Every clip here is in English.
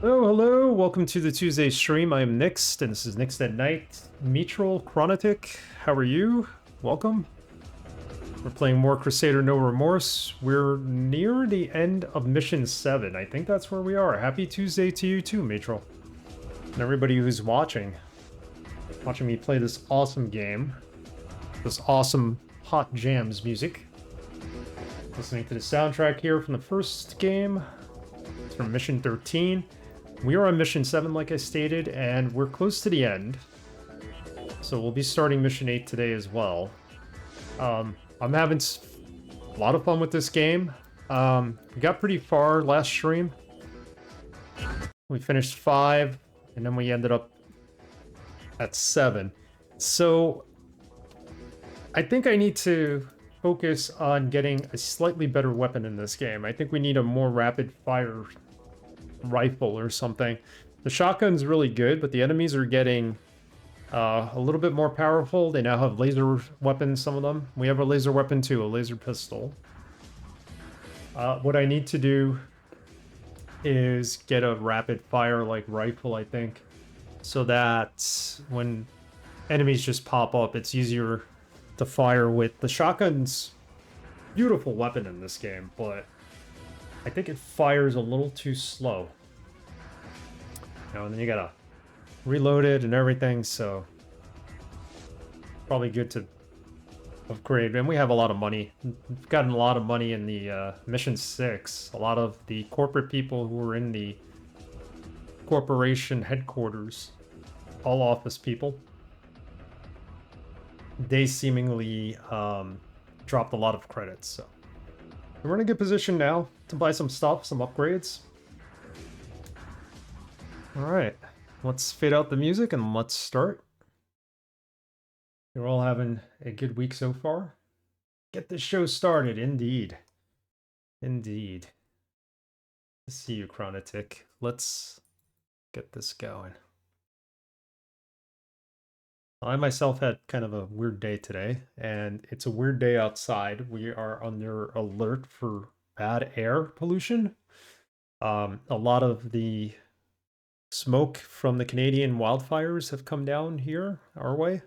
Hello, welcome to the Tuesday stream. I am Nix, and this is Nix at Night. Mitral Chronotic, how are you? Welcome. We're playing more Crusader No Remorse. We're near the end of Mission 7. I think that's where we are. Happy Tuesday to you too, Mitral. And everybody who's watching me play this awesome game. This awesome Hot Jams music. Listening to the soundtrack here from the first game. It's from Mission 13. We are on Mission 7, like I stated, and we're close to the end. So we'll be starting Mission 8 today as well. I'm having a lot of fun with this game. We got pretty far last stream. We finished 5, and then we ended up at 7. So I think I need to focus on getting a slightly better weapon in this game. I think we need a more rapid fire rifle or something. The shotgun's really good, but the enemies are getting a little bit more powerful. They now have laser weapons, some of them. We have a laser weapon too, a laser pistol. What I need to do is get a rapid fire like rifle, I think, so that when enemies just pop up, it's easier to fire with. The shotgun's beautiful weapon in this game, but I think it fires a little too slow. You know, and then you gotta reload it and everything, so probably good to upgrade. And we have a lot of money. We've gotten a lot of money in the Mission 6. A lot of the corporate people who are in the corporation headquarters, all office people, they seemingly dropped a lot of credits, so we're in a good position now to buy some stuff, some upgrades. Alright, let's fade out the music and let's start. You're all having a good week so far. Get this show started, indeed. Indeed. I see you, Chronotic. Let's get this going. I myself had kind of a weird day today, and it's a weird day outside. We are under alert for bad air pollution. A lot of the smoke from the Canadian wildfires have come down here, our way.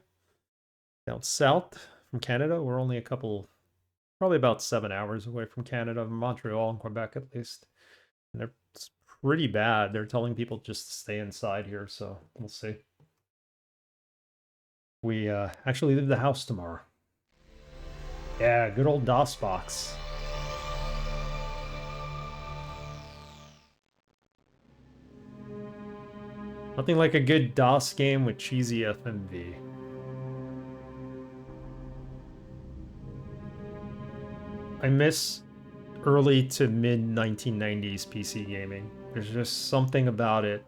Down south from Canada. We're only probably about 7 hours away from Canada, Montreal and Quebec at least. And it's pretty bad. They're telling people just to stay inside here, so we'll see. We actually leave the house tomorrow. Yeah, good old DOS box. Nothing like a good DOS game with cheesy FMV. I miss early to mid 1990s PC gaming. There's just something about it.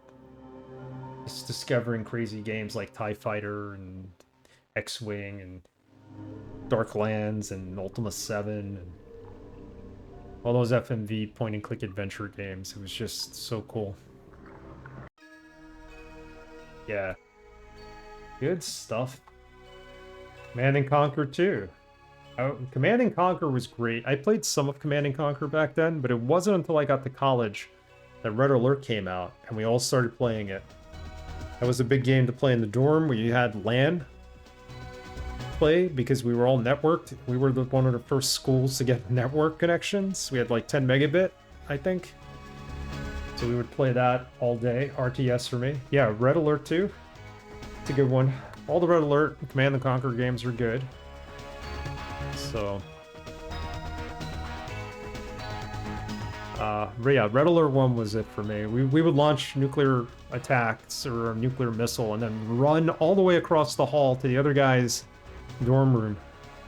Just discovering crazy games like TIE Fighter and X-Wing and Darklands and Ultima 7 and all those FMV point-and-click adventure games. It was just so cool. Yeah. Good stuff. Command & Conquer 2. Command & Conquer was great. I played some of Command & Conquer back then, but it wasn't until I got to college that Red Alert came out, and we all started playing it. That was a big game to play in the dorm where you had LAN play because we were all networked. We were one of the first schools to get network connections. We had like 10 megabit, I think. So we would play that all day. RTS for me. Yeah, Red Alert 2. It's a good one. All the Red Alert and Command & Conquer games are good. So yeah, Red Alert 1 was it for me. We would launch nuclear attacks or a nuclear missile and then run all the way across the hall to the other guy's dorm room.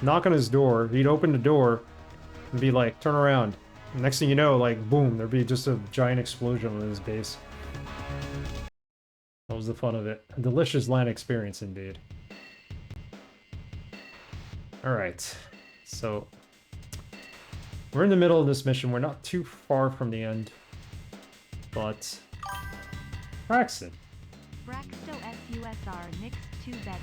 Knock on his door. He'd open the door and be like, turn around. And next thing you know, like, boom, there'd be just a giant explosion on his base. That was the fun of it. A delicious LAN experience indeed. Alright, so we're in the middle of this mission. We're not too far from the end. But Braxton. Braxto SUSR Nix 2 Betty.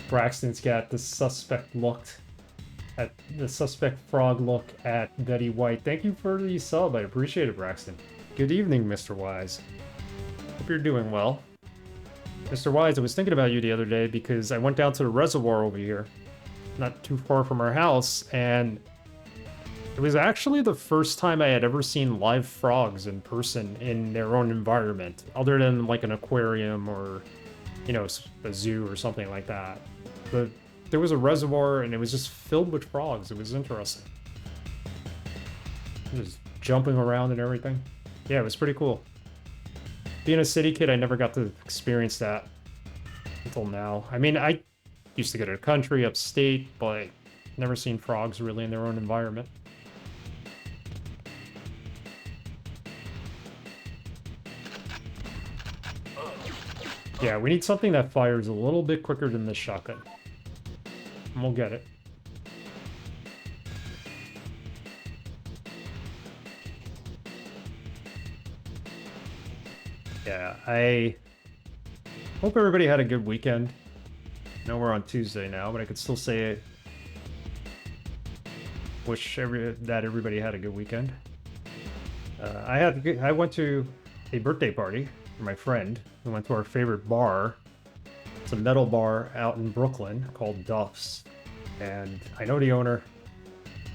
Braxton's got the suspect looked at the suspect frog look at Betty White. Thank you for the sub. I appreciate it, Braxton. Good evening, Mr. Wise. Hope you're doing well. Mr. Wise, I was thinking about you the other day because I went down to the reservoir over here, not too far from our house, and it was actually the first time I had ever seen live frogs in person in their own environment, other than like an aquarium or, you know, a zoo or something like that. There was a reservoir and it was just filled with frogs. It was interesting. Just jumping around and everything. Yeah, it was pretty cool. Being a city kid, I never got to experience that until now. I mean, I used to go to the country, upstate, but never seen frogs really in their own environment. Yeah, we need something that fires a little bit quicker than the shotgun. And we'll get it. Yeah, I hope everybody had a good weekend. I know we're on Tuesday now, but I could still say wish that everybody had a good weekend. I went to a birthday party for my friend. We went to our favorite bar. It's a metal bar out in Brooklyn called Duff's. And I know the owner.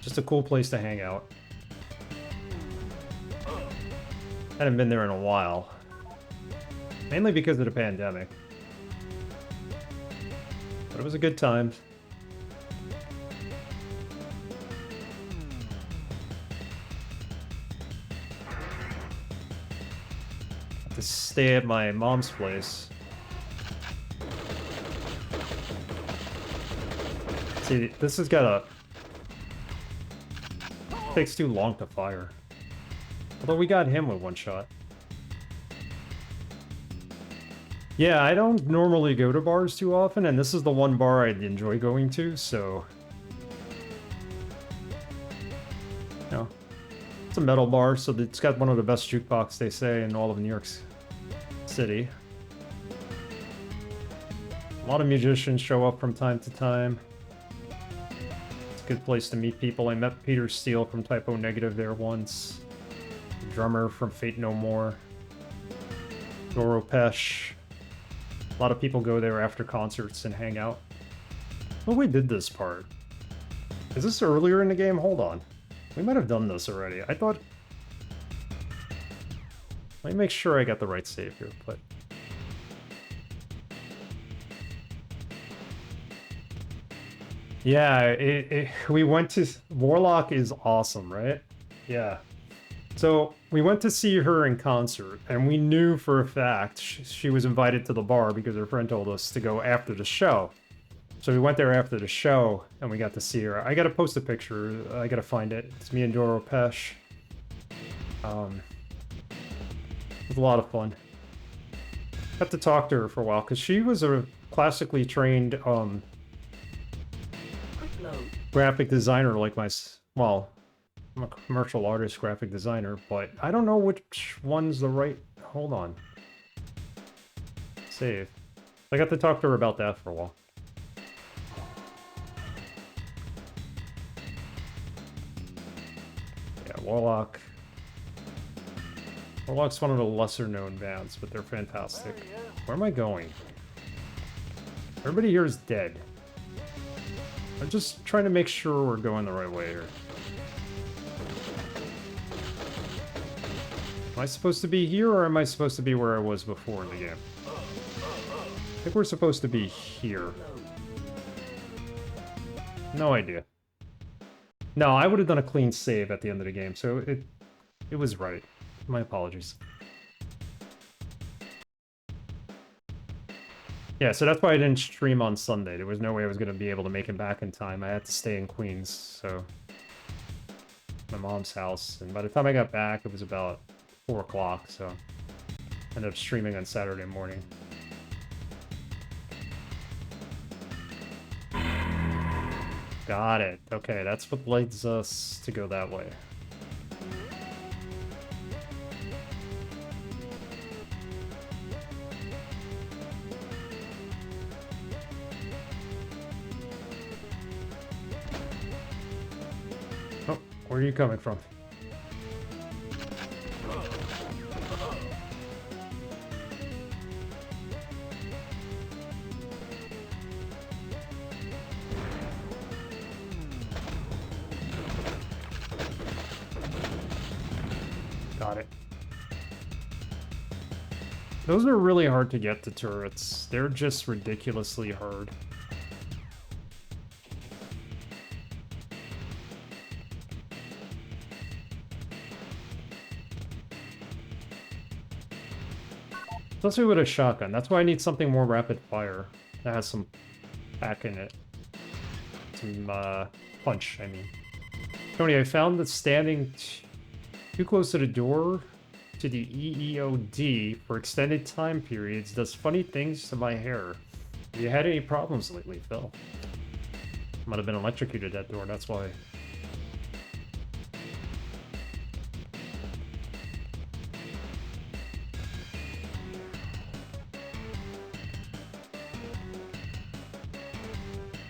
Just a cool place to hang out. Hadn't been there in a while. Mainly because of the pandemic. But it was a good time. To stay at my mom's place. See, this has got a... takes too long to fire. Although we got him with one shot. Yeah, I don't normally go to bars too often, and this is the one bar I'd enjoy going to, so... No. It's a metal bar, so it's got one of the best jukebox, they say, in all of New York City. A lot of musicians show up from time to time. It's a good place to meet people. I met Peter Steele from Typo Negative there once. The drummer from Fate No More. Doro Pesh. A lot of people go there after concerts and hang out. Well, we did this part. Is this earlier in the game? Hold on. We might have done this already. I thought... Let me make sure I got the right save here, but... Yeah, we went to... Warlock is awesome, right? Yeah. So, we went to see her in concert, and we knew for a fact she was invited to the bar because her friend told us to go after the show. So we went there after the show, and we got to see her. I gotta post a picture. I gotta find it. It's me and Doro Pesh. It was a lot of fun. Got to talk to her for a while, because she was a classically trained graphic designer like my... Well, I'm a commercial artist, graphic designer, but I don't know which one's the right... Hold on. Save. I got to talk to her about that for a while. Yeah, Warlock. Warlock's one of the lesser-known bands, but they're fantastic. Where am I going? Everybody here is dead. I'm just trying to make sure we're going the right way here. Am I supposed to be here, or am I supposed to be where I was before in the game? I think we're supposed to be here. No idea. No, I would have done a clean save at the end of the game, so it was right. My apologies. Yeah, so that's why I didn't stream on Sunday. There was no way I was going to be able to make it back in time. I had to stay in Queens, so... my mom's house. And by the time I got back, it was about 4 o'clock, so... I ended up streaming on Saturday morning. Got it. Okay, that's what leads us to go that way. Where are you coming from? Got it. Those are really hard to get, the turrets. They're just ridiculously hard. Especially with a shotgun. That's why I need something more rapid fire. That has some pack in it. Some, punch, I mean. Tony, I found that standing too close to the door to the EEOD for extended time periods does funny things to my hair. Have you had any problems lately, Phil? Might have been electrocuted that door, that's why.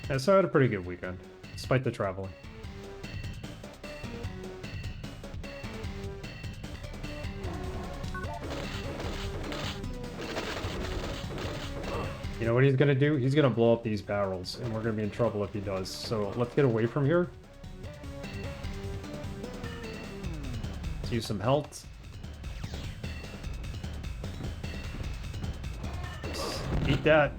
Yeah, so I had a pretty good weekend, despite the traveling. You know what he's gonna do? He's gonna blow up these barrels, and we're gonna be in trouble if he does. So let's get away from here. Let's use some health. Eat that.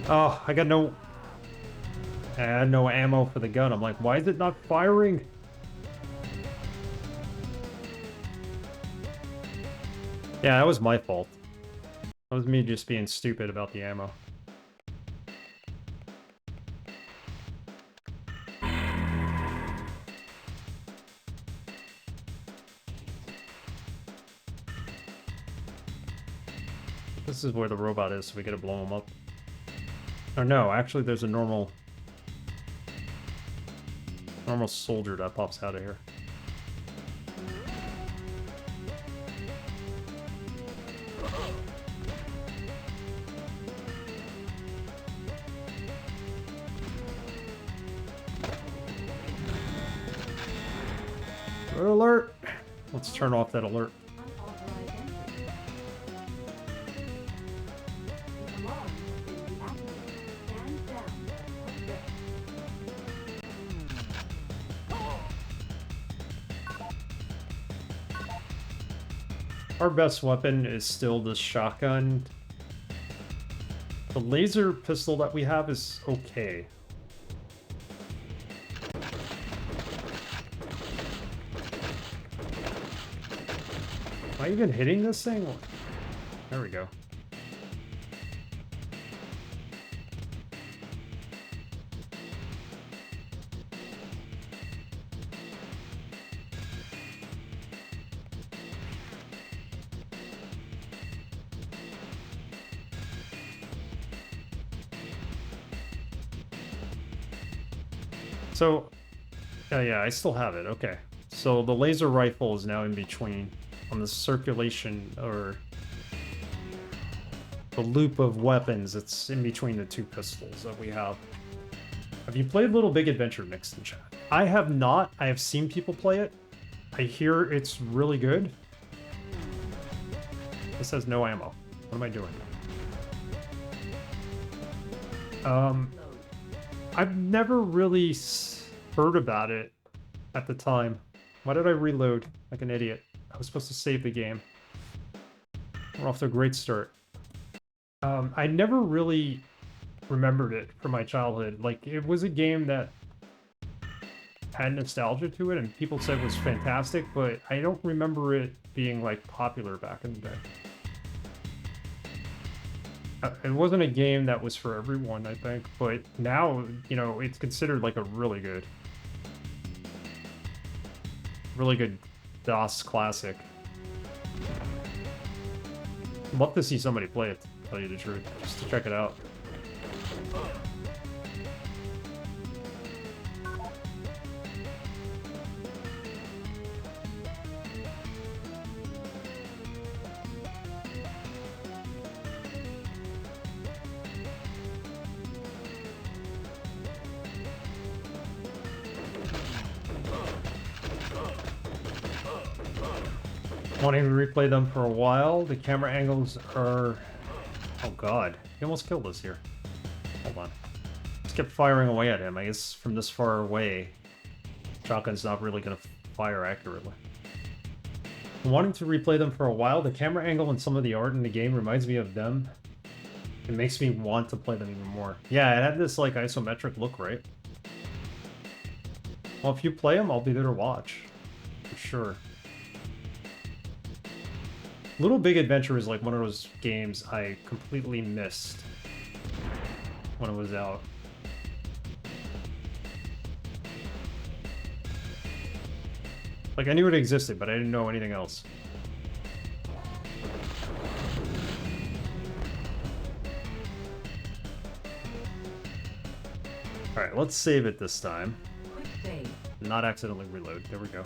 Oh, I had no ammo for the gun. I'm like, why is it not firing? Yeah, that was my fault. That was me just being stupid about the ammo. This is where the robot is, so we gotta blow him up. Oh no, actually there's a normal soldier that pops out of here. Alert! Let's turn off that alert. Our best weapon is still the shotgun. The laser pistol that we have is okay. Am I even hitting this thing? There we go. So, yeah, I still have it. Okay. So the laser rifle is now in between on the circulation, or the loop of weapons. It's in between the two pistols that we have. Have you played Little Big Adventure Mixed in chat? I have not. I have seen people play it. I hear it's really good. This has no ammo. What am I doing? I've never really heard about it at the time. Why did I reload like an idiot? I was supposed to save the game. We're off to a great start. I never really remembered it from my childhood. Like, it was a game that had nostalgia to it, and people said it was fantastic, but I don't remember it being, like, popular back in the day. It wasn't a game that was for everyone, I think, but now, you know, it's considered like a really good DOS classic. I'd love to see somebody play it, to tell you the truth, just to check it out. Wanting to replay them for a while. The camera angles are... Oh god, he almost killed us here. Hold on. Just kept firing away at him. I guess from this far away, shotgun's not really gonna fire accurately. Wanting to replay them for a while. The camera angle and some of the art in the game reminds me of them. It makes me want to play them even more. Yeah, it had this like isometric look, right? Well, if you play them, I'll be there to watch. For sure. Little Big Adventure is like one of those games I completely missed when it was out. Like, I knew it existed, but I didn't know anything else. Alright, let's save it this time. Not accidentally reload. There we go.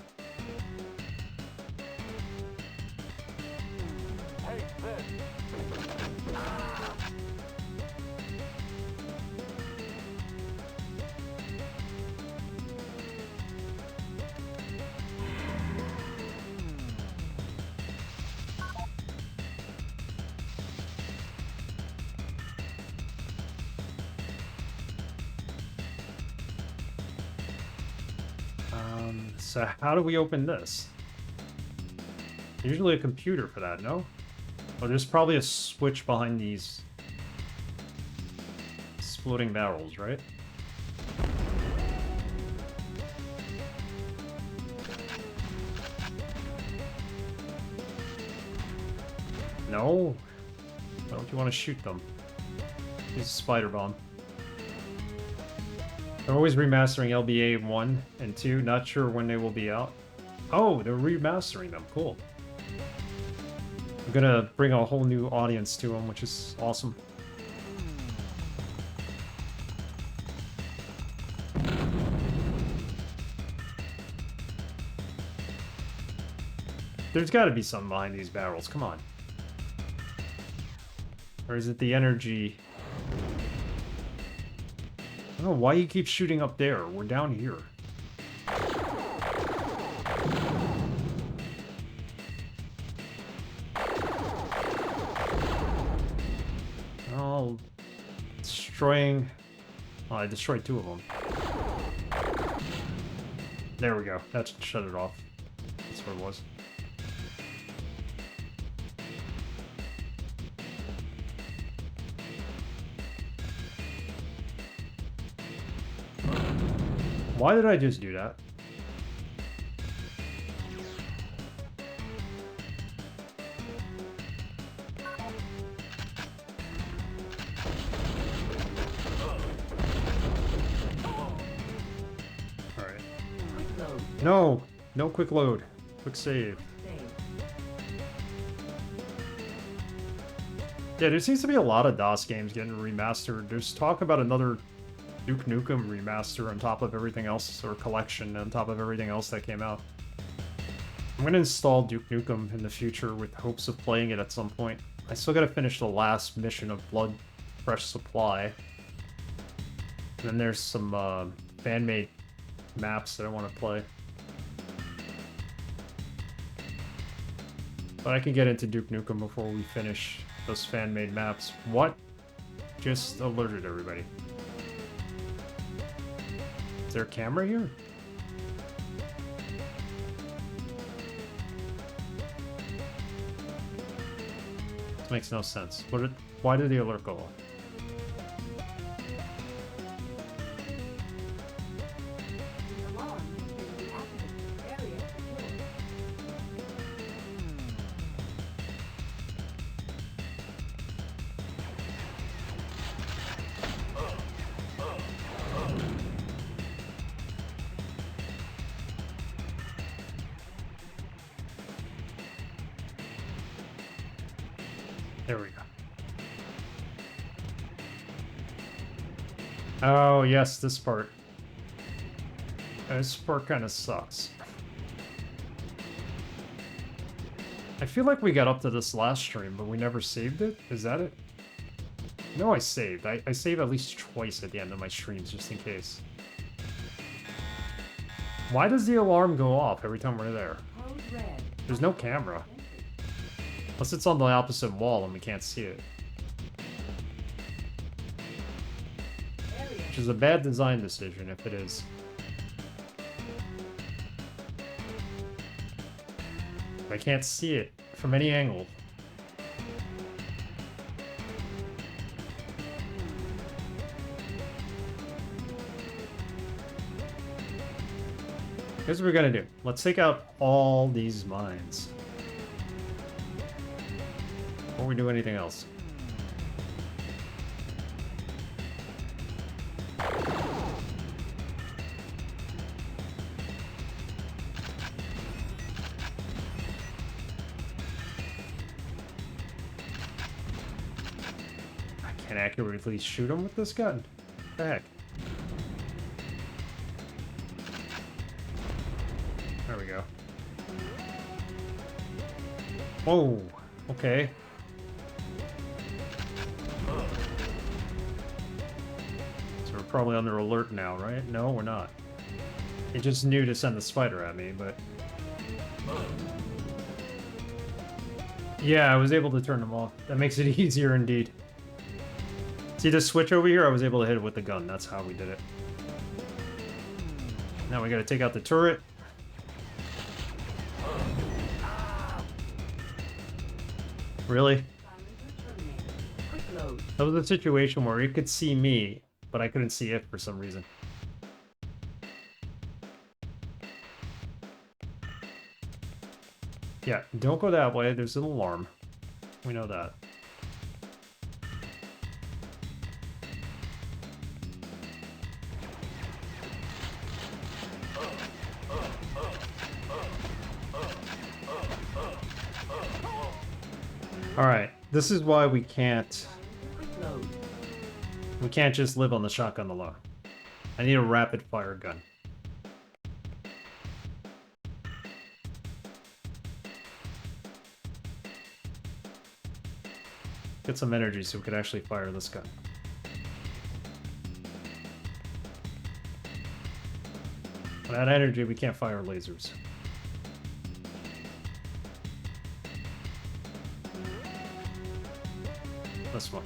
So how do we open this? Usually a computer for that, no? Oh, there's probably a switch behind these exploding barrels, right? No? Why don't you want to shoot them? Use a spider bomb. They're always remastering LBA 1 and 2. Not sure when they will be out. Oh, they're remastering them. Cool. I'm gonna bring a whole new audience to them, which is awesome. There's got to be something behind these barrels. Come on. Or is it the energy? I don't know why you keep shooting up there. We're down here. Oh, destroying... Oh, I destroyed 2 of them. There we go. That shut it off. That's what it was. Why did I just do that? Alright. No! No quick load. Quick save. Yeah, there seems to be a lot of DOS games getting remastered. There's talk about another Duke Nukem remaster on top of everything else, or collection on top of everything else that came out. I'm gonna install Duke Nukem in the future with hopes of playing it at some point. I still gotta finish the last mission of Blood Fresh Supply. And then there's some fan-made maps that I want to play. But I can get into Duke Nukem before we finish those fan-made maps. What? Just alerted everybody. Is there a camera here? This makes no sense. Why did the alert go off? There we go. Oh, yes, this part. This part kind of sucks. I feel like we got up to this last stream, but we never saved it. Is that it? No, I saved. I save at least twice at the end of my streams, just in case. Why does the alarm go off every time we're there? There's no camera. Unless it's on the opposite wall and we can't see it. Which is a bad design decision if it is. I can't see it from any angle. Here's what we're gonna do. Let's take out all these mines before we do anything else. I can't accurately shoot him with this gun. What the heck? There we go. Whoa, okay. So we're probably under alert now, right? No, we're not. It just knew to send the spider at me, but... Yeah, I was able to turn them off. That makes it easier indeed. See this switch over here? I was able to hit it with the gun. That's how we did it. Now we gotta take out the turret. Really? That was a situation where it could see me, but I couldn't see it for some reason. Yeah, don't go that way. There's an alarm. We know that. Alright, this is why we can't just live on the shotgun alone. I need a rapid fire gun. Get some energy so we could actually fire this gun. Without energy, we can't fire lasers. This one.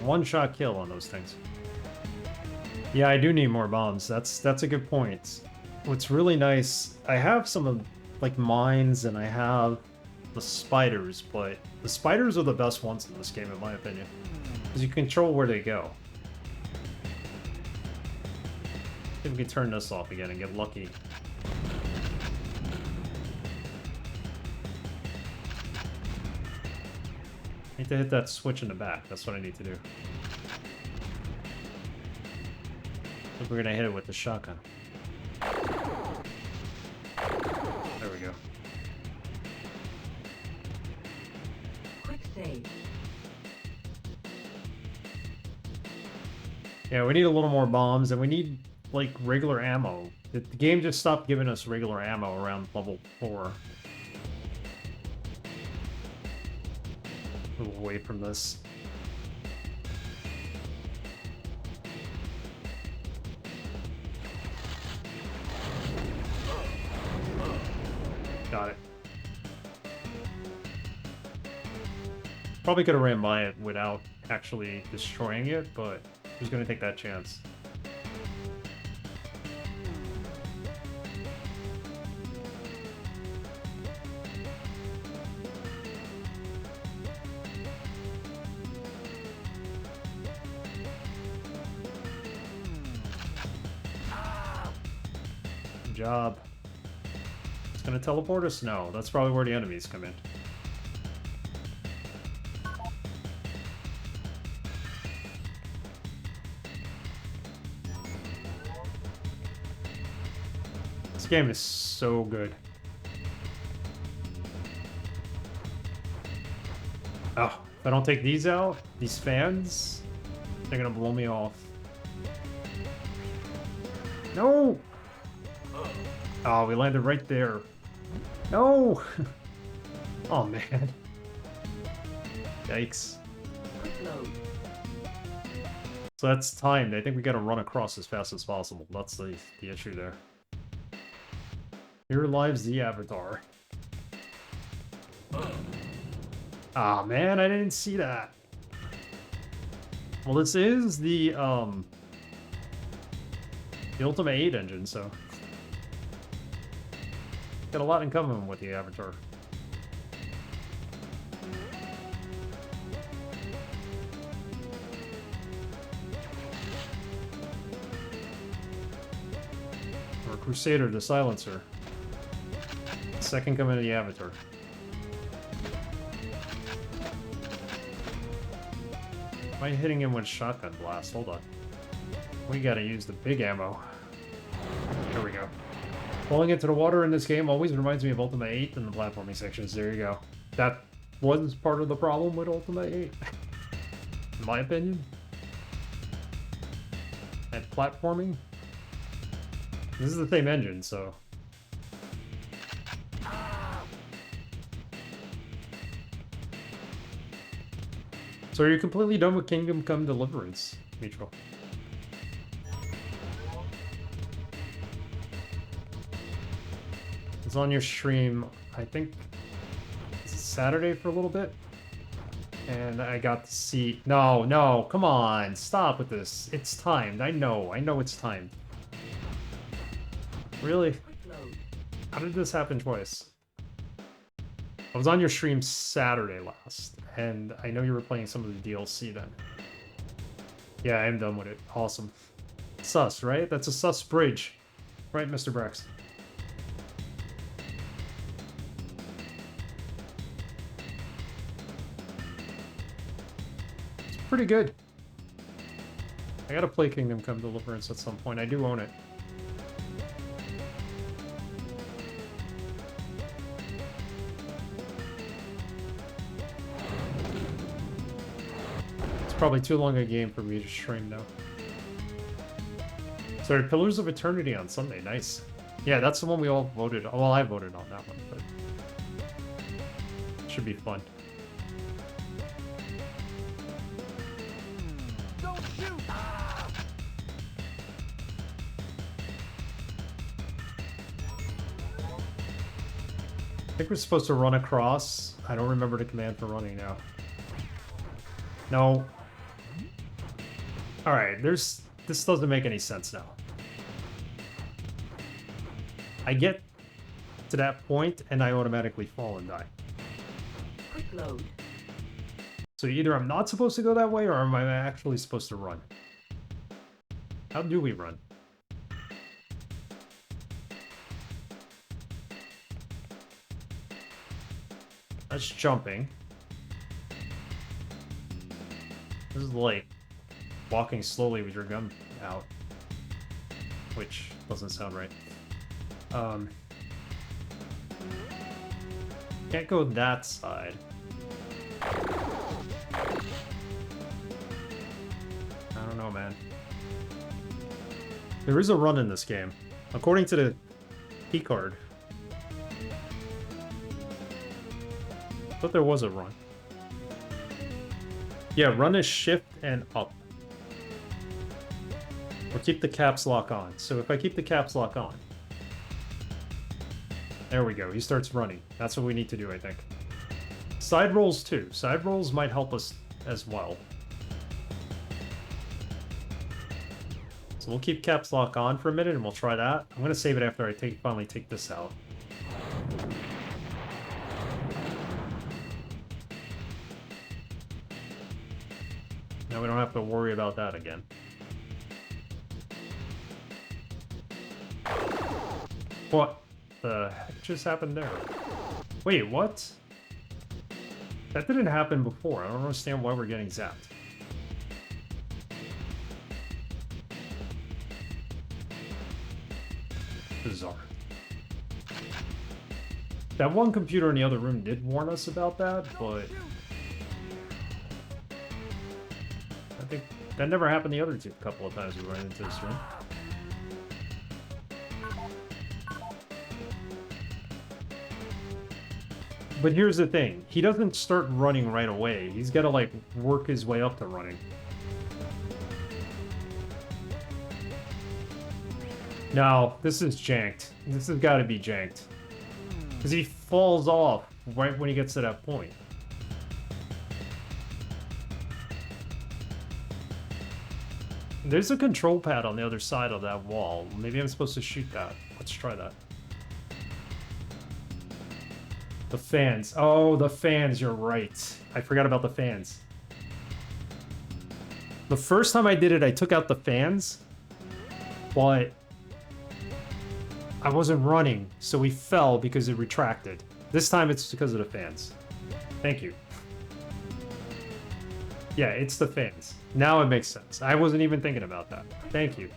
One-shot kill on those things. Yeah, I do need more bombs. That's a good point. What's really nice, I have some of like mines and I have the spiders, but the spiders are the best ones in this game in my opinion. Because you control where they go. I think we can turn this off again and get lucky. I need to hit that switch in the back. That's what I need to do. I think we're gonna hit it with the shotgun. There we go. Quick save. Yeah, we need a little more bombs, and we need, like, regular ammo. The game just stopped giving us regular ammo around level 4. Move away from this. Got it. Probably could have ran by it without actually destroying it, but who's gonna take that chance? Good job. It's gonna teleport us? No, that's probably where the enemies come in. This game is so good. Oh, if I don't take these out, these fans, they're gonna blow me off. No! Oh, we landed right there. No! Oh, man. Yikes. Quick load. So that's timed. I think we gotta run across as fast as possible. That's the issue there. Here lives the Avatar. Ah, man, I didn't see that. Well, this is the Ultimate 8 engine, so... Got a lot in common with the Avatar. Or Crusader, the Silencer. Second coming of the Avatar. Am I hitting him with shotgun blast? Hold on. We gotta use the big ammo. There we go. Falling into the water in this game always reminds me of Ultimate 8 in the platforming sections. There you go. That was part of the problem with Ultimate 8. In my opinion. And platforming. This is the same engine, so... So are you completely done with Kingdom Come Deliverance, Mitchell? It's on your stream, I think, Saturday for a little bit. And I got to see... No, come on, stop with this. It's timed, I know it's timed. Really? How did this happen twice? I was on your stream Saturday last, and I know you were playing some of the DLC then. Yeah, I am done with it. Awesome. Sus, right? That's a sus bridge. Right, Mr. Brax? It's pretty good. I gotta play Kingdom Come Deliverance at some point. I do own it. Probably too long a game for me to stream now. Sorry, Pillars of Eternity on Sunday. Nice. Yeah, that's the one we all voted on. Well, I voted on that one, but it should be fun. Don't shoot! I think we're supposed to run across. I don't remember the command for running now. No. Alright, this doesn't make any sense now. I get to that point and I automatically fall and die. Quick load. So either I'm not supposed to go that way or am I actually supposed to run? How do we run? That's jumping. This is like walking slowly with your gun out, which doesn't sound right. Can't go that side. I don't know, man. There is a run in this game, according to the key card. I thought there was a run. Yeah, run is shift and up. Or keep the caps lock on. So if I keep the caps lock on. There we go, he starts running. That's what we need to do, I think. Side rolls too. Side rolls might help us as well. So we'll keep caps lock on for a minute and we'll try that. I'm gonna save it after I finally take this out. Now we don't have to worry about that again. What the heck just happened there? Wait, what? That didn't happen before. I don't understand why we're getting zapped. Bizarre. That one computer in the other room did warn us about that, but... I think that never happened the other couple of times we ran into this room. But here's the thing, he doesn't start running right away. He's got to, like, work his way up to running. No, this is janked. This has got to be janked. Because he falls off right when he gets to that point. There's a control pad on the other side of that wall. Maybe I'm supposed to shoot that. Let's try that. The fans. Oh, the fans, you're right. I forgot about the fans. The first time I did it, I took out the fans, but I wasn't running, so we fell because it retracted. This time it's because of the fans. Thank you. Yeah, it's the fans. Now it makes sense. I wasn't even thinking about that. Thank you.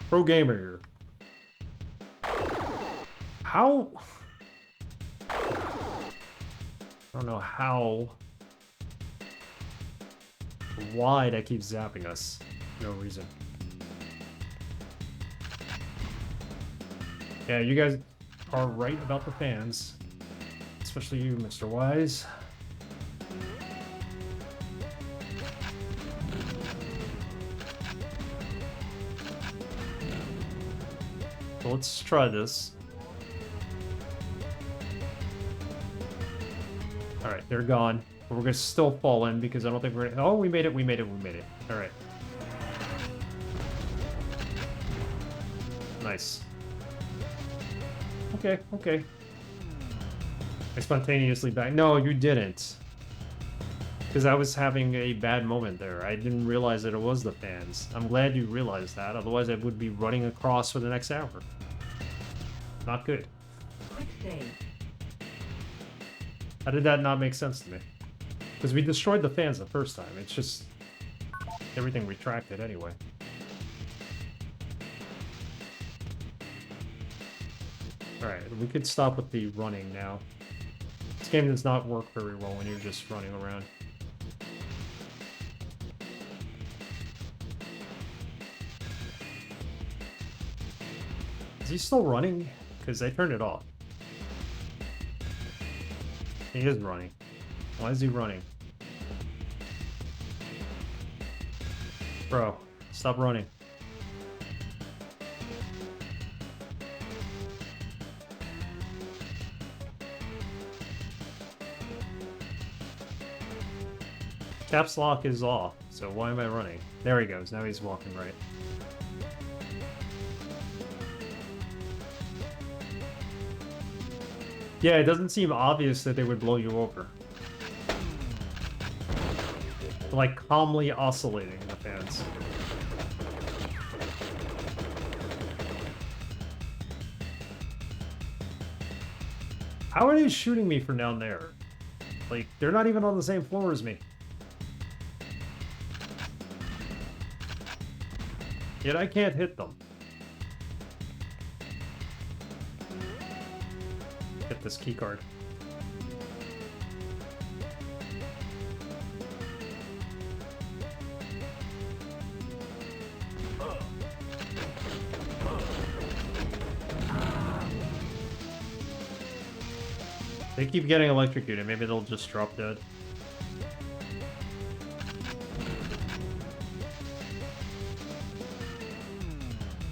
Pro gamer here. How? I don't know how. Why that keeps zapping us. No reason. Yeah, you guys are right about the fans. Especially you, Mr. Wise. So let's try this. Alright, they're gone. But we're gonna still fall in because I don't think we're gonna... Oh, we made it, we made it, we made it. Alright. Nice. Okay, okay. I spontaneously back... No, you didn't. Because I was having a bad moment there. I didn't realize that it was the fans. I'm glad you realized that, otherwise I would be running across for the next hour. Not good. Quick save. How did that not make sense to me? Because we destroyed the fans the first time. It's just... everything retracted anyway. Alright, we could stop with the running now. This game does not work very well when you're just running around. Is he still running? Because I turned it off. He is running. Why is he running? Bro, stop running. Caps lock is off, so why am I running? There he goes, now he's walking right. Yeah, it doesn't seem obvious that they would blow you over. Like, calmly oscillating the fans. How are they shooting me from down there? Like, they're not even on the same floor as me. Yet I can't hit them. Get this key card. They keep getting electrocuted. Maybe they'll just drop dead.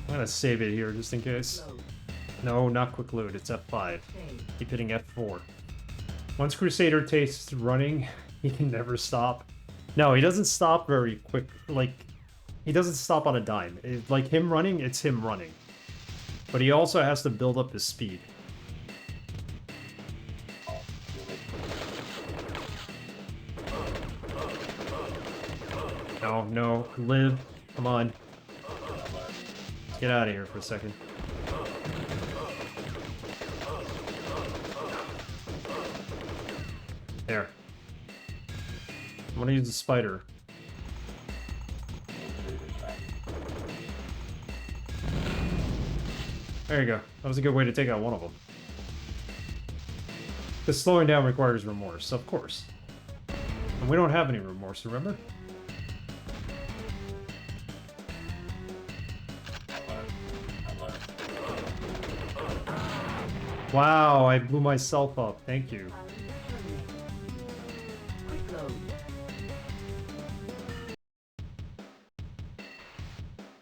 I'm gonna save it here just in case. No, not quick load. It's F5. Keep hitting F4. Once Crusader tastes running, he can never stop. No, he doesn't stop very quick. Like, he doesn't stop on a dime. Like him running, it's him running. But he also has to build up his speed. No, no, live. Come on. Get out of here for a second. There. I'm gonna use the spider. There you go. That was a good way to take out one of them. Because slowing down requires remorse, of course. And we don't have any remorse, remember? Wow, I blew myself up. Thank you. Quick load.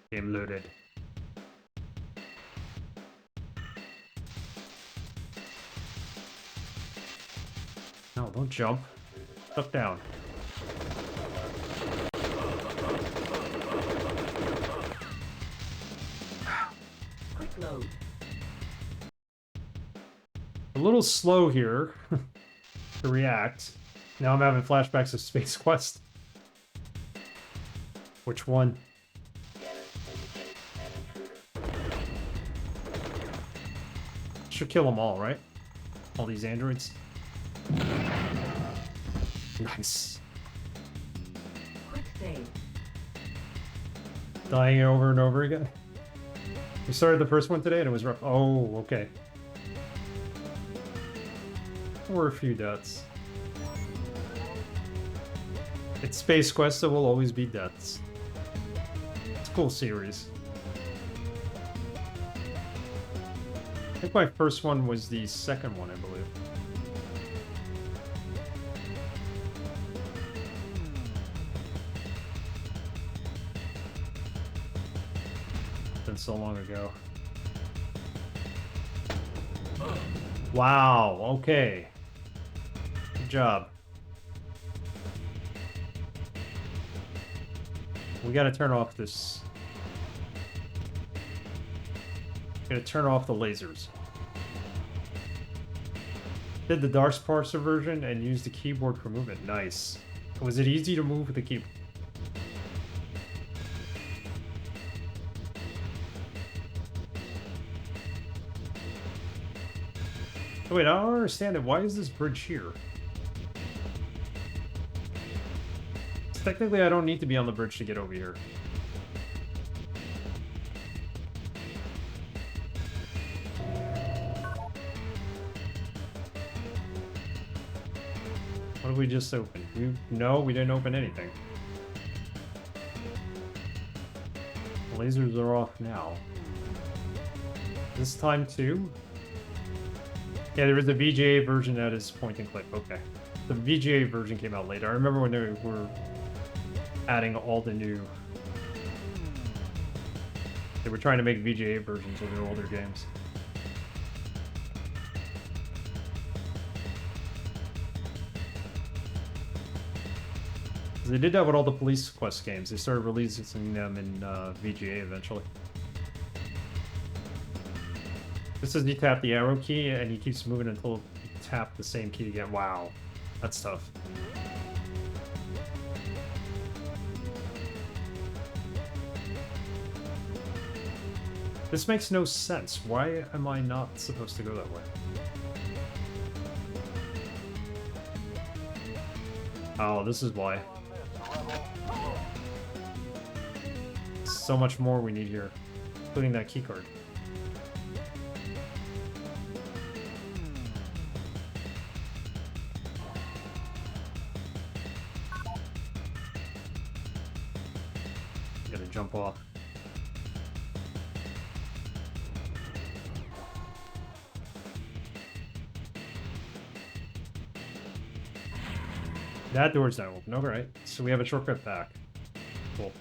Game loaded. No, don't jump. Duck down. Quick load. A little slow here to react. Now I'm having flashbacks of Space Quest. Which one? Should kill them all, right? All these androids. Nice. Quick save. Dying over and over again. We started the first one today and it was rough. Oh, okay. Or a few deaths. It's Space Quest, so will always be deaths. It's a cool series. I think my first one was the second one, I believe. Been so long ago. Wow, okay. Good job. We gotta turn off this. Gotta turn off the lasers. Did the Dark Parser version and used the keyboard for movement. Nice. Was it easy to move with the keyboard? Wait, I don't understand it. Why is this bridge here? Technically, I don't need to be on the bridge to get over here. What did we just open? No, we didn't open anything. The lasers are off now. This time too? Yeah, there was the VGA version that is point and click. Okay. The VGA version came out later. I remember when they were adding all the new... They were trying to make VGA versions of their older games. They did that with all the Police Quest games. They started releasing them in VGA eventually. This is you tap the arrow key and he keeps moving until you tap the same key again. Wow, that's tough. This makes no sense. Why am I not supposed to go that way? Oh, this is why. So much more we need here, including that keycard. Gotta jump off. That door's not open. Alright, so we have a shortcut back. Cool.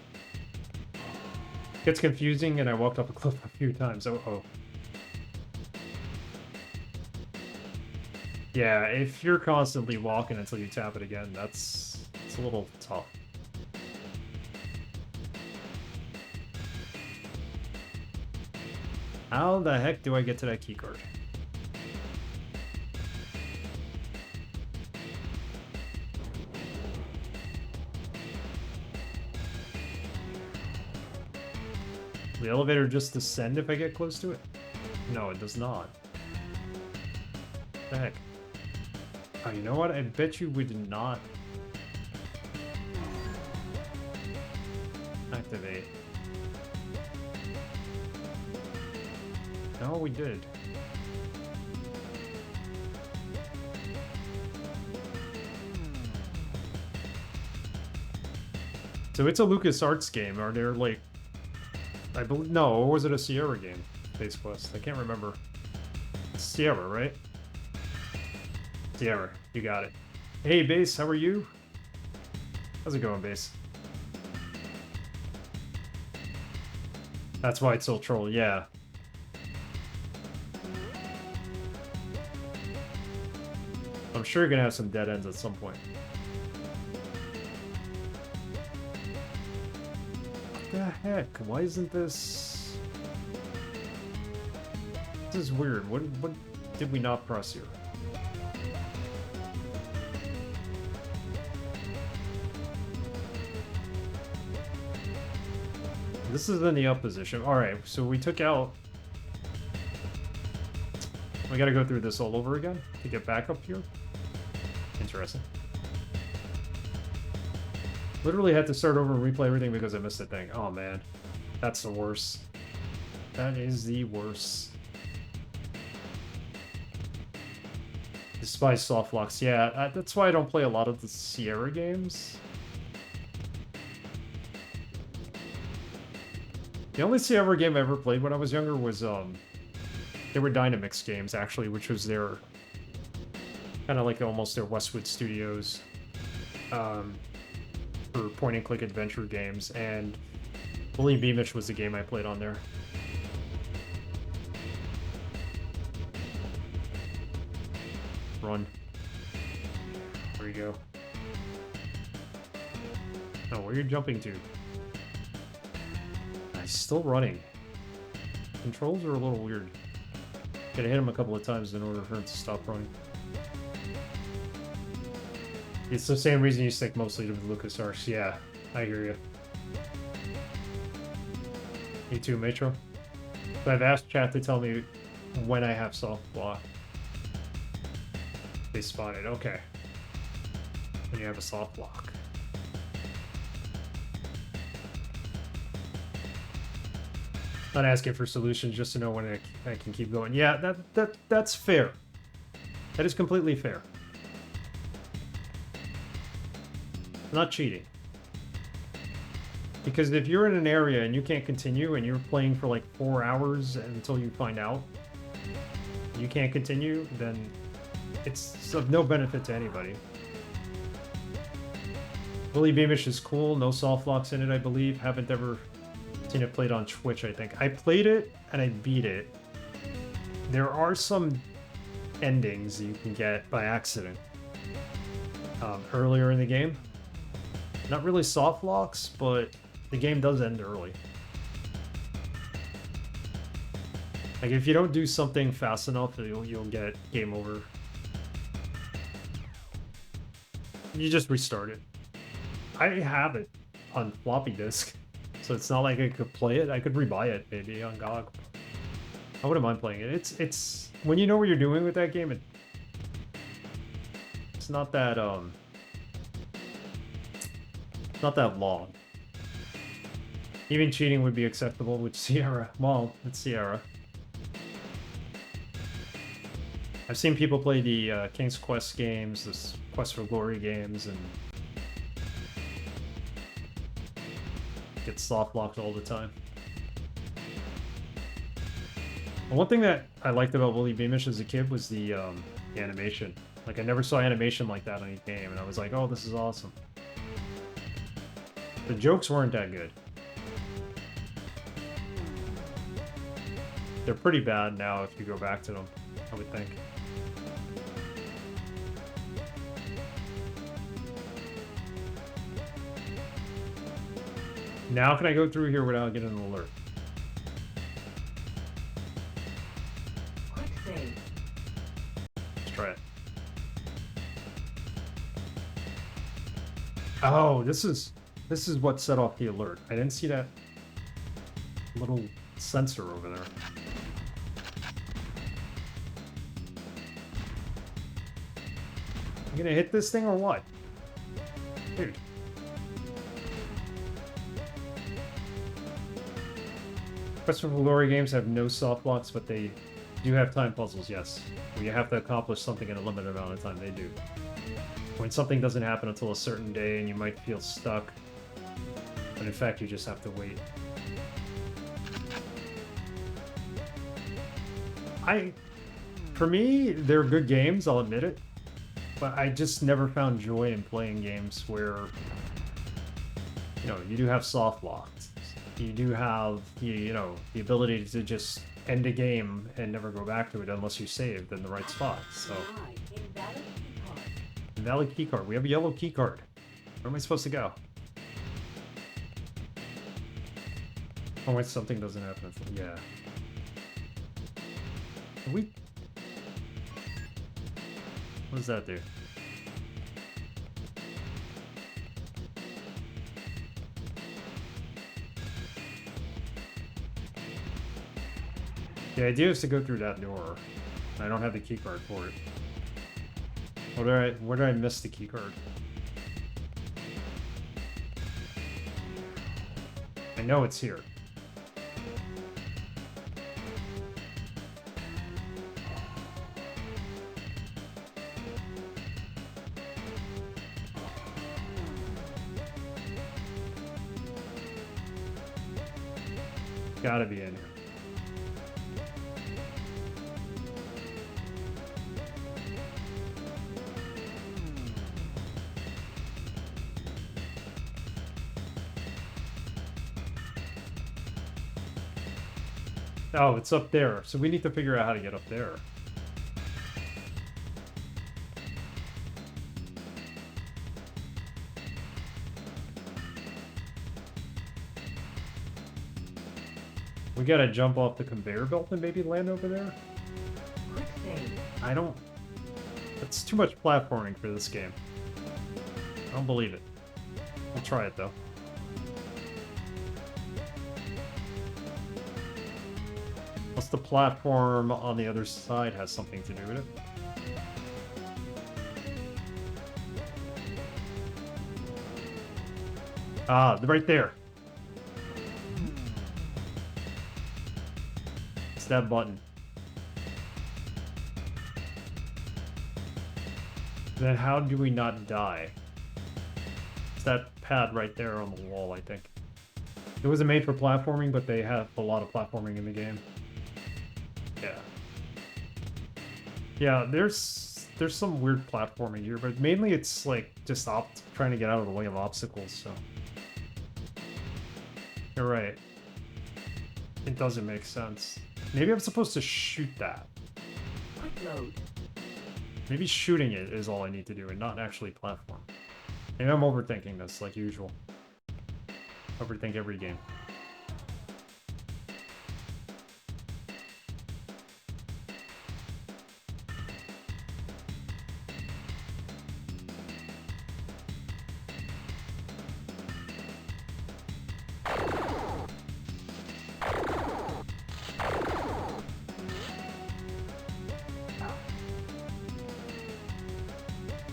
Gets confusing and I walked off a cliff a few times. Oh. Yeah, if you're constantly walking until you tap it again, it's a little tough. How the heck do I get to that keycard? The elevator just descend if I get close to it? No, it does not. What the heck? Oh, you know what? I bet you we did not activate. No, we did. So it's a LucasArts game. Are there like... I believe... No, or was it a Sierra game? Space Quest. I can't remember. It's Sierra, right? Sierra. You got it. Hey, Base. How are you? How's it going, Base? That's why it's so troll, yeah. I'm sure you're gonna have some dead ends at some point. What the heck? Why isn't this... This is weird. What did we not press here? This is in the up position. Alright, so we took out... We gotta go through this all over again to get back up here. Interesting. Literally had to start over and replay everything because I missed a thing. Oh man. That's the worst. That is the worst. Despise soft locks. Yeah, that's why I don't play a lot of the Sierra games. The only Sierra game I ever played when I was younger was, they were Dynamix games, actually, which was their, kind of like almost their Westwood Studios, for point-and-click adventure games, and Bully Beamish was the game I played on there. Run. There you go. Oh, where are you jumping to? He's still running. Controls are a little weird. Gotta hit him a couple of times in order for him to stop running. It's the same reason you stick mostly to the LucasArts. Yeah, I hear you. You too, Metro. So I've asked chat to tell me when I have soft block. They spotted. Okay. When you have a soft block. Not asking for solutions, just to know when I can keep going. Yeah, that's fair. That is completely fair. Not cheating. Because if you're in an area and you can't continue and you're playing for like 4 hours until you find out you can't continue, then it's of no benefit to anybody. Bully Beamish is cool. No soft locks in it, I believe. Haven't ever seen it played on Twitch, I think. I played it and I beat it. There are some endings you can get by accident earlier in the game. Not really soft locks, but the game does end early. Like if you don't do something fast enough, you'll get game over. You just restart it. I have it on floppy disk. So it's not like I could play it. I could rebuy it maybe on GOG. I wouldn't mind playing it. It's when you know what you're doing with that game, it's not that not that long. Even cheating would be acceptable with Sierra. Well, it's Sierra. I've seen people play the King's Quest games, the Quest for Glory games, and get soft locked all the time. And one thing that I liked about Bully Beamish as a kid was the animation. Like I never saw animation like that on any game, and I was like, oh, this is awesome. The jokes weren't that good. They're pretty bad now if you go back to them, I would think. Now can I go through here without getting an alert? Quick save. Let's try it. Oh, this is what set off the alert. I didn't see that little sensor over there. You gonna hit this thing or what? Dude. Quest for Glory games have no soft blocks, but they do have time puzzles, yes. Where you have to accomplish something in a limited amount of time, they do. When something doesn't happen until a certain day and you might feel stuck, but in fact you just have to wait. For me, they're good games, I'll admit it, but I just never found joy in playing games where, you know, you do have soft blocks. you do have you know the ability to just end a game and never go back to it unless you saved in the right spot. So Invalid keycard. invalid key card. We have a yellow key card. Where am I supposed to go? Oh wait, something doesn't happen. Yeah. Can we? What does that do? The idea is to go through that door. I don't have the key card for it. Where did I miss the key card? I know it's here. Gotta be in here. Oh, it's up there. So we need to figure out how to get up there. We gotta jump off the conveyor belt and maybe land over there? Quick save. I don't... That's too much platforming for this game. I don't believe it. We'll try it though. Plus the platform on the other side has something to do with it. Ah, right there. It's that button. Then how do we not die? It's that pad right there on the wall, I think. It wasn't made for platforming, but they have a lot of platforming in the game. Yeah. Yeah, there's some weird platforming here, but mainly it's like just trying to get out of the way of obstacles, so. You're right. It doesn't make sense. Maybe I'm supposed to shoot that. Quick load. Maybe shooting it is all I need to do and not actually platform. Maybe I'm overthinking this, like usual. Overthink every game.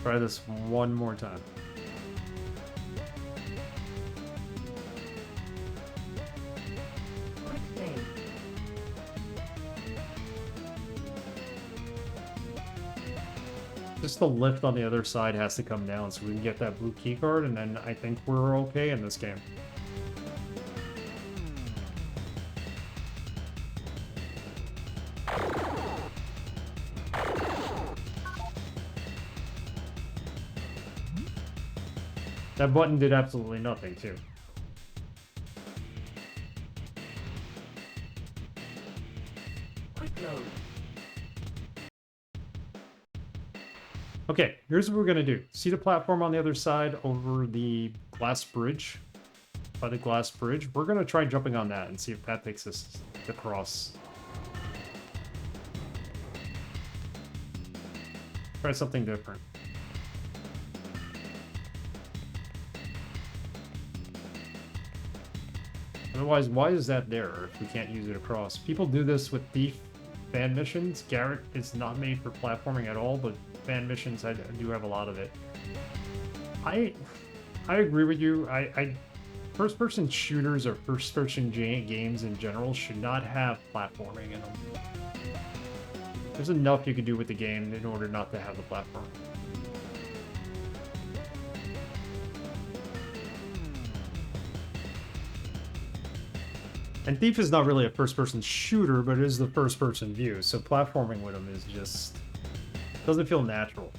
Try this one more time. Quick save. Just the lift on the other side has to come down so we can get that blue key card, and then I think we're okay in this game. That button did absolutely nothing, too. Quick load. Okay, here's what we're gonna do. See the platform on the other side over the glass bridge? By the glass bridge? We're gonna try jumping on that and see if that takes us across. Try something different. Otherwise, why is that there if we can't use it across? People do this with Thief fan missions. Garrett is not made for platforming at all, but fan missions, I do have a lot of it. I agree with you. First-person shooters or first-person games in general should not have platforming in them. There's enough you can do with the game in order not to have the platform. And Thief is not really a first-person shooter, but it is the first-person view, so platforming with him is just... doesn't feel natural.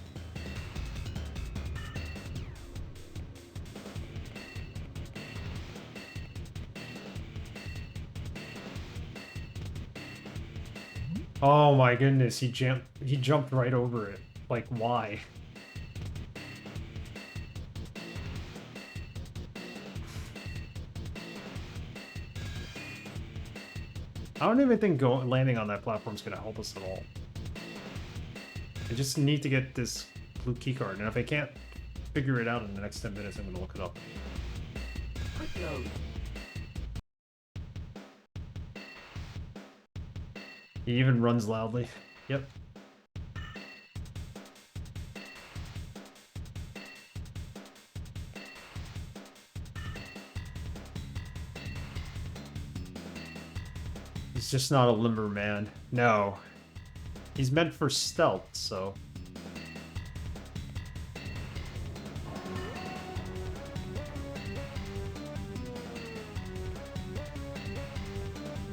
Oh my goodness, he jumped right over it. Like, why? I don't even think landing on that platform is gonna help us at all. I just need to get this blue keycard, and if I can't figure it out in the next 10 minutes, I'm gonna look it up. Quick load. He even runs loudly. Yep. He's just not a limber man. No. He's meant for stealth, so...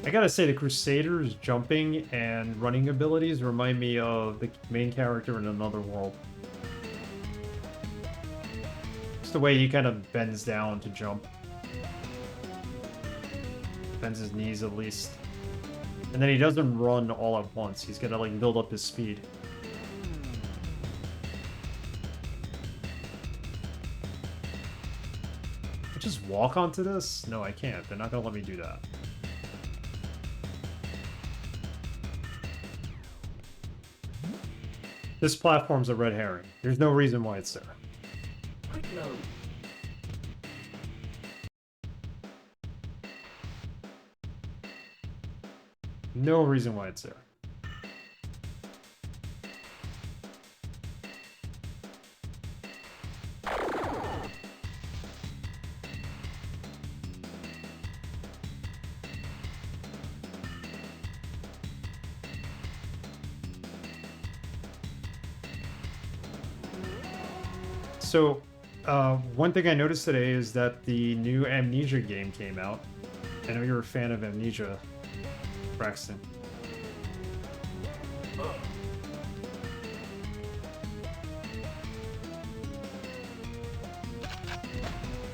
I gotta say, the Crusader's jumping and running abilities remind me of the main character in Another World. Just the way he kind of bends down to jump. Bends his knees, at least. And then he doesn't run all at once. He's gotta, like, build up his speed. I just walk onto this? No, I can't. They're not gonna let me do that. This platform's a red herring. There's no reason why it's there. Quick load. No reason why it's there. So, one thing I noticed today is that the new Amnesia game came out. I know you're a fan of Amnesia, Braxton.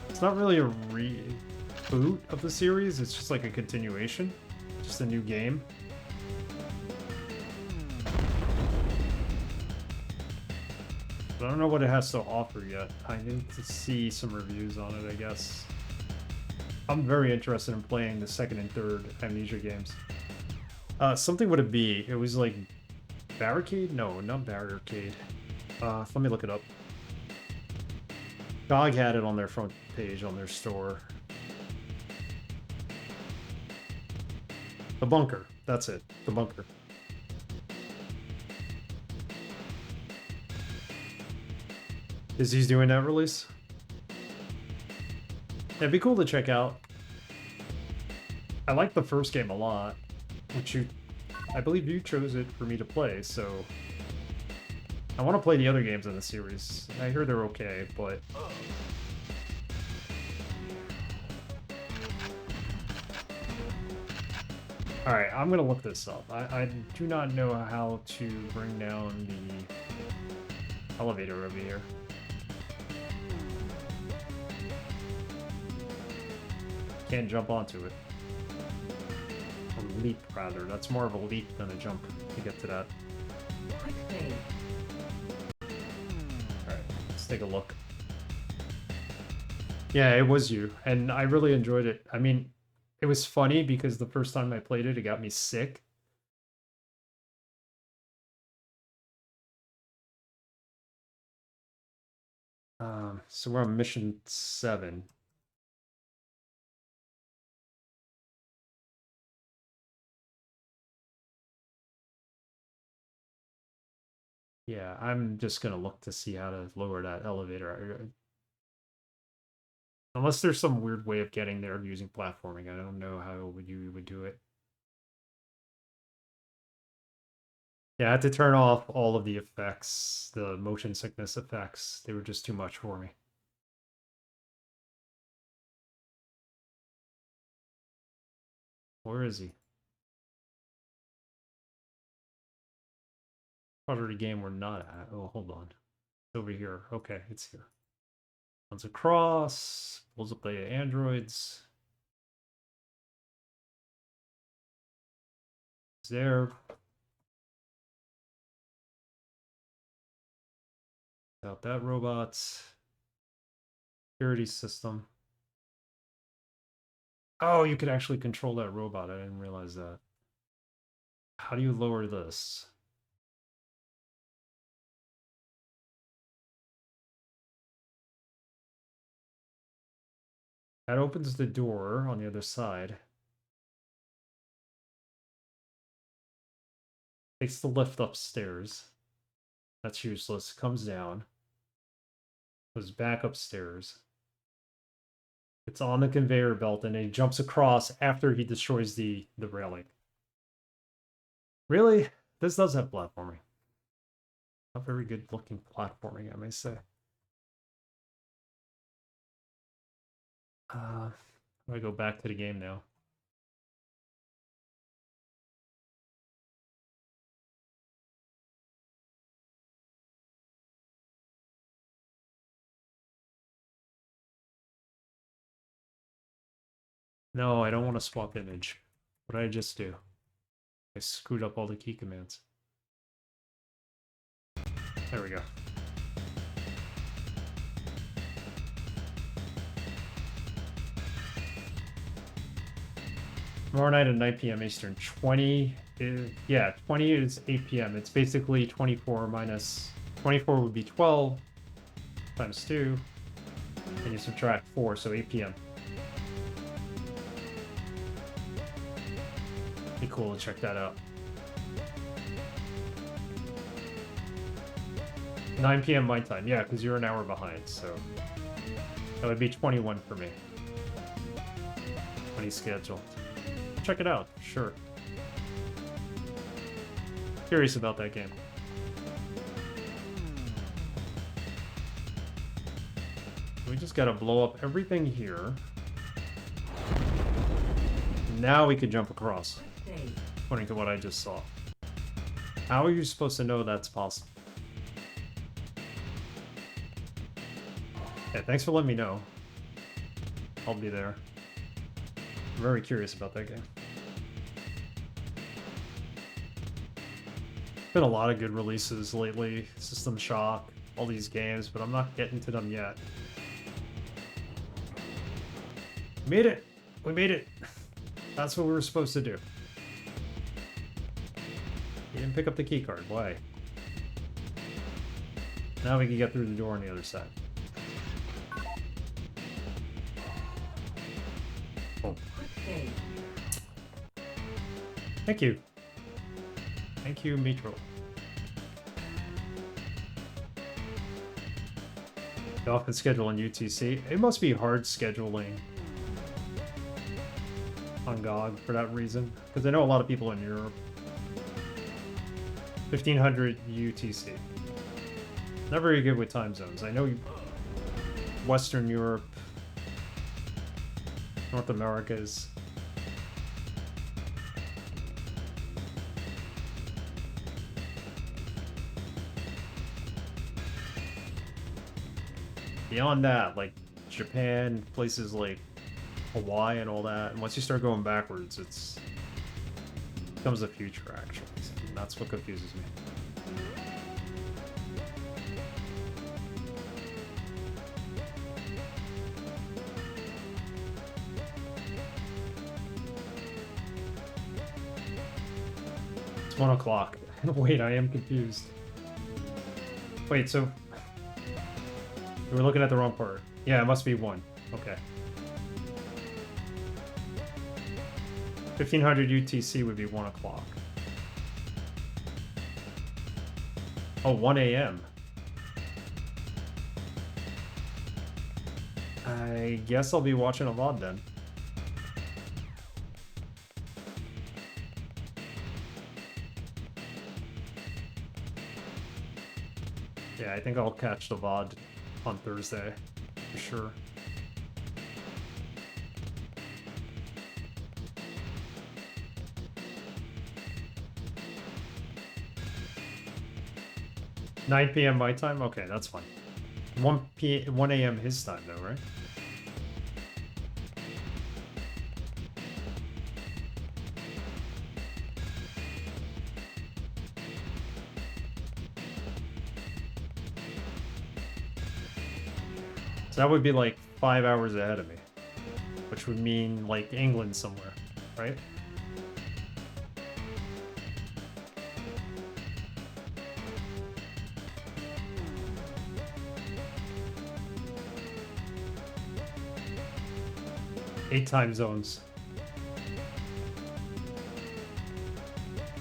It's not really a reboot of the series, it's just like a continuation. Just a new game. But I don't know what it has to offer yet. I need to see some reviews on it, I guess. I'm very interested in playing the second and third Amnesia games. Something would it be? It was like Barricade? No, not Barricade. Let me look it up. GOG had it on their front page on their store. The Bunker. That's it. The Bunker. Is he's doing that release? Yeah, it'd be cool to check out. I like the first game a lot, which I believe you chose it for me to play, so I want to play the other games in the series. I hear they're okay, but alright, I'm gonna look this up. I do not know how to bring down the elevator over here. Can't jump onto it. Or leap, rather. That's more of a leap than a jump to get to that. Quick save. Alright, let's take a look. Yeah, it was you, and I really enjoyed it. I mean, it was funny because the first time I played it, it got me sick. So we're on mission 7. Yeah, I'm just gonna look to see how to lower that elevator. Unless there's some weird way of getting there using platforming, I don't know how you would do it. Yeah, I had to turn off all of the effects, the motion sickness effects. They were just too much for me. Where is he? Part of the game we're not at. Oh, hold on. It's over here. Okay, it's here. Runs across, pulls up the androids. It's there. Out that robot. Security system. Oh, you could actually control that robot. I didn't realize that. How do you lower this? That opens the door on the other side. Takes the lift upstairs. That's useless. Comes down. Goes back upstairs. It's on the conveyor belt and he jumps across after he destroys the railing. Really? This does have platforming. Not very good looking platforming, I may say. I'm gonna go back to the game now. No, I don't want to swap image. What did I just do? I screwed up all the key commands. There we go. Tomorrow night at 9 p.m. Eastern. 20 is, yeah, 20 is 8 p.m. It's basically 24 minus 24 would be 12 times 2. And you subtract 4, so 8 p.m. Be cool to check that out. 9 p.m. my time, yeah, because you're an hour behind, so that would be 21 for me. 20 scheduled. Check it out, sure. Curious about that game. We just gotta blow up everything here. Now we could jump across, according to what I just saw. How are you supposed to know that's possible? Yeah, thanks for letting me know. I'll be there. I'm very curious about that game. Been a lot of good releases lately. System Shock, all these games, but I'm not getting to them yet. We made it! We made it! That's what we were supposed to do. You didn't pick up the key card. Why? Now we can get through the door on the other side. Oh. Thank you. Thank you, Mitro. You often schedule on UTC. It must be hard scheduling on GOG for that reason, because I know a lot of people in Europe. 1500 UTC. Not very good with time zones. I know Western Europe, North America's. Beyond that, like Japan, places like Hawaii and all that, and once you start going backwards, it becomes the future, actually. And that's what confuses me. It's 1 o'clock. Wait, I am confused. Wait, so we were looking at the wrong part. Yeah, it must be 1. Okay. 1500 UTC would be 1 o'clock. Oh, 1 a.m. I guess I'll be watching a VOD then. Yeah, I think I'll catch the VOD on Thursday, for sure. $9 p.m. my time? Okay, that's fine. 1 a.m. his time though, right? So that would be like 5 hours ahead of me, which would mean like England somewhere, right? Eight time zones.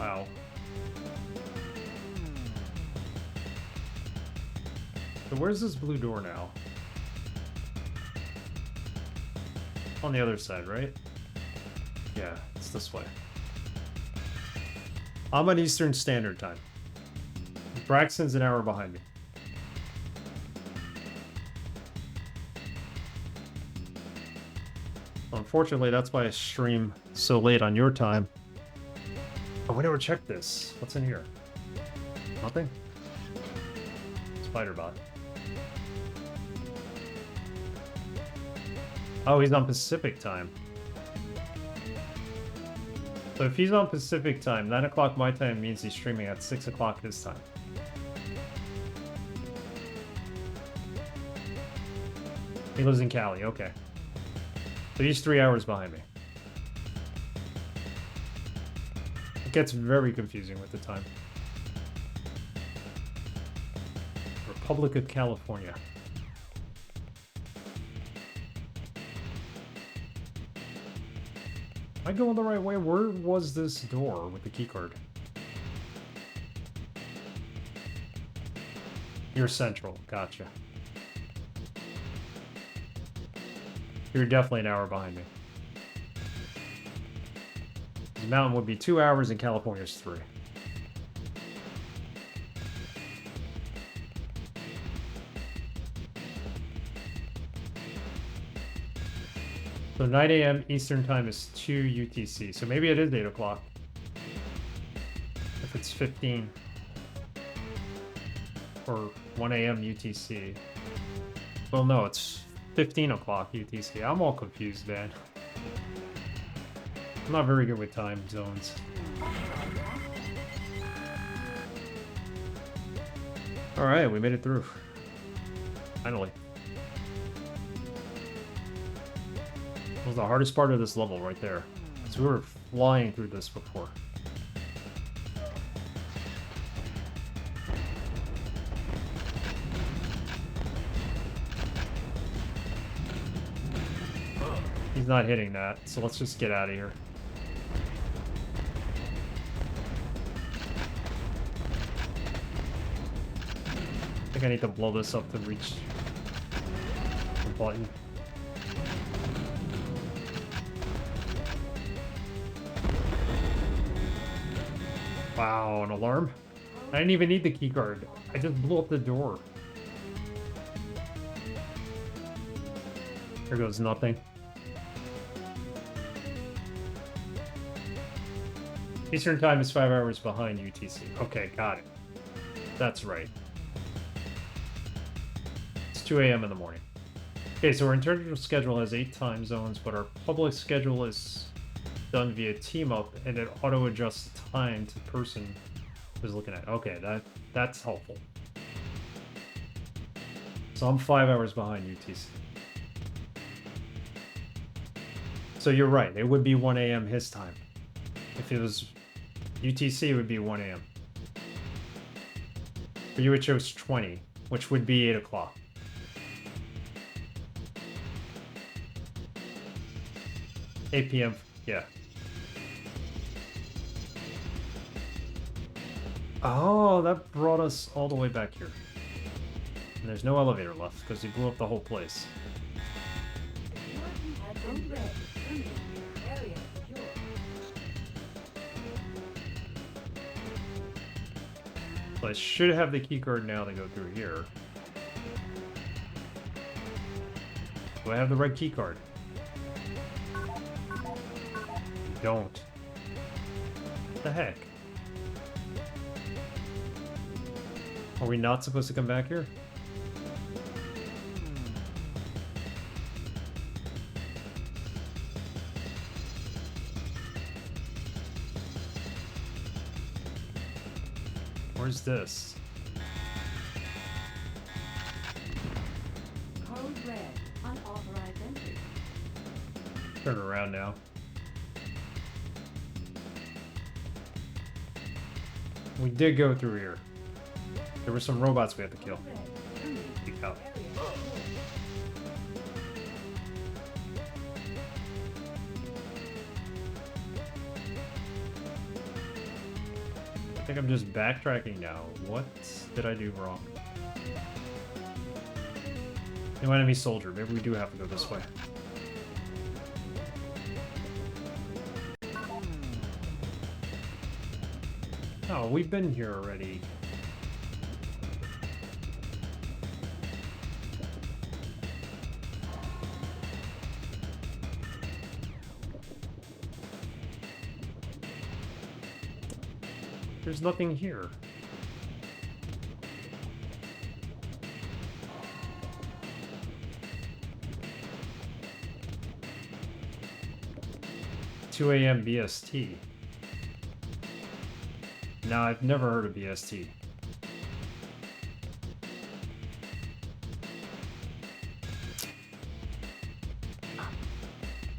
Wow. So where's this blue door now? On the other side, right? Yeah, it's this way. I'm on Eastern Standard Time. Braxton's an hour behind me. Unfortunately, that's why I stream so late on your time. Oh, we never checked this. What's in here? Nothing? Spiderbot. Oh, he's on Pacific time. So if he's on Pacific time, 9 o'clock my time means he's streaming at 6 o'clock his time. He lives in Cali, okay. So he's 3 hours behind me. It gets very confusing with the time. Republic of California. Am I going the right way? Where was this door with the keycard? You're central. Gotcha. You're definitely an hour behind me. The mountain would be 2 hours and California's 3. So 9 a.m. Eastern time is 2 UTC. So maybe it is 8 o'clock. If it's 15. Or 1 a.m. UTC. Well, no, it's 15 o'clock UTC. I'm all confused, man. I'm not very good with time zones. Alright, we made it through. Finally. That was the hardest part of this level right there. So we were flying through this before. He's not hitting that, so let's just get out of here. I think I need to blow this up to reach the button. Wow, an alarm? I didn't even need the keycard. I just blew up the door. There goes nothing. Eastern time is 5 hours behind UTC. Okay, got it. That's right. It's 2 a.m. in the morning. Okay, so our internal schedule has 8 time zones, but our public schedule is done via team up, and it auto adjusts the time to the person who's looking at it. Okay, that's helpful. So I'm 5 hours behind UTC. So you're right, it would be 1 a.m. his time. If it was UTC, it would be 1 a.m. For you, it shows 20, which would be 8 o'clock. $8 p.m. Yeah. Oh, that brought us all the way back here. And there's no elevator left because he blew up the whole place. So I should have the keycard now to go through here. Do I have the right keycard? Don't. What the heck? Are we not supposed to come back here? Where's this? Code red. Turn around now. We did go through here. There were some robots we had to kill. Peek out. I think I'm just backtracking now. What did I do wrong? New enemy soldier. Maybe we do have to go this way. Oh, we've been here already. There's nothing here. "2 a.m. BST. Now, I've never heard of BST.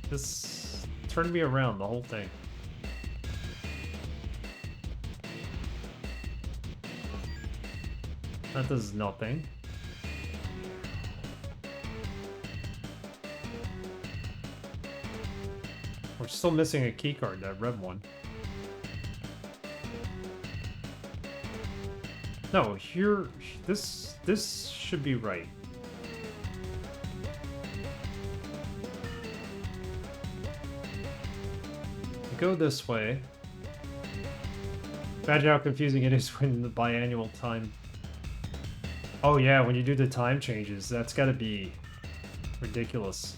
This turned me around, the whole thing. That does nothing. We're still missing a keycard, that red one. No, here, this should be right. Go this way. Imagine how confusing it is when the biannual time... Oh yeah, when you do the time changes, that's gotta be ridiculous.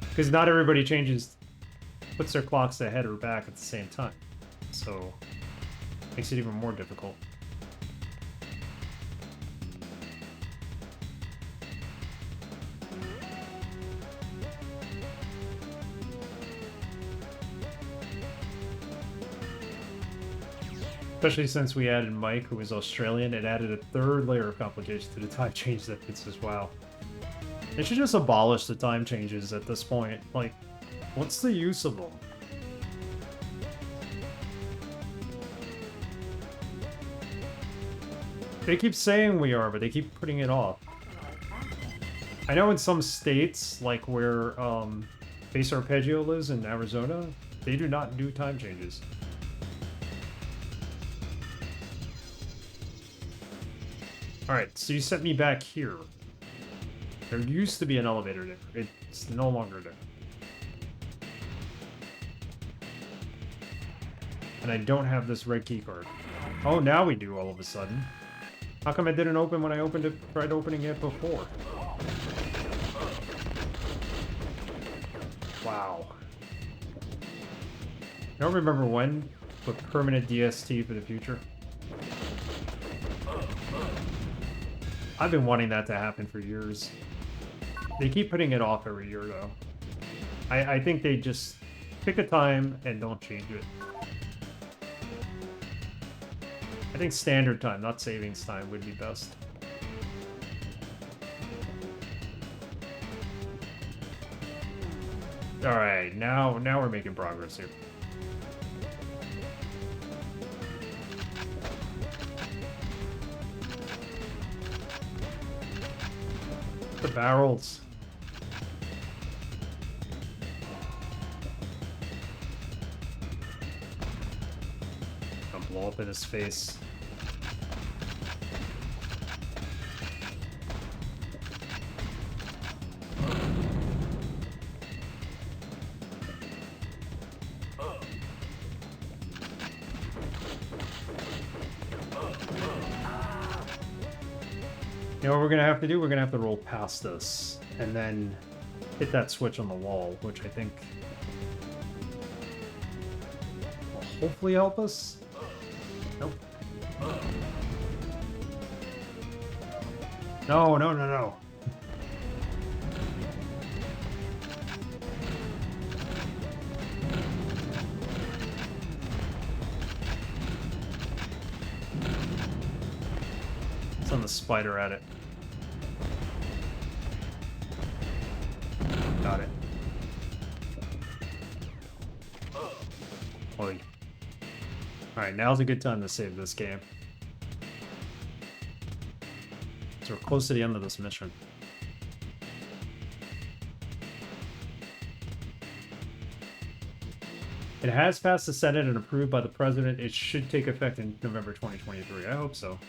Because not everybody puts their clocks ahead or back at the same time. So, makes it even more difficult. Especially since we added Mike, who is Australian, it added a third layer of complication to the time change that fits as well. They should just abolish the time changes at this point. Like, what's the use of them? They keep saying we are, but they keep putting it off. I know in some states, like where Base Arpeggio lives in Arizona, they do not do time changes. Alright, so you sent me back here. There used to be an elevator there. It's no longer there. And I don't have this red key card. Oh, now we do all of a sudden. How come it didn't open when I tried opening it before? Wow. I don't remember when, but permanent DST for the future. I've been wanting that to happen for years. They keep putting it off every year, though. I think they just pick a time and don't change it. I think standard time, not savings time, would be best. Alright, now we're making progress here. The barrels. I'll blow up in his face. You know what we're gonna have to do? We're gonna have to roll past this and then hit that switch on the wall, which I think will hopefully help us. Nope. No, no, no, no. It's on the spider at it. Got it. Oi. Alright, now's a good time to save this game. So we're close to the end of this mission. It has passed the Senate and approved by the President. It should take effect in November 2023. I hope so.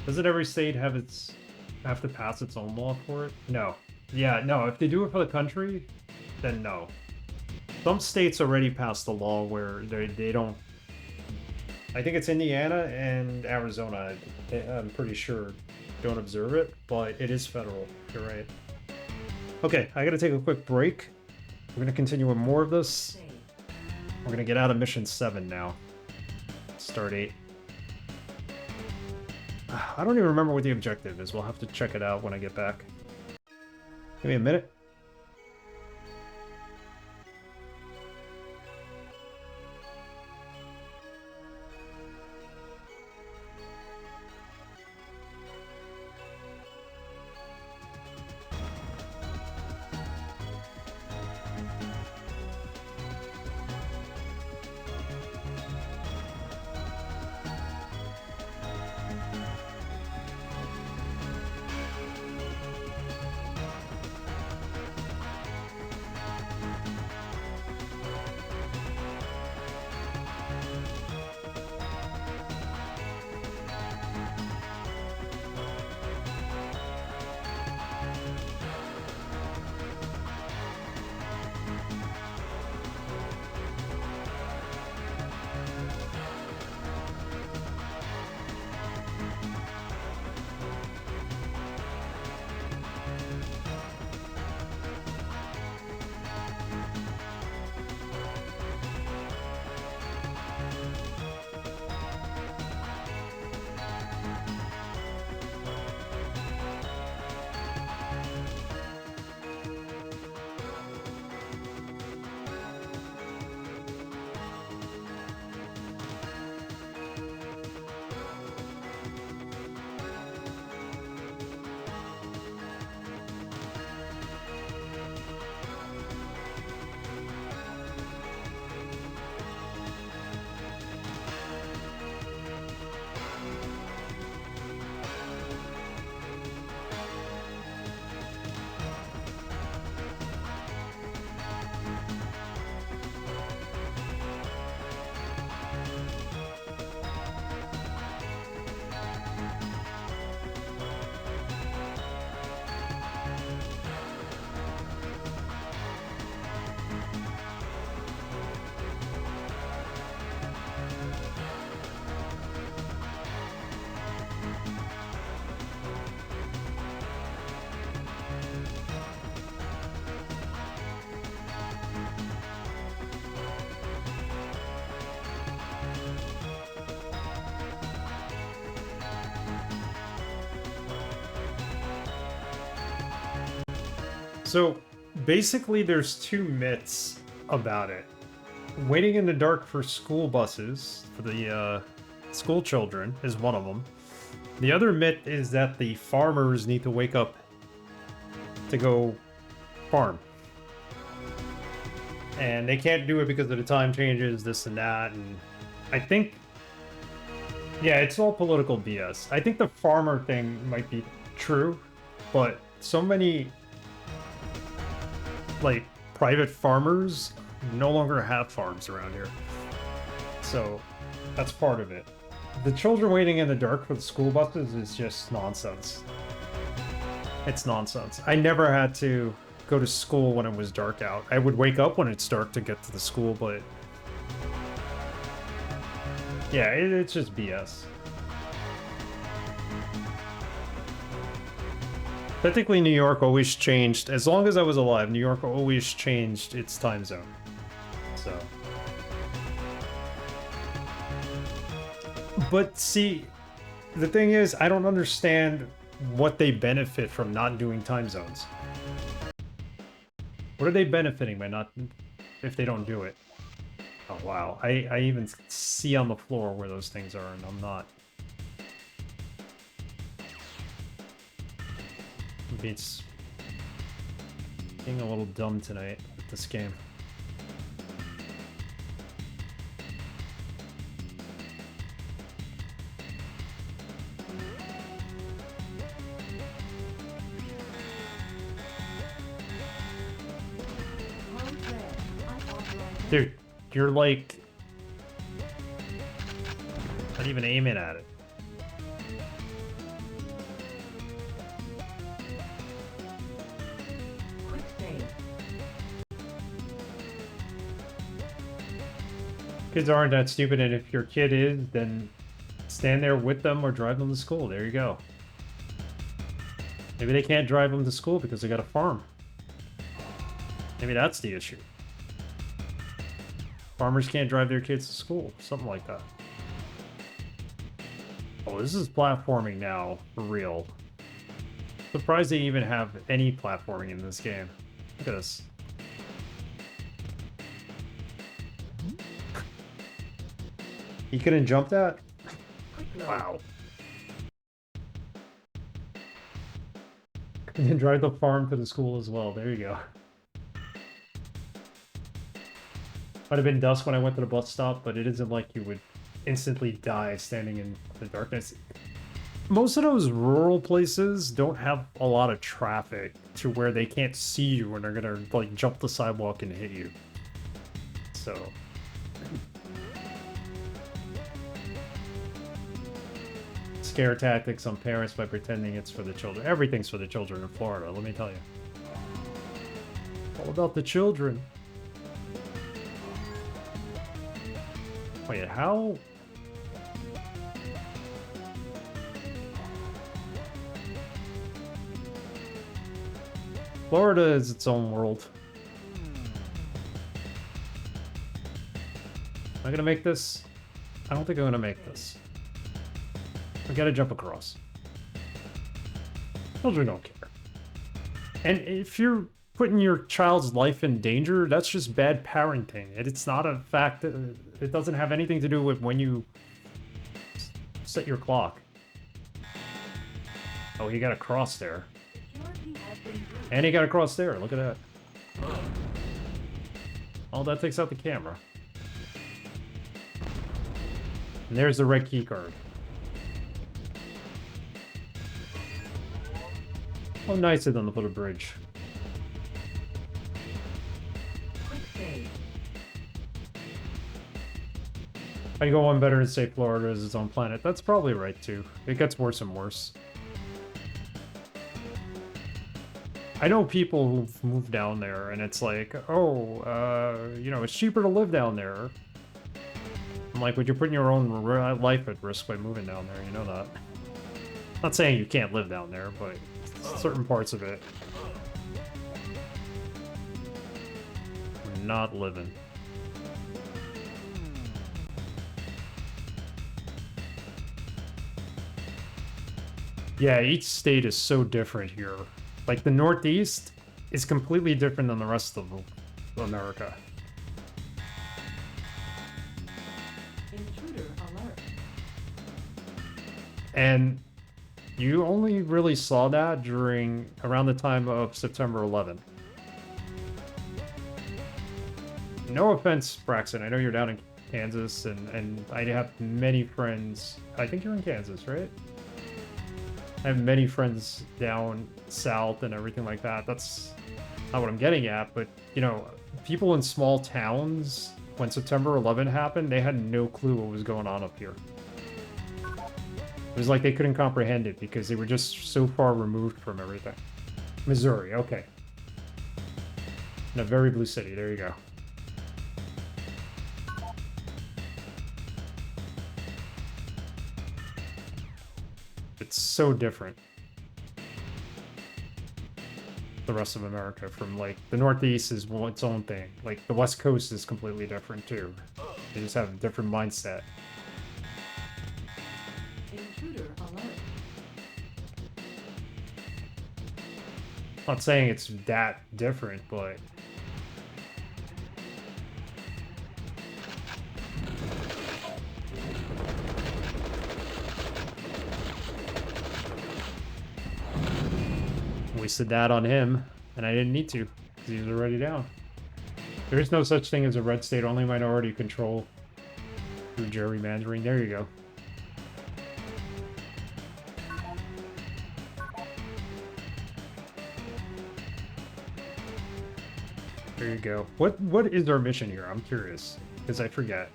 Doesn't every state have to pass its own law for it? No. Yeah, no. If they do it for the country, then no. Some states already passed the law where they don't. I think it's Indiana and Arizona. I'm pretty sure don't observe it, but it is federal. You're right. Okay, I gotta take a quick break. We're gonna continue with more of this. Save. We're gonna get out of mission 7 now. Start 8. I don't even remember what the objective is. We'll have to check it out when I get back. Give me a minute. So basically there's 2 myths about it. Waiting in the dark for school buses, for the school children, is one of them. The other myth is that the farmers need to wake up to go farm. And they can't do it because of the time changes, this and that, and I think... Yeah, it's all political BS. I think the farmer thing might be true, but so many... like, private farmers no longer have farms around here. So, that's part of it. The children waiting in the dark for the school buses is just nonsense. It's nonsense. I never had to go to school when it was dark out. I would wake up when it's dark to get to the school, but... yeah, it's just BS. Technically, New York always changed. As long as I was alive, New York always changed its time zone. So. But see, the thing is, I don't understand what they benefit from not doing time zones. What are they benefiting by not, if they don't do it? Oh, wow. I even see on the floor where those things are, and I'm not. Beats. Being a little dumb tonight with this game. Code red. Unauthorized. Dude, you're like... not even aiming at it. Quick save. Kids aren't that stupid, and if your kid is, then stand there with them or drive them to school. There you go. Maybe they can't drive them to school because they got a farm. Maybe that's the issue. Farmers can't drive their kids to school. Something like that. Oh, this is platforming now, for real. Surprised they even have any platforming in this game. Look at this. You couldn't jump that? Quick load. Wow. And then drive the farm to the school as well. There you go. Might have been dusk when I went to the bus stop, but it isn't like you would instantly die standing in the darkness. Most of those rural places don't have a lot of traffic to where they can't see you when they're gonna like jump the sidewalk and hit you. So scare tactics on parents by pretending it's for the children. Everything's for the children in Florida, let me tell you. All about the children. Wait, how? Florida is its own world. Am I gonna make this? I don't think I'm gonna make this. I gotta jump across. Children don't care. And if you're putting your child's life in danger, that's just bad parenting. It's not a fact that it doesn't have anything to do with when you set your clock. Oh, he got a cross there. Security has been breached. And he got a cross there. Look at that. Oh, that takes out the camera. And there's the red key card. Oh, nice of them to put a bridge. Quick save. I go on better and say Florida is its own planet. That's probably right, too. It gets worse and worse. I know people who've moved down there, and it's like, oh, you know, it's cheaper to live down there. I'm like, would you put your own life at risk by moving down there? You know that. Not saying you can't live down there, but certain parts of it. We're not living. Yeah, each state is so different here. Like, the Northeast is completely different than the rest of America. Intruder alert. And you only really saw that during around the time of September 11th. No offense, Braxton. I know you're down in Kansas, and I have many friends. I think you're in Kansas, right? I have many friends down south and everything like that. That's not what I'm getting at, but, you know, people in small towns, when September 11 happened, they had no clue what was going on up here. It was like they couldn't comprehend it because they were just so far removed from everything. Missouri, okay. In a very blue city, there you go. It's so different. The rest of America from, like, the Northeast is its own thing. Like, the West Coast is completely different too. They just have a different mindset. Intruder alert. Not saying it's that different, but wasted that on him, and I didn't need to. He's already down. There is no such thing as a red state, only minority control through gerrymandering. There you go. There you go. What is our mission here? I'm curious, because I forget.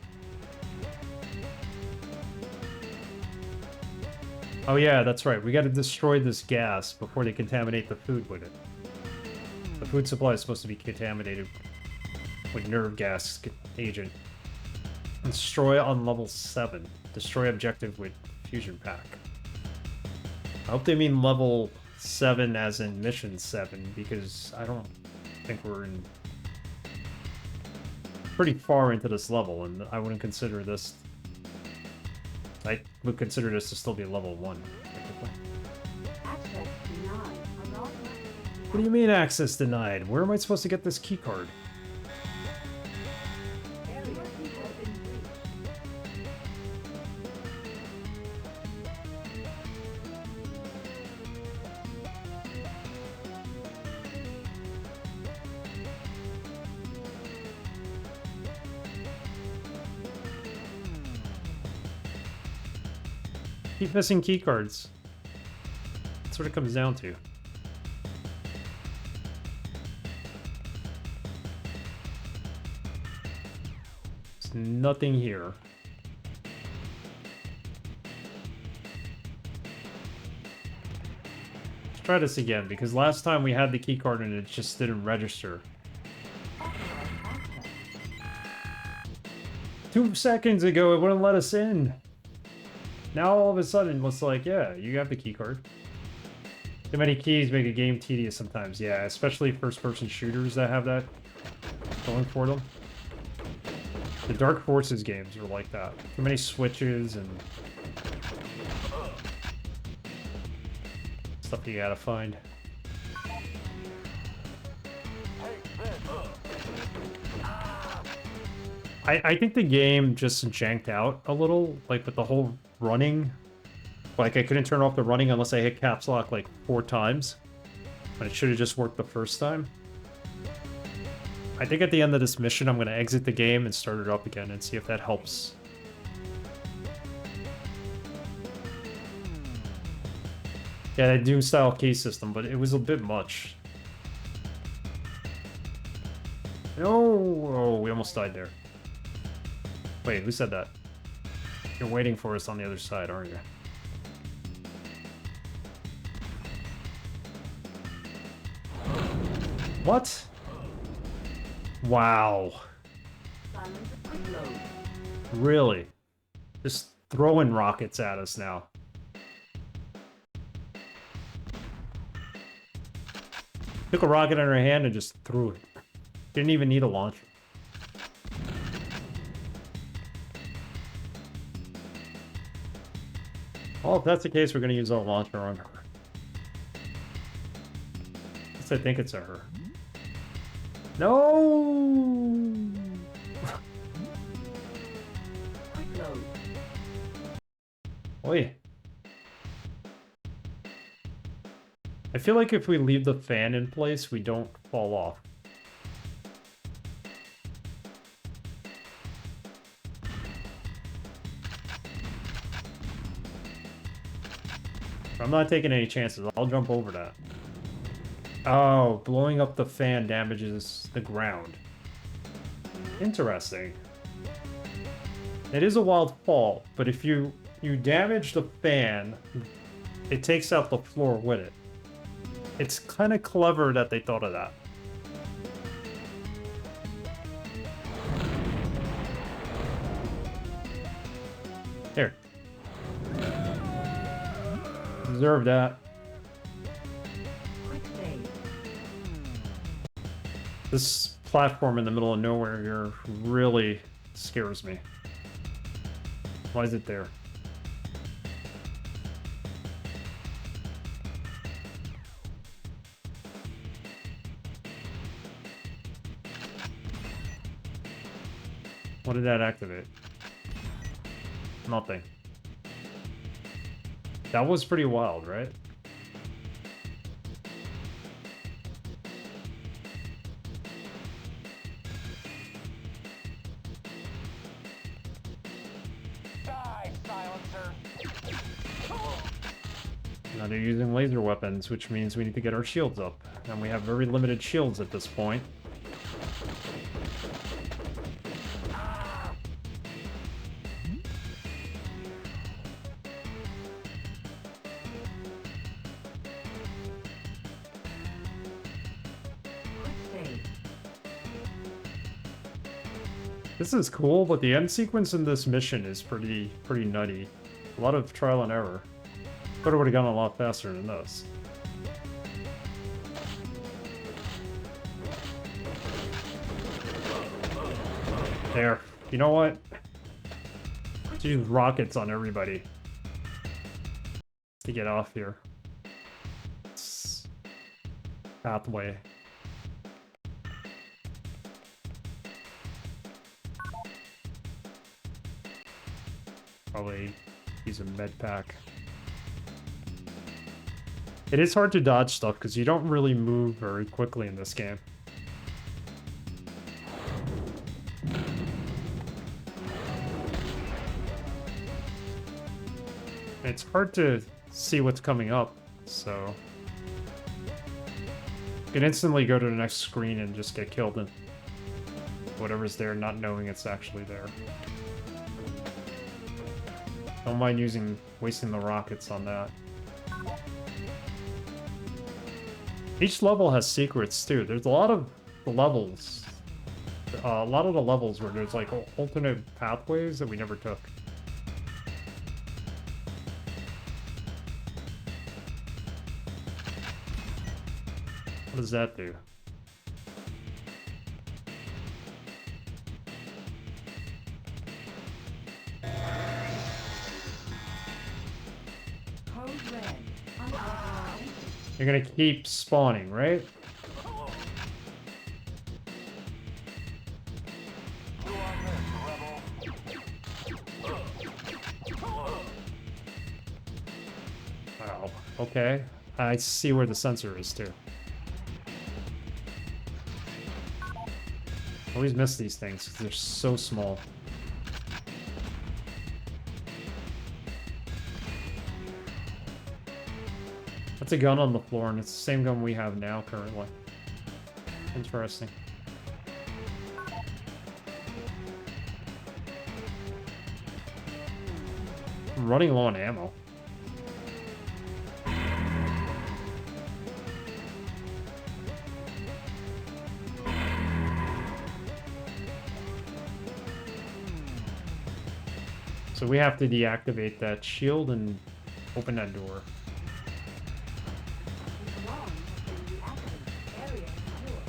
Oh yeah, that's right. We got to destroy this gas before they contaminate the food with it. The food supply is supposed to be contaminated with nerve gas agent. Destroy on level 7. Destroy objective with fusion pack. I hope they mean level 7 as in mission 7, because I don't think we're in pretty far into this level, and I wouldn't consider this... I would consider this to still be level 1, technically. Access denied. What do you mean access denied? Where am I supposed to get this keycard? Area has been breached. Keep missing keycards. That's what it comes down to. There's nothing here. Let's try this again, because last time we had the keycard and it just didn't register. 2 seconds ago, it wouldn't let us in. Now all of a sudden, it's like, yeah, you have the keycard. Too many keys make a game tedious sometimes, yeah, especially first-person shooters that have that going for them. The Dark Forces games are like that. Too many switches and stuff you gotta find. I think the game just janked out a little, like with the whole running. Like I couldn't turn off the running unless I hit caps lock like 4 times. But it should have just worked the first time. I think at the end of this mission I'm going to exit the game and start it up again and see if that helps. Yeah, that Doom style key system, but it was a bit much. No! Oh, we almost died there. Wait, who said that? You're waiting for us on the other side, aren't you? What? Wow. Silence quick load. Really? Just throwing rockets at us now. Took a rocket in her hand and just threw it. Didn't even need a launcher. Well, if that's the case, we're going to use our launcher on her. At least I think it's a her. No! Quick load. Oi. I feel like if we leave the fan in place, we don't fall off. I'm not taking any chances. I'll jump over that. Oh, blowing up the fan damages the ground. Interesting. It is a wild fall, but if you damage the fan, it takes out the floor with it. It's kind of clever that they thought of that. Here. Deserve that. Quick save. This platform in the middle of nowhere here really scares me. Why is it there? What did that activate? Nothing. That was pretty wild, right? Now they're using laser weapons, which means we need to get our shields up. And we have very limited shields at this point. Quick save. This is cool, but the end sequence in this mission is pretty nutty. A lot of trial and error. Thought it would have gone a lot faster than this. There. You know what? Let's use rockets on everybody to get off here. Pathway. Probably use a med pack. It is hard to dodge stuff because you don't really move very quickly in this game. It's hard to see what's coming up, so you can instantly go to the next screen and just get killed in whatever's there, not knowing it's actually there. Don't mind wasting the rockets on that. Each level has secrets too. There's a lot of the levels, where there's like alternate pathways that we never took. What does that do? Code red. Unauthorized. You're gonna keep spawning, right? Wow. Okay. I see where the sensor is too. Always miss these things because they're so small. That's a gun on the floor, and it's the same gun we have now currently. Interesting. I'm running low on ammo. So we have to deactivate that shield and open that door. Alarm has been deactivated. Area secure.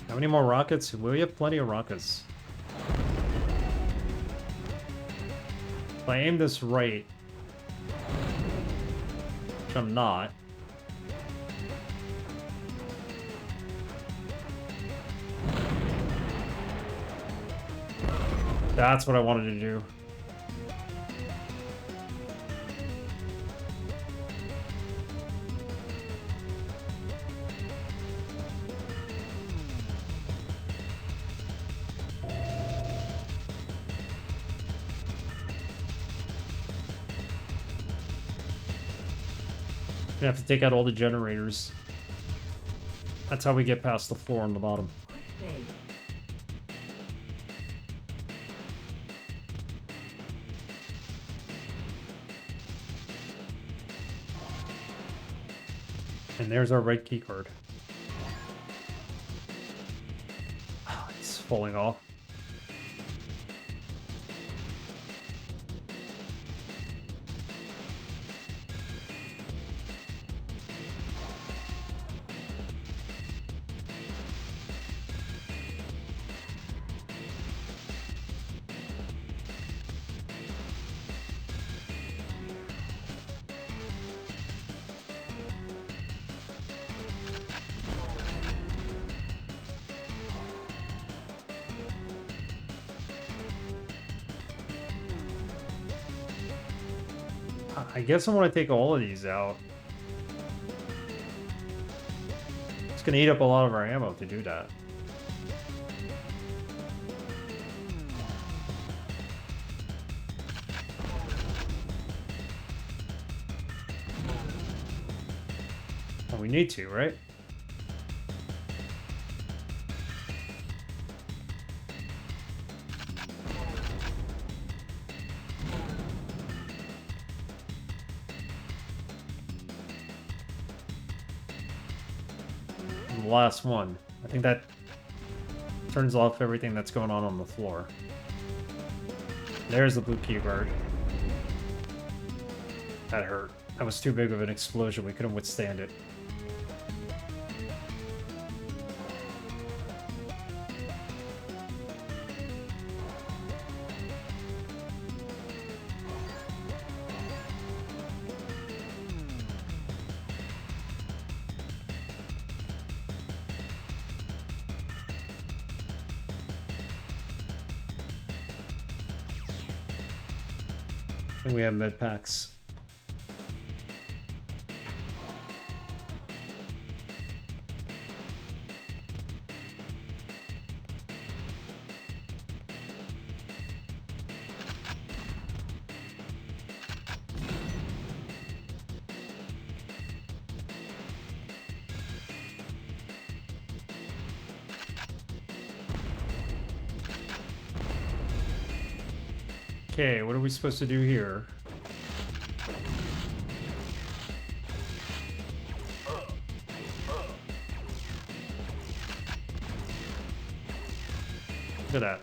How many more rockets? We have plenty of rockets. If I aim this right, which I'm not. That's what I wanted to do. We have to take out all the generators. That's how we get past the floor on the bottom. Quick save. And there's our red key card. Oh, it's falling off. I guess I want to take all of these out. It's gonna eat up a lot of our ammo to do that. Oh, we need to, right? And the last one. I think that turns off everything that's going on the floor. There's the blue key guard. That hurt. That was too big of an explosion. We couldn't withstand it. And we have med packs. Okay, what are we supposed to do here? Look at that.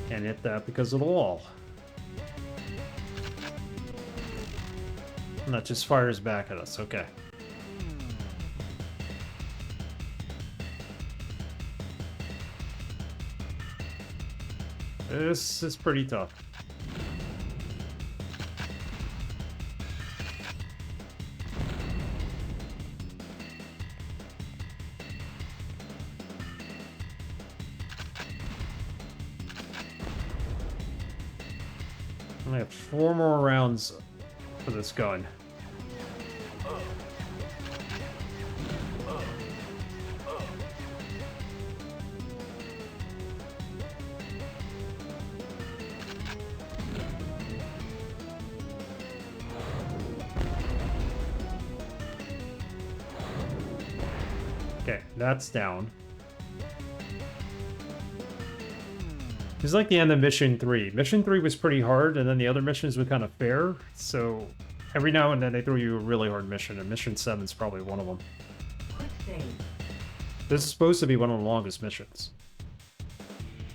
And hit that because of the wall. And that just fires back at us, okay. This is pretty tough. I have 4 more rounds for this gun. Okay, that's down. It's like the end of Mission 3. Mission 3 was pretty hard, and then the other missions were kind of fair, so every now and then they throw you a really hard mission, and Mission 7 is probably one of them. Quick save. This is supposed to be one of the longest missions.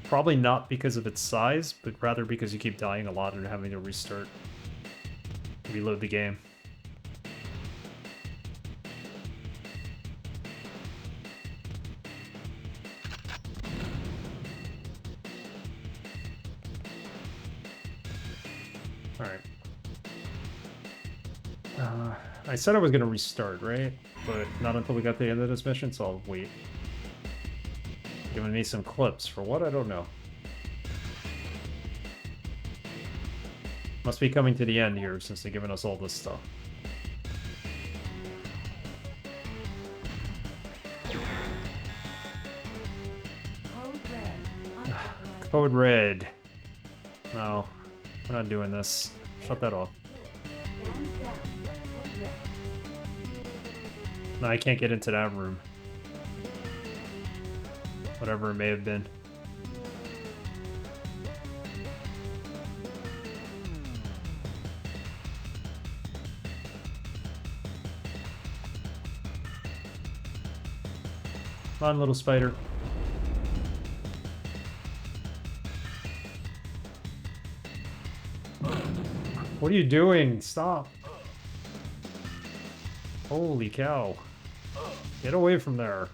Probably not because of its size, but rather because you keep dying a lot and having to restart. Reload the game. Alright. I said I was going to restart, right? But not until we got to the end of this mission, so I'll wait. Giving me some clips. For what? I don't know. Must be coming to the end here since they're giving us all this stuff. Code red. Code red. No, we're not doing this. Shut that off. Hands down. Code red. No, I can't get into that room. Whatever it may have been. Come on, little spider. What are you doing? Stop. Holy cow. Get away from there.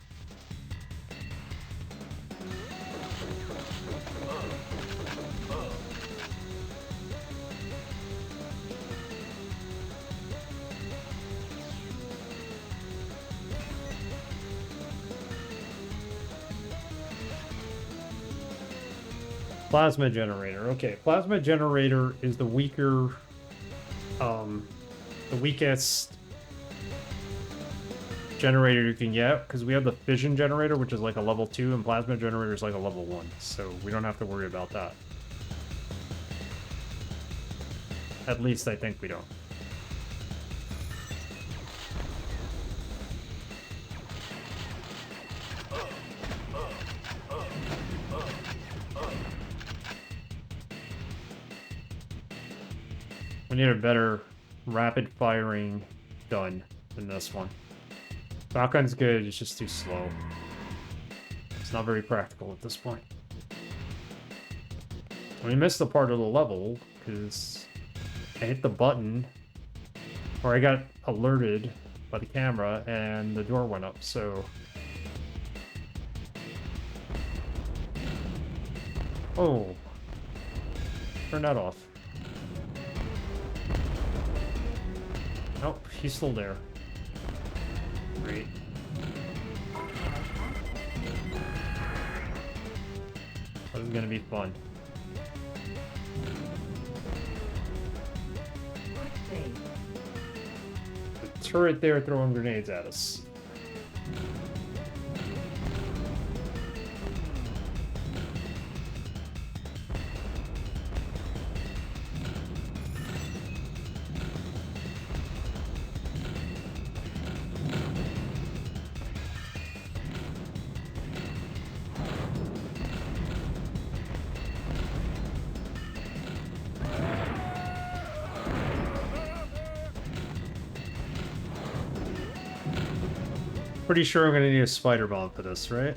Plasma generator. Okay, plasma generator is the weaker, the weakest generator you can get, because we have the fission generator, which is like a level 2, and plasma generator is like a level 1, so we don't have to worry about that. At least I think we don't. We need a better rapid firing gun than this one. Shotgun's good, it's just too slow. It's not very practical at this point. We missed the part of the level, because I hit the button, or I got alerted by the camera, and the door went up, so... Oh. Turn that off. Nope, he's still there. Great. This is gonna be fun. Quick save. The turret there throwing grenades at us. Pretty sure I'm gonna need a spider bomb for this, right?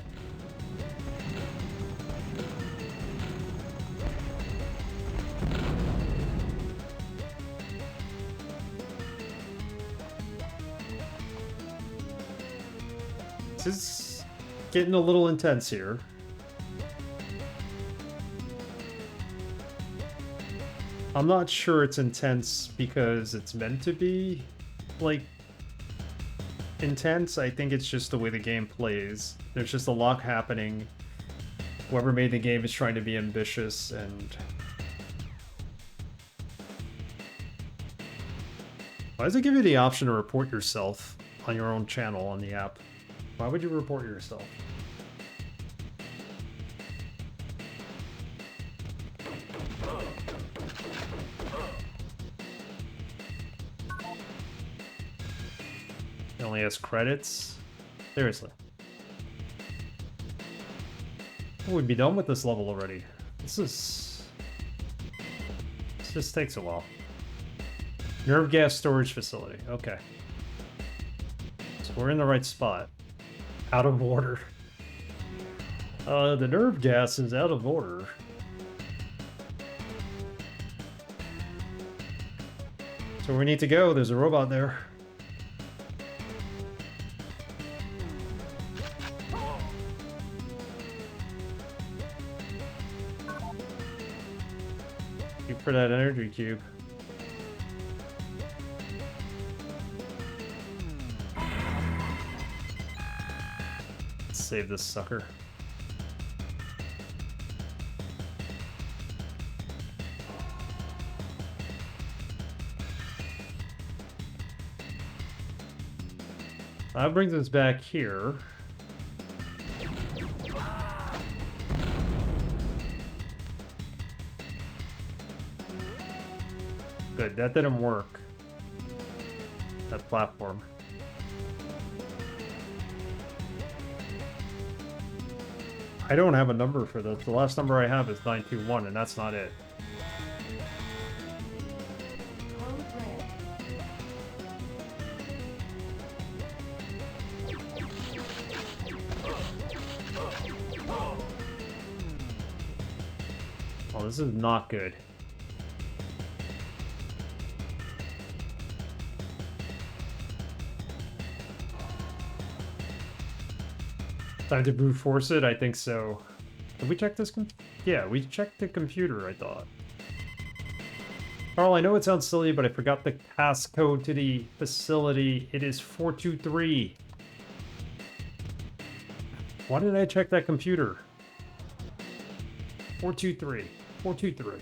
This is getting a little intense here. I'm not sure it's intense because it's meant to be, like, intense. I think it's just the way the game plays. There's just a lot happening. Whoever made the game is trying to be ambitious, and why does it give you the option to report yourself on your own channel on the app? Why would you report yourself? It only has credits? Seriously. We'd be done with this level already. This just takes a while. Nerve gas storage facility. Okay. So we're in the right spot. Out of order. The nerve gas is out of order. So we need to go. There's a robot there. For that energy cube. Let's save this sucker. That brings us back here. Good, that didn't work. That platform. I don't have a number for this. The last number I have is 921, and that's not it. Code red. Oh, this is not good. Time to brute force it? I think so. Did we check this? Yeah, we checked the computer, I thought. Carl, I know it sounds silly, but I forgot the passcode to the facility. It is 423. Why did I check that computer? 423. 423.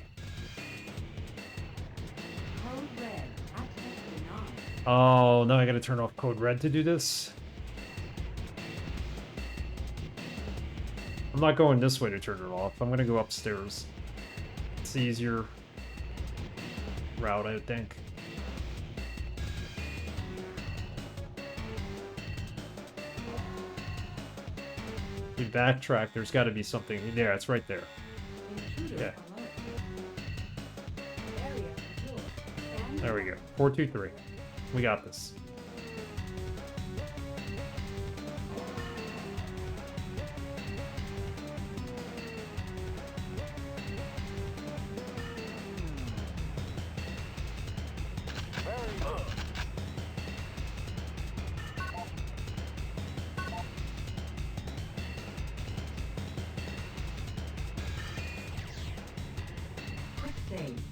Code red. Access denied. Oh, now I gotta turn off code red to do this. I'm not going this way to turn it off. I'm gonna go upstairs. It's the easier route, I would think. You backtrack, there's gotta be something. There, it's right there. Intruder Yeah. alert. Area secure. Scan There we go. 423. We got this. quick save.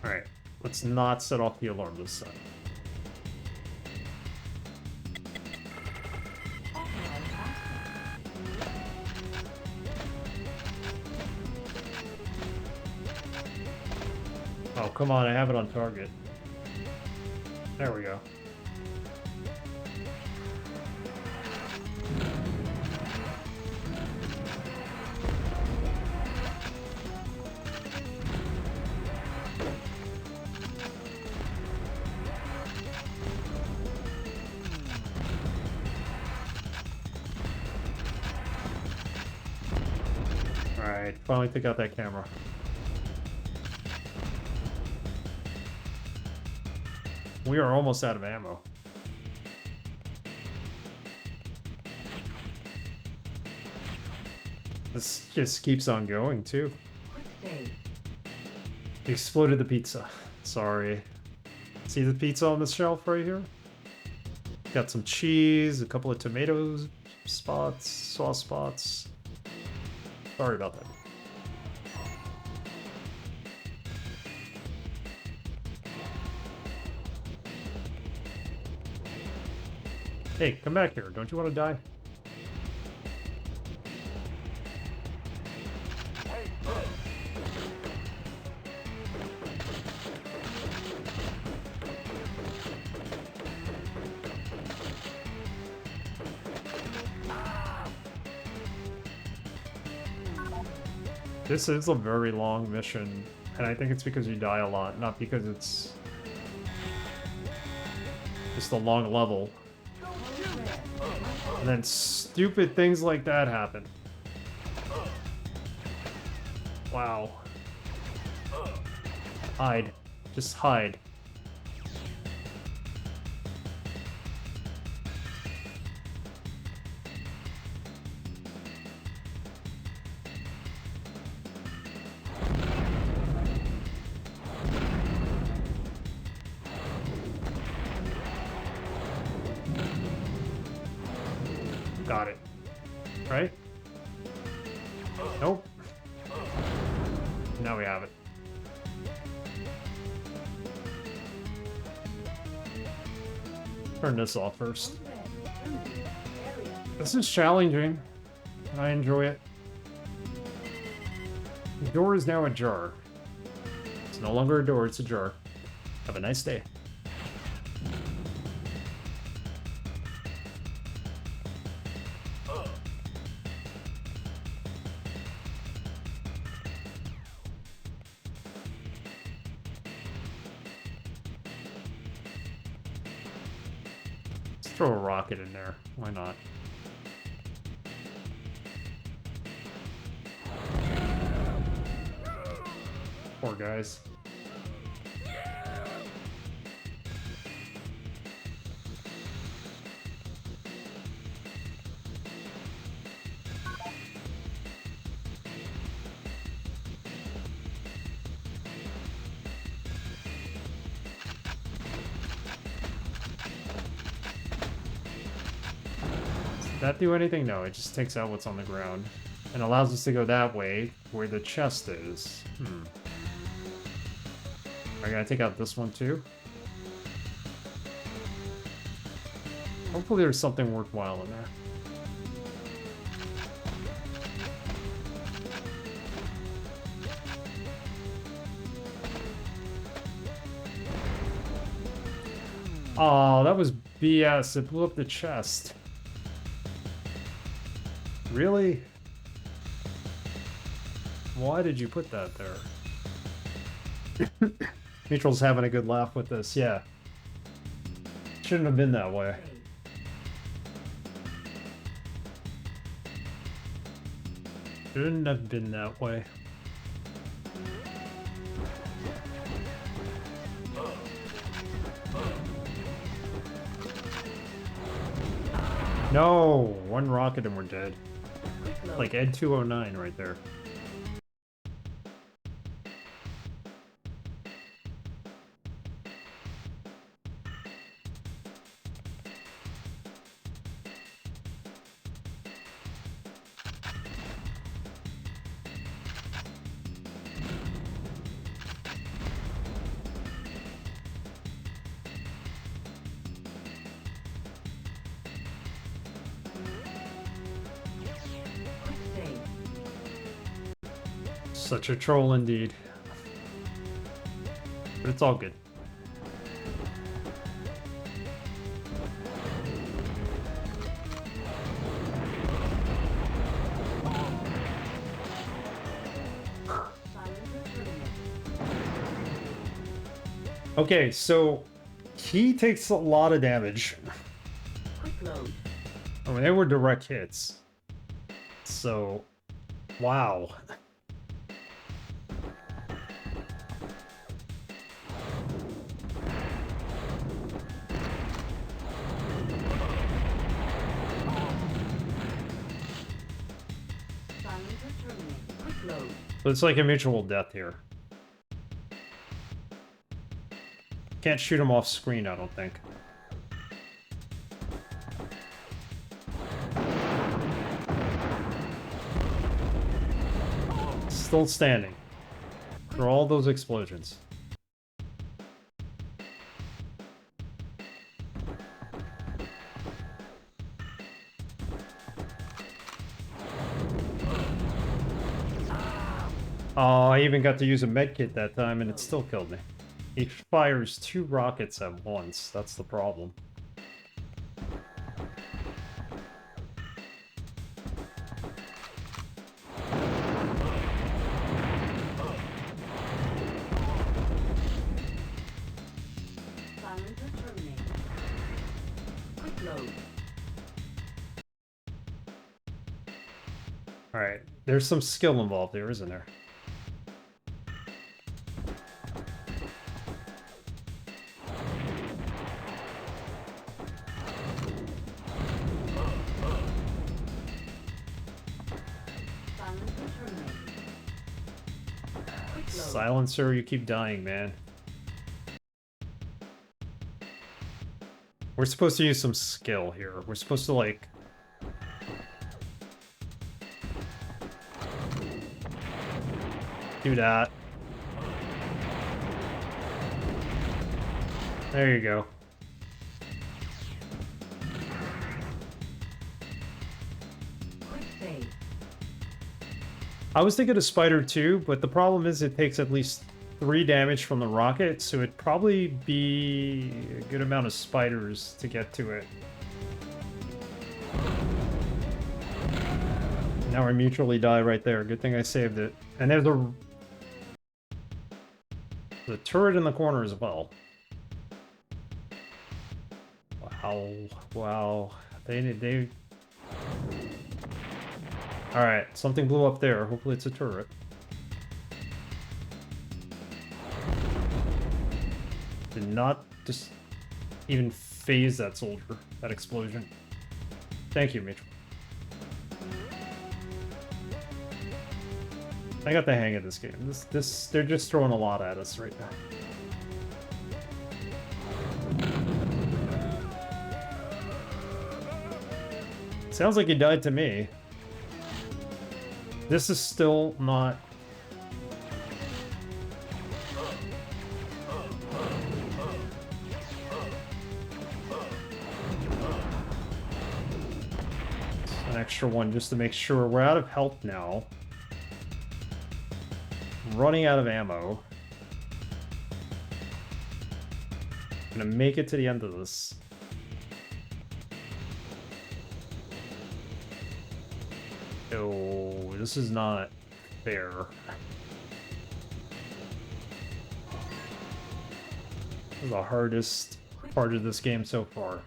Alright. Let's not set off the alarm this time. Authorized access. Oh, come on, I have it on target. There we go. Alright, finally took out that camera. We are almost out of ammo. This just keeps on going, too. Quick save. Exploded the pizza. Sorry. See the pizza on the shelf right here? Got some cheese, a couple of tomatoes spots, sauce spots. Sorry about that. Hey, come back here. Don't you want to die? This is a very long mission, and I think it's because you die a lot, not because it's just a long level. Code red. And then stupid things like that happen. Wow. Hide. Just hide. Got it. Right? Nope. Now we have it. Turn this off first. Code red. Intruder. Area. This is challenging. I enjoy it. The door is now ajar. It's no longer a door, it's a jar. Have a nice day. Let's throw a rocket in there. Why not? Poor guys. Does that do anything? No, it just takes out what's on the ground. And allows us to go that way, where the chest is. I gotta take out this one too. Hopefully there's something worthwhile in there. Oh, that was BS. It blew up the chest. Really? Why did you put that there? Neutral's having a good laugh with this, yeah. Shouldn't have been that way. Shouldn't have been that way. No! One rocket and we're dead. Like Ed 209 right there. Such a troll indeed. But it's all good. Okay, so he takes a lot of damage. I mean, they were direct hits. So, wow. So it's like a mutual death here. Can't shoot him off screen, I don't think. Still standing. For all those explosions. Oh, I even got to use a medkit that time and it still killed me. He fires 2 rockets at once. That's the problem. Alright, there's some skill involved here, isn't there? Silencer, you keep dying, man. We're supposed to use some skill here. We're supposed to, like... do that. There you go. I was thinking of Spider too, but the problem is it takes at least 3 damage from the rocket, so it'd probably be a good amount of spiders to get to it. Now we mutually die right there. Good thing I saved it. And there's the turret in the corner as well. Wow, wow. They Alright, something blew up there. Hopefully it's a turret. Did not just even phase that soldier, that explosion. Thank you, Mitchell. I got the hang of this game. They're just throwing a lot at us right now. Sounds like he died to me. This is still not... an extra one just to make sure. We're out of health now. Running out of ammo. gonna make it to the end of this. Oh, this is not fair. This is the hardest part of this game so far.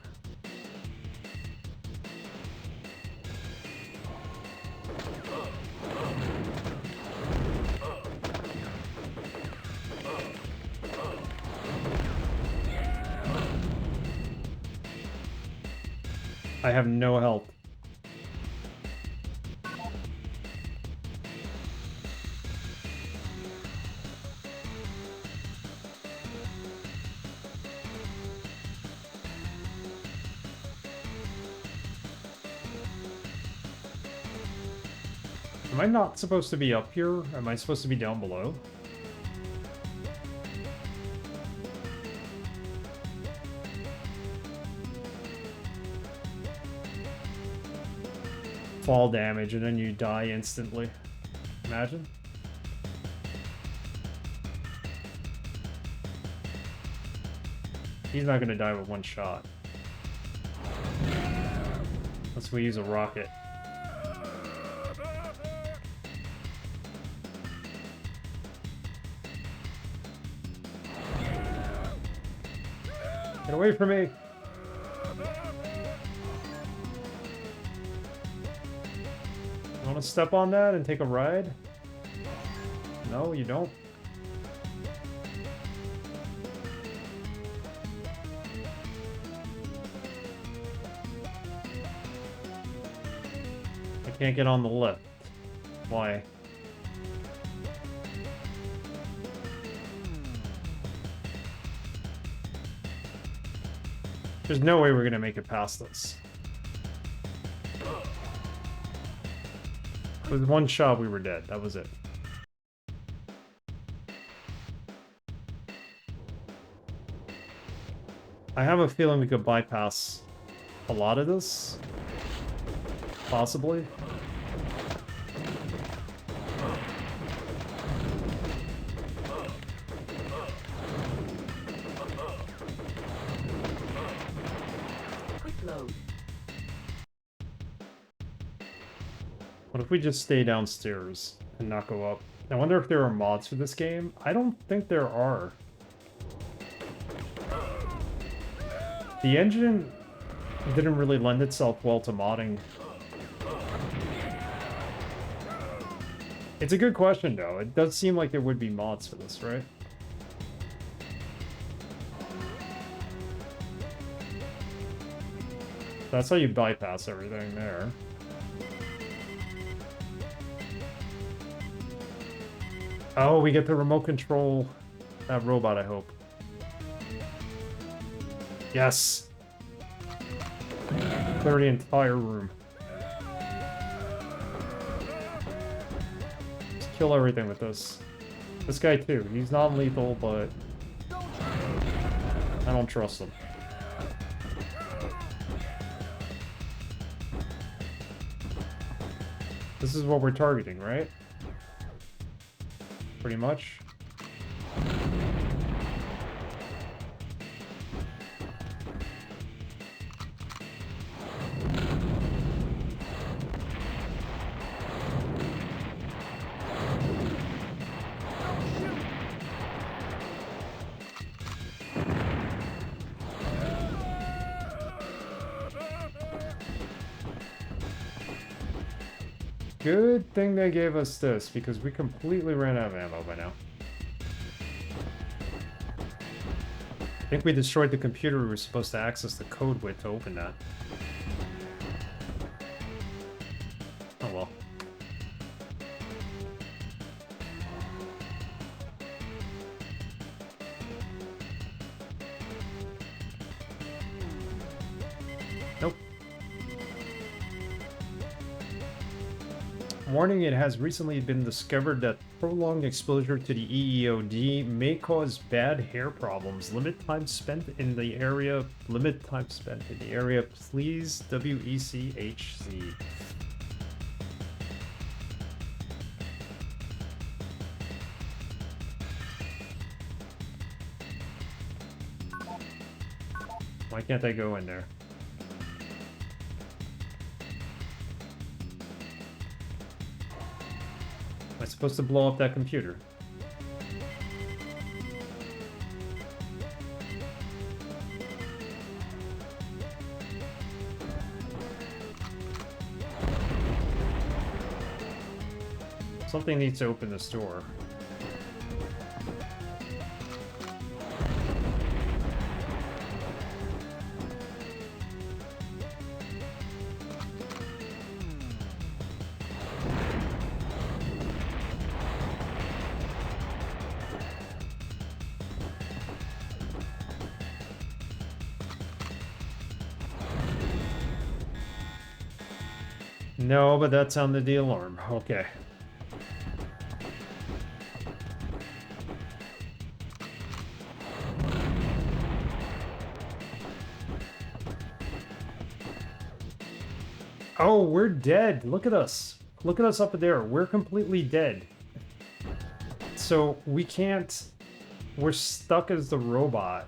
I have no help. Am I not supposed to be up here? Am I supposed to be down below? Fall damage and then you die instantly. Imagine. He's not gonna die with one shot. Unless we use a rocket. Get away from me! You wanna step on that and take a ride? No, you don't. I can't get on the lift. Why? There's no way we're gonna make it past this. With one shot, we were dead. That was it. I have a feeling we could bypass a lot of this. Possibly. What if we just stay downstairs and not go up? I wonder if there are mods for this game. I don't think there are. The engine didn't really lend itself well to modding. It's a good question, though. It does seem like there would be mods for this, right? That's how you bypass everything there. Oh, we get to remote control that robot, I hope. Yes! Clear the entire room. Just kill everything with this. This guy too. He's non-lethal, but I don't trust him. This is what we're targeting, right? Pretty much. Good thing they gave us this, because we completely ran out of ammo by now. I think we destroyed the computer we were supposed to access the code with to open that. Oh well. Nope. Warning, it has recently been discovered that prolonged exposure to the EEOD may cause bad hair problems. Limit time spent in the area. Limit time spent in the area, please. WECHC. Why can't I go in there? Am I supposed to blow up that computer? Something needs to open this door. No, but that sounded the alarm. Okay. Oh, we're dead. Look at us. Look at us up there. We're completely dead. So we can't... We're stuck as the robot.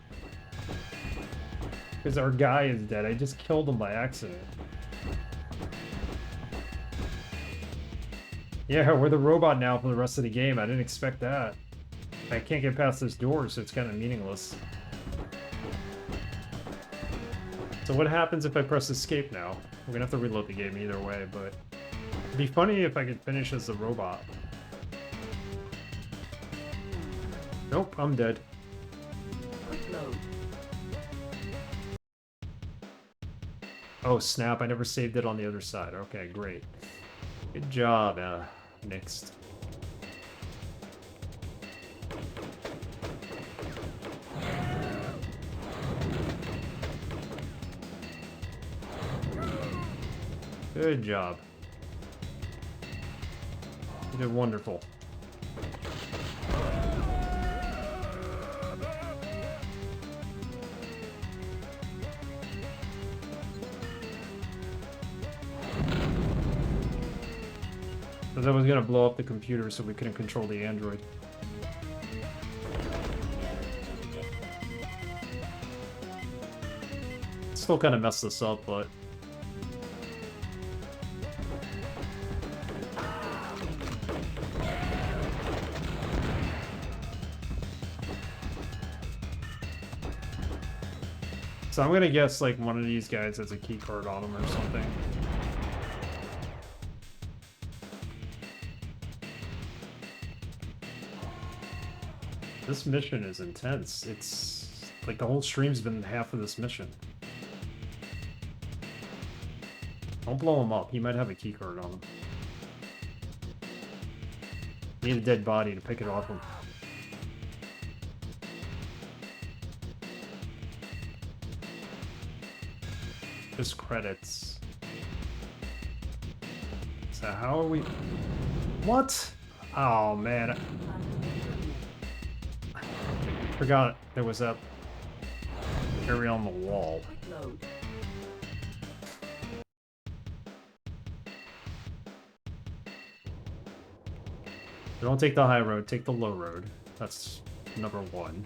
Because our guy is dead. I just killed him by accident. Yeah, we're the robot now for the rest of the game. I didn't expect that. I can't get past this door, so it's kind of meaningless. So what happens if I press escape now? We're gonna have to reload the game either way, but it'd be funny if I could finish as the robot. Nope, I'm dead. Oh snap, I never saved it on the other side. Okay, great. Good job, Next. Good job. You did wonderful. So that was gonna blow up the computer so we couldn't control the android. Still kind of messed this up, but... So I'm gonna guess like one of these guys has a key card on him or something. This mission is intense. It's like the whole stream's been half of this mission. Don't blow him up. He might have a key card on him. Need a dead body to pick it off him. Just credits. So how are we... What? Oh man. Forgot there was that area on the wall. Don't take the high road, take the low road. That's number one.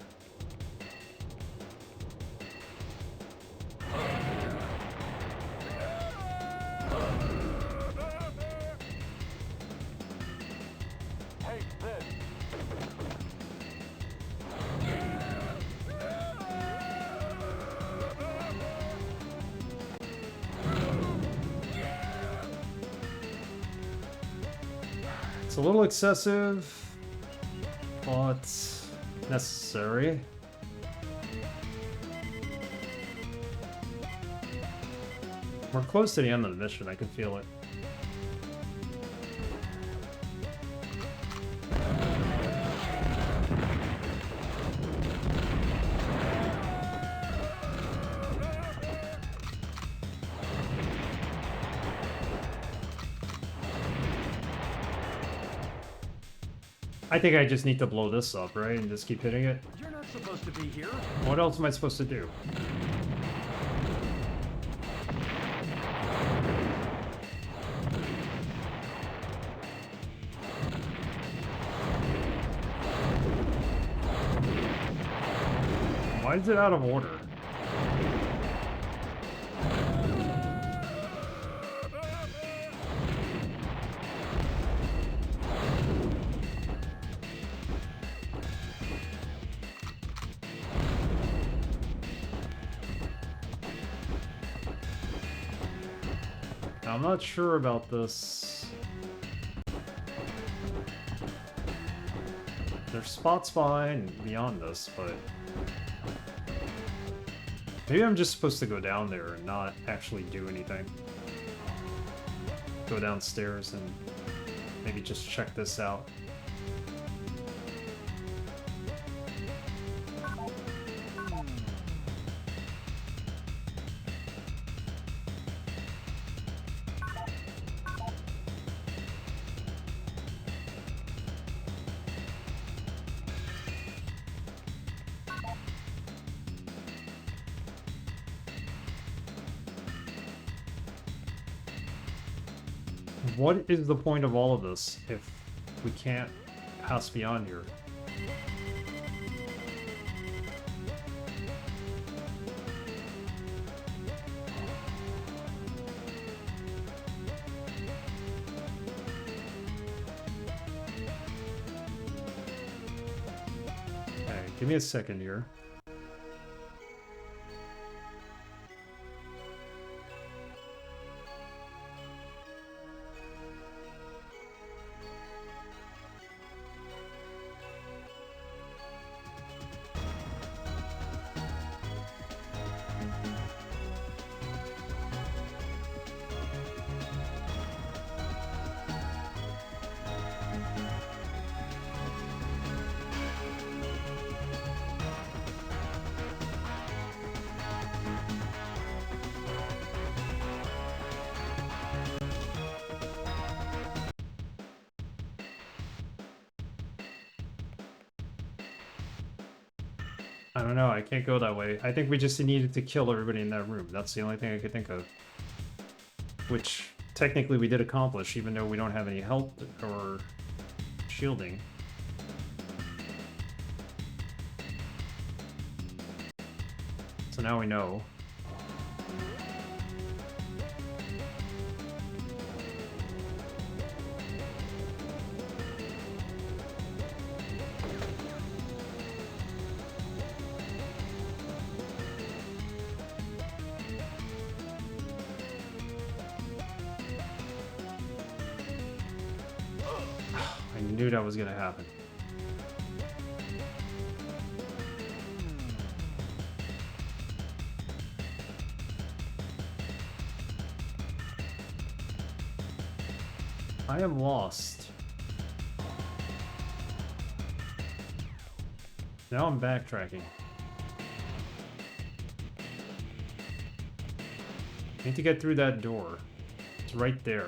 It's a little excessive, but necessary. We're close to the end of the mission, I can feel it. I think I just need to blow this up, right? And just keep hitting it. You're not supposed to be here. What else am I supposed to do? Why is it out of order? I'm not sure about this. There's spots behind beyond this, but maybe I'm just supposed to go down there and not actually do anything. Go downstairs and maybe just check this out. What is the point of all of this if we can't pass beyond here? Okay, give me a second here. I don't know, I can't go that way. I think we just needed to kill everybody in that room. That's the only thing I could think of. Which, technically we did accomplish, even though we don't have any health or shielding. So now we know. I knew that was gonna happen. I am lost. Now I'm backtracking. Need to get through that door. It's right there.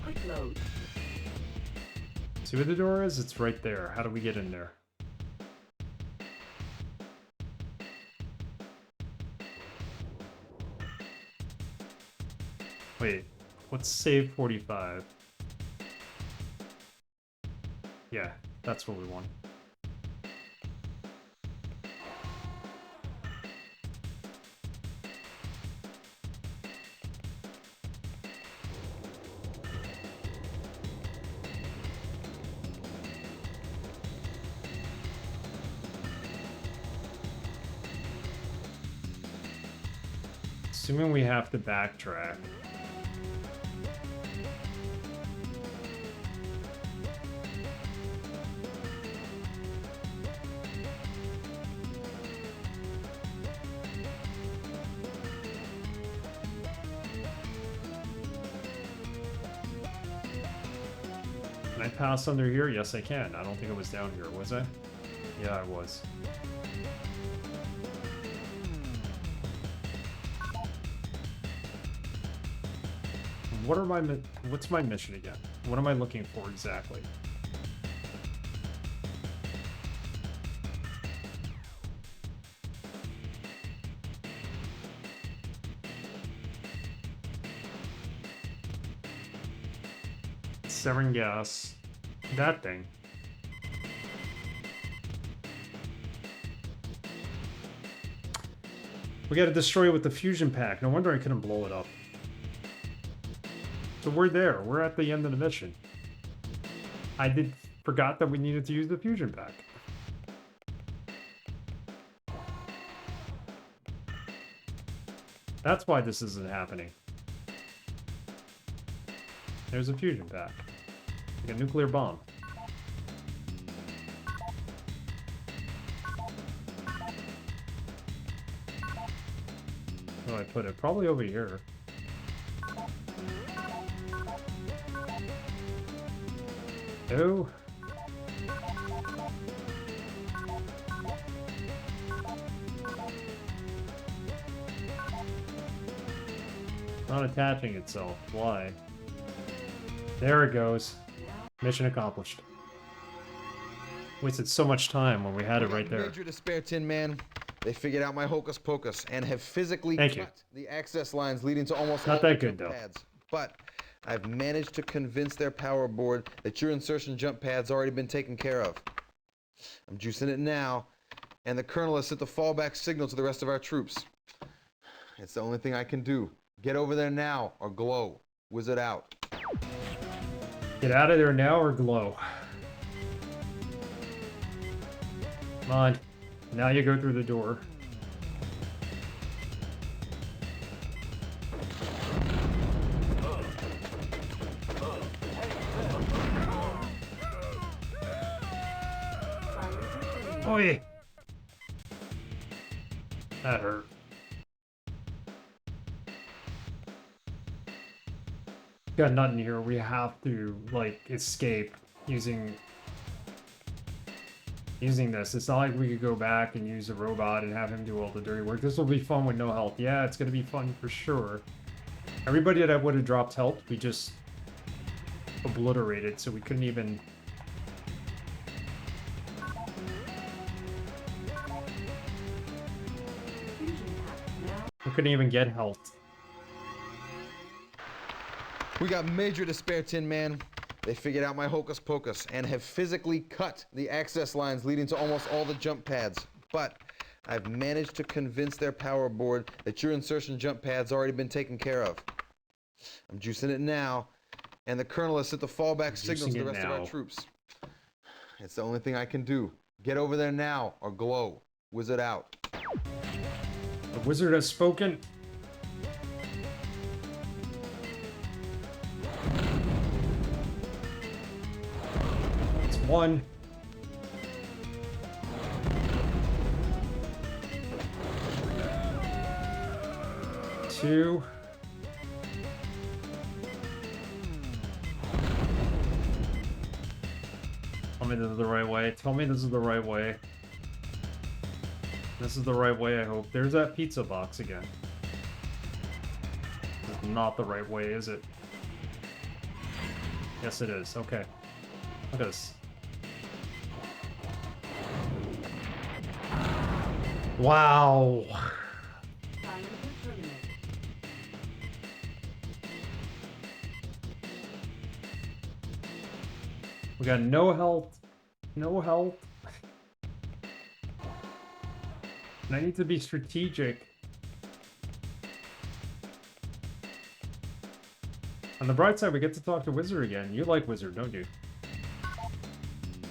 Quick load. See where the door is? It's right there. How do we get in there? Wait, what's save 45? Yeah, that's what we want. Assuming we have to backtrack. Can I pass under here? Yes, I can. I don't think it was down here, was I? Yeah, I was. What are what's my mission again? What am I looking for exactly? Sarin gas. That thing. We gotta destroy it with the fusion pack. No wonder I couldn't blow it up. So we're there. We're at the end of the mission. I forgot that we needed to use the fusion pack. That's why this isn't happening. There's a fusion pack. Like a nuclear bomb. Where do I put it? Probably over here. Oh. Not attaching itself. Why? There it goes. Mission accomplished. Wasted so much time when we had it right there. Major despair, Tin Man. They figured out my hocus pocus and have physically Thank cut you. the access lines leading to almost Not all that the good, jump though. pads. But I've managed to convince their power board that your insertion jump pad's already been taken care of. I'm juicing it now, and the colonel has sent the fallback signal to the rest of our troops. It's the only thing I can do. Get over there now, or glow. Whiz it out. Get out of there now or glow. Come on. Now you go through the door. Oh yeah. That hurt. Got nothing here. We have to like escape using this. It's not like we could go back and use a robot and have him do all the dirty work. This will be fun with no health. Yeah, it's gonna be fun for sure. Everybody that would have dropped health, we just obliterated, so we couldn't even. We couldn't even get health. We got major despair, Tin Man. They figured out my hocus pocus and have physically cut the access lines leading to almost all the jump pads. But I've managed to convince their power board that your insertion jump pad's already been taken care of. I'm juicing it now, and the colonel has sent the fallback signal to the rest of our troops. It's the only thing I can do. Get over there now, or glow. Whiz it out. The wizard has spoken. It's one. Two. Tell me this is the right way. Tell me this is the right way. This is the right way, I hope. There's that pizza box again. This is not the right way, is it? Yes, it is. Okay. Look at this. Wow. We got no health. No health. And I need to be strategic. On the bright side, we get to talk to Wizard again. You like Wizard, don't you?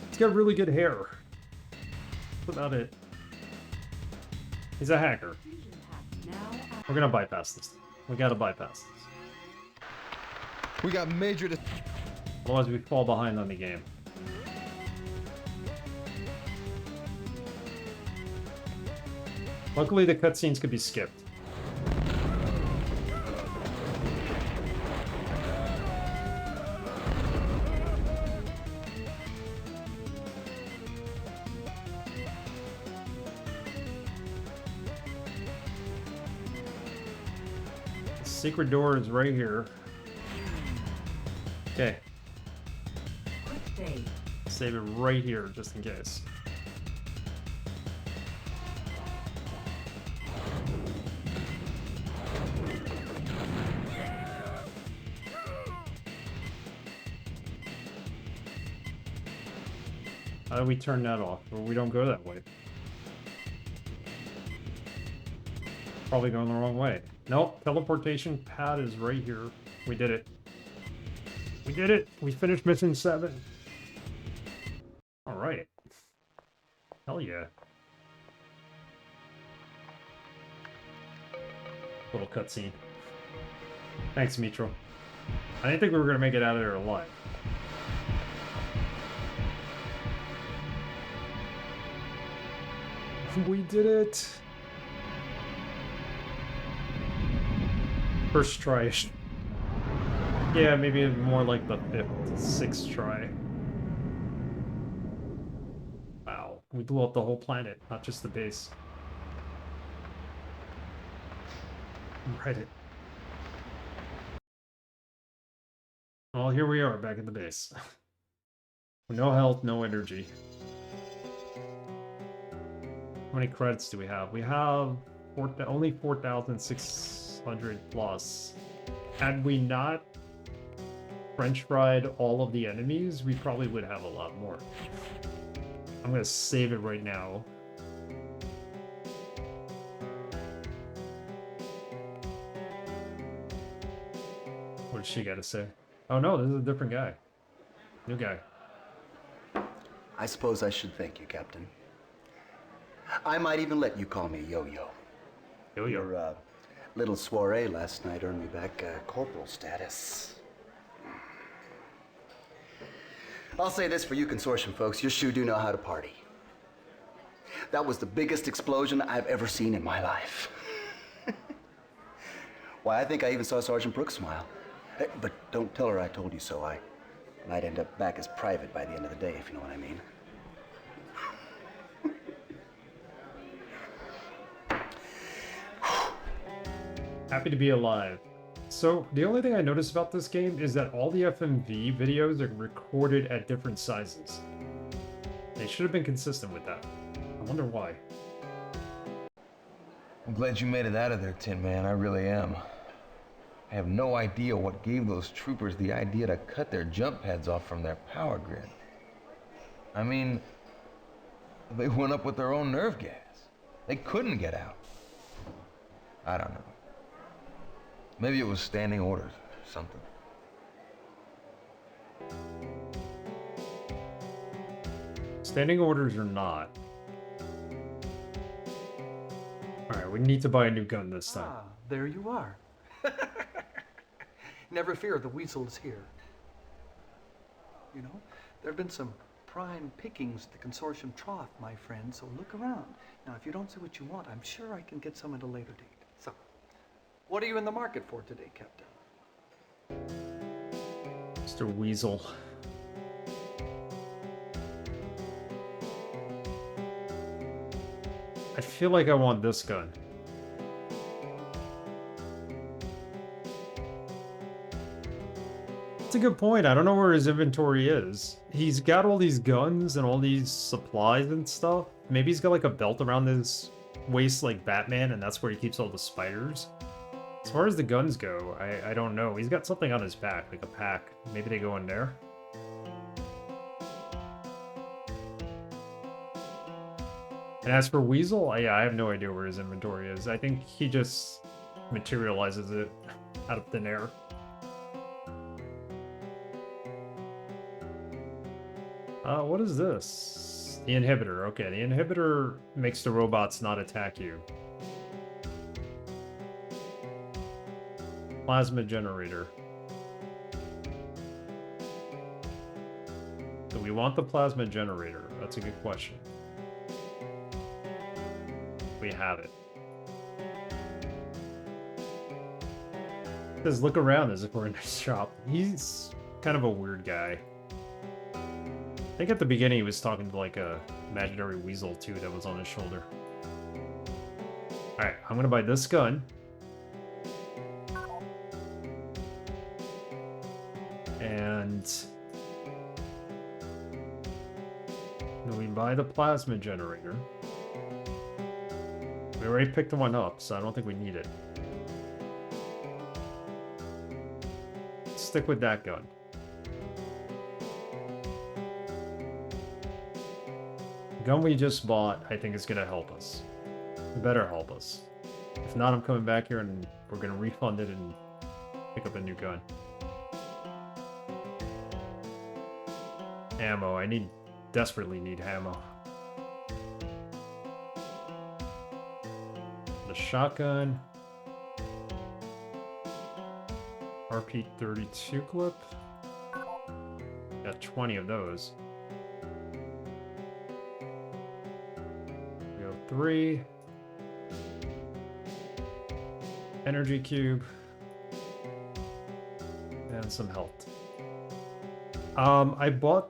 He's got really good hair. That's about it. He's a hacker. We're gonna bypass this. We gotta bypass this. We got major Otherwise, we fall behind on the game. Luckily, the cutscenes could be skipped. The secret door is right here. Okay. Save it right here, just in case. How do we turn that off? Well, we don't go that way. probably going the wrong way. Nope, teleportation pad is right here. We did it. We did it! We finished mission 7. Alright. Hell yeah. Little cutscene. Thanks, Mitro. I didn't think we were gonna make it out of there alive. We did it! First try. Yeah, maybe more like the 5th, 6th try. Wow, we blew up the whole planet, not just the base. Right. Well, here we are, back at the base. No health, no energy. How many credits do we have? We have only 4,600 plus. Had we not French fried all of the enemies, we probably would have a lot more. I'm gonna save it right now. What does she gotta say? Oh no, this is a different guy. New guy. I suppose I should thank you, Captain. I might even let you call me Yo-Yo. Yo-yo. Your little soiree last night earned me back corporal status. I'll say this for you consortium folks, you sure do know how to party. That was the biggest explosion I've ever seen in my life. Why, I think I even saw Sergeant Brooks smile. Hey, but don't tell her I told you so. I might end up back as private by the end of the day, if you know what I mean. Happy to be alive. So, the only thing I noticed about this game is that all the FMV videos are recorded at different sizes. They should have been consistent with that. I wonder why. I'm glad you made it out of there, Tin Man. I really am. I have no idea what gave those troopers the idea to cut their jump pads off from their power grid. I mean, they went up with their own nerve gas. They couldn't get out. I don't know. Maybe it was standing orders or something. Standing orders or not. Alright, we need to buy a new gun this time. Ah, there you are. Never fear, the weasel is here. You know, there have been some prime pickings at the consortium trough, my friend, so look around. Now, if you don't see what you want, I'm sure I can get some at a later date. So, what are you in the market for today, Captain? Mr. Weasel. I feel like I want this gun. That's a good point. I don't know where his inventory is. He's got all these guns and all these supplies and stuff. Maybe he's got like a belt around his waist like Batman, and that's where he keeps all the spiders. As far as the guns go, I don't know. He's got something on his back, like a pack. Maybe they go in there. And as for Weasel, yeah, I have no idea where his inventory is. I think he just materializes it out of thin air. What is this? The inhibitor. Okay, the inhibitor makes the robots not attack you. Plasma generator. Do we want the plasma generator? That's a good question. We have it. It says look around as if we're in a shop. He's kind of a weird guy. I think at the beginning he was talking to like a imaginary weasel too that was on his shoulder. Alright, I'm gonna buy this gun. And then we buy the plasma generator. We already picked one up, so I don't think we need it. Stick with that gun. The gun we just bought, I think, is gonna help us. It better help us. If not, I'm coming back here and we're gonna refund it and pick up a new gun. Ammo. I desperately need ammo. The shotgun. RP-32 clip. Got 20 of those. We go 3. Energy cube. And some health. I bought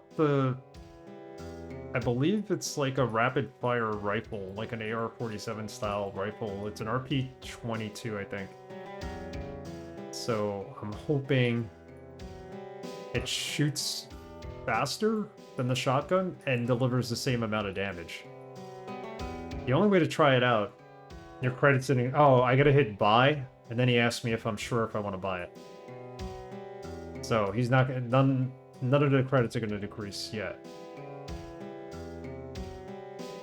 I believe it's like a rapid fire rifle, like an AR-47 style rifle. It's an RP-22, I think. So I'm hoping it shoots faster than the shotgun and delivers the same amount of damage. The only way to try it out, your credit's sitting. Oh, I gotta hit buy, and then he asked me if I'm sure if I want to buy it. So he's not gonna. None of the credits are gonna decrease yet.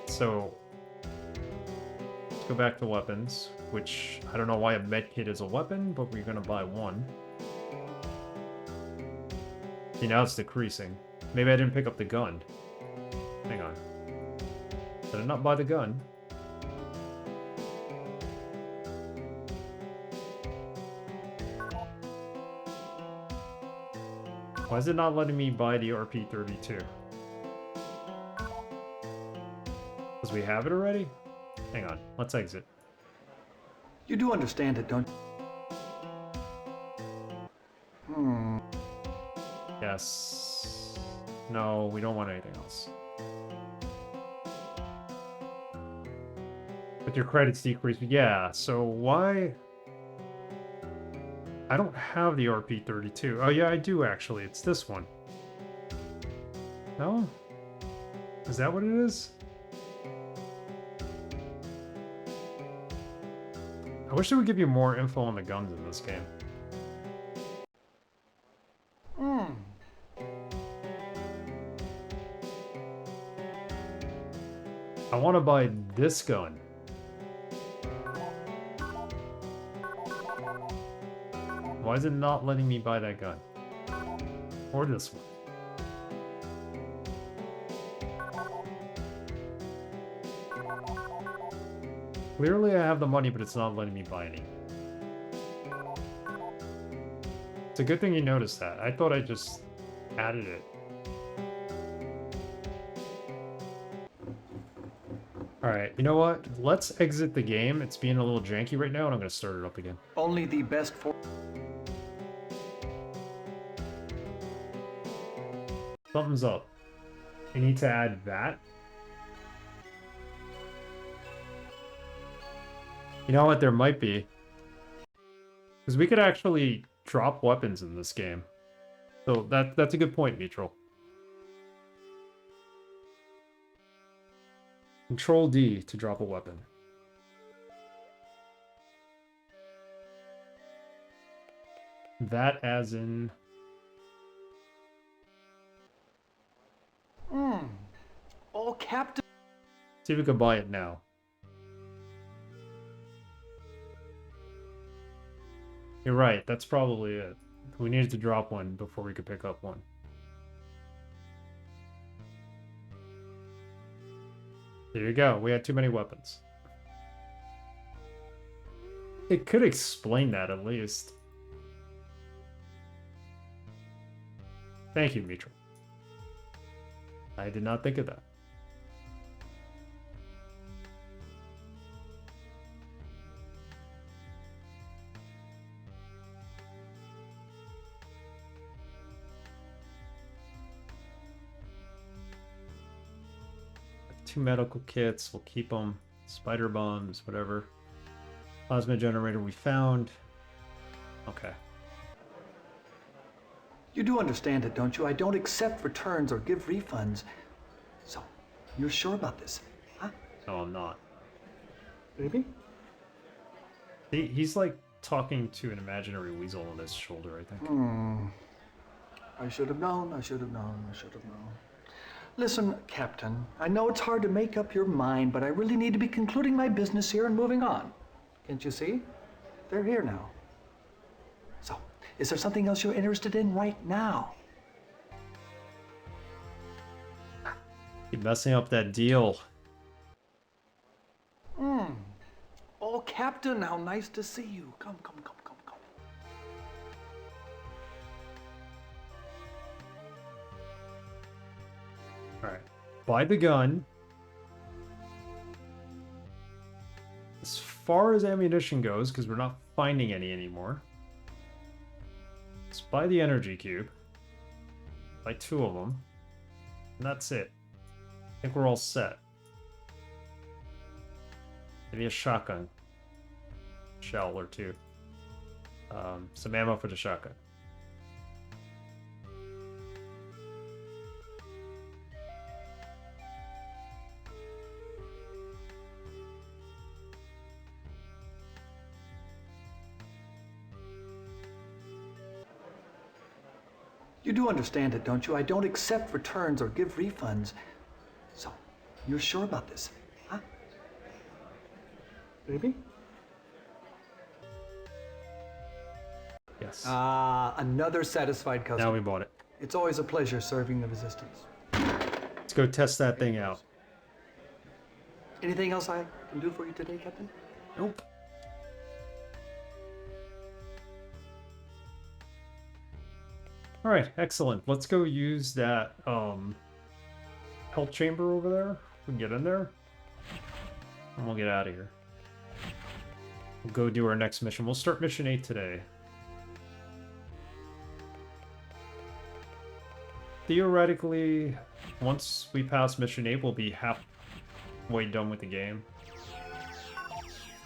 So let's go back to weapons, which I don't know why a medkit is a weapon, but we're gonna buy one. See, now it's decreasing. Maybe I didn't pick up the gun. Hang on. Did I not buy the gun? Why is it not letting me buy the RP-32? Because we have it already? Hang on, let's exit. You do understand it, don't you? Yes. No, we don't want anything else. But your credits decrease. Yeah, so why... I don't have the RP-32. Oh yeah, I do actually. It's this one. No? Is that what it is? I wish they would give you more info on the guns in this game. I want to buy this gun. Why is it not letting me buy that gun? Or this one? Clearly I have the money, but it's not letting me buy any. It's a good thing you noticed that. I thought I just added it. Alright, you know what? Let's exit the game. It's being a little janky right now, and I'm going to start it up again. Only the best for... Something's up. You need to add that. You know what? There might be. Because we could actually drop weapons in this game. So that's a good point, Neutral. Control D to drop a weapon. That as in... Oh, Captain... See if we can buy it now. You're right, that's probably it. We needed to drop one before we could pick up one. There you go, we had too many weapons. It could explain that at least. Thank you, Mitchell. I did not think of that. Two medical kits, we'll keep them. Spider bombs, whatever. Plasma generator we found. Okay. You do understand it, don't you? I don't accept returns or give refunds. So, you're sure about this, huh? No, I'm not. Baby? He's like talking to an imaginary weasel on his shoulder, I think. I should have known, I should have known, I should have known. Listen, Captain, I know it's hard to make up your mind, but I really need to be concluding my business here and moving on. Can't you see? They're here now. So, is there something else you're interested in right now? Keep messing up that deal. Oh, Captain, how nice to see you. Come. Alright. Buy the gun. As far as ammunition goes, because we're not finding any anymore. Let's buy the energy cube. Buy 2 of them. And that's it. I think we're all set. Maybe a shotgun. Shell or 2. Some ammo for the shotgun. You do understand it, don't you? I don't accept returns or give refunds. So, you're sure about this, huh? Baby? Yes. Another satisfied customer. Now we bought it. It's always a pleasure serving the resistance. Let's go test that thing out. Anything else I can do for you today, Captain? Nope. Alright, excellent. Let's go use that health chamber over there. We can get in there. And we'll get out of here. We'll go do our next mission. We'll start mission 8 today. Theoretically, once we pass mission 8, we'll be halfway done with the game.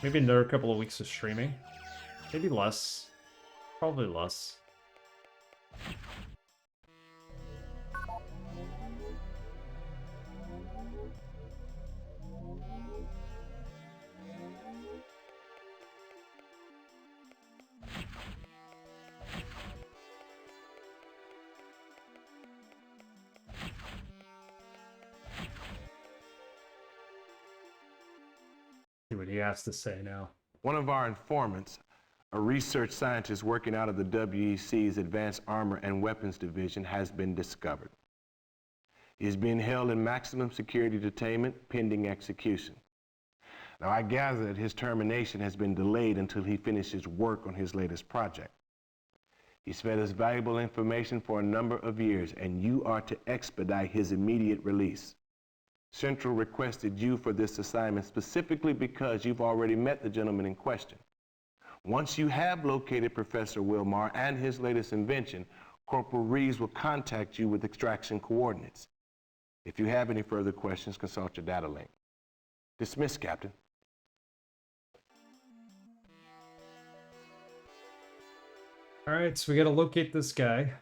Maybe another couple of weeks of streaming. Maybe less. Probably less. See what he has to say now. One of our informants, a research scientist working out of the WEC's Advanced Armor and Weapons Division, has been discovered. He is being held in maximum security detainment pending execution. Now, I gather that his termination has been delayed until he finishes work on his latest project. He's fed us valuable information for a number of years, and you are to expedite his immediate release. Central requested you for this assignment specifically because you've already met the gentleman in question. Once you have located Professor Wilmar and his latest invention, Corporal Reeves will contact you with extraction coordinates. If you have any further questions, consult your data link. Dismissed, Captain. Alright, so we gotta locate this guy.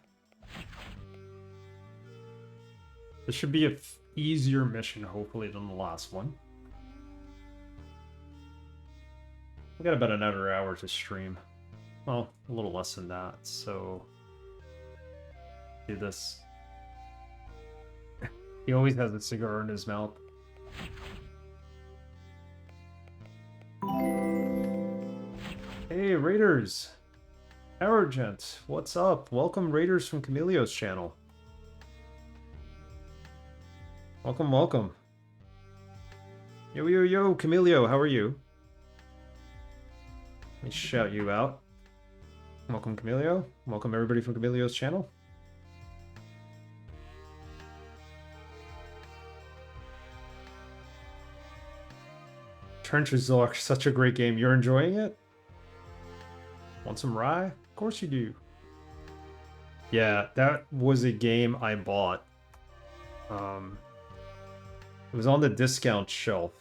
This should be a easier mission, hopefully, than the last one. We got about another hour to stream. Well, a little less than that, so... do this. He always has a cigar in his mouth. Hey, Raiders! Argent, what's up? Welcome, Raiders from Camilleo's channel. Welcome, welcome. Yo, Camilio, how are you? Let me shout you out. Welcome, Camilio. Welcome, everybody from Camilleo's channel. Trenches are such a great game. You're enjoying it? Want some rye? Of course you do. Yeah, that was a game I bought. It was on the discount shelf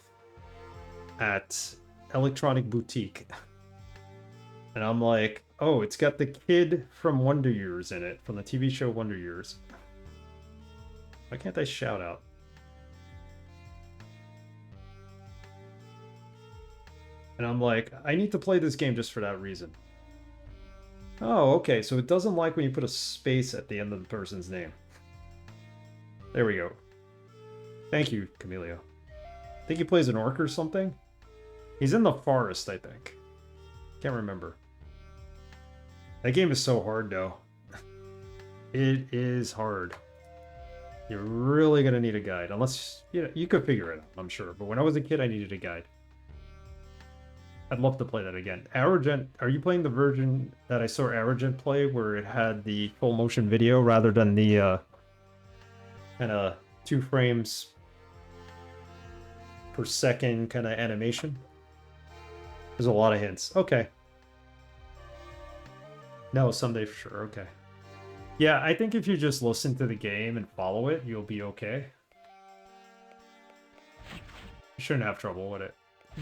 at Electronic Boutique. And I'm like, oh, it's got the kid from Wonder Years in it, from the TV show Wonder Years. Why can't I shout out? And I'm like, I need to play this game just for that reason. Oh, okay, so it doesn't like when you put a space at the end of the person's name. There we go. Thank you, Camilio. I think he plays an orc or something. He's in the forest, I think. Can't remember. That game is so hard, though. It is hard. You're really gonna need a guide, unless you could figure it out, I'm sure. But when I was a kid, I needed a guide. I'd love to play that again. Arrogant, are you playing the version that I saw Arrogant play, where it had the full motion video rather than the kind of 2 frames per second kind of animation? There's a lot of hints. Okay. No, someday for sure. Okay. Yeah, I think if you just listen to the game and follow it, you'll be okay. You shouldn't have trouble with it.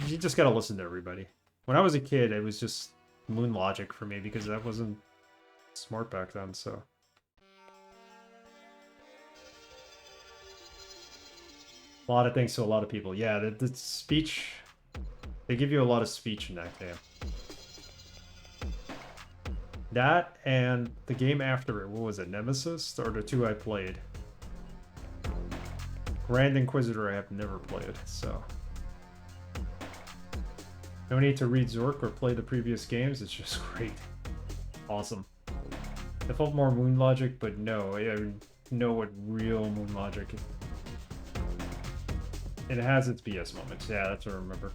You just gotta listen to everybody. When I was a kid, it was just moon logic for me because I wasn't smart back then, so. A lot of things to a lot of people. Yeah, the speech, they give you a lot of speech in that game. That and the game after it, what was it, Nemesis? Or the 2 I played. Grand Inquisitor I have never played, so. No need to read Zork or play the previous games, it's just great. Awesome. It felt more moon logic, but no, I know what real moon logic is. It has its BS moments, yeah, that's what I remember.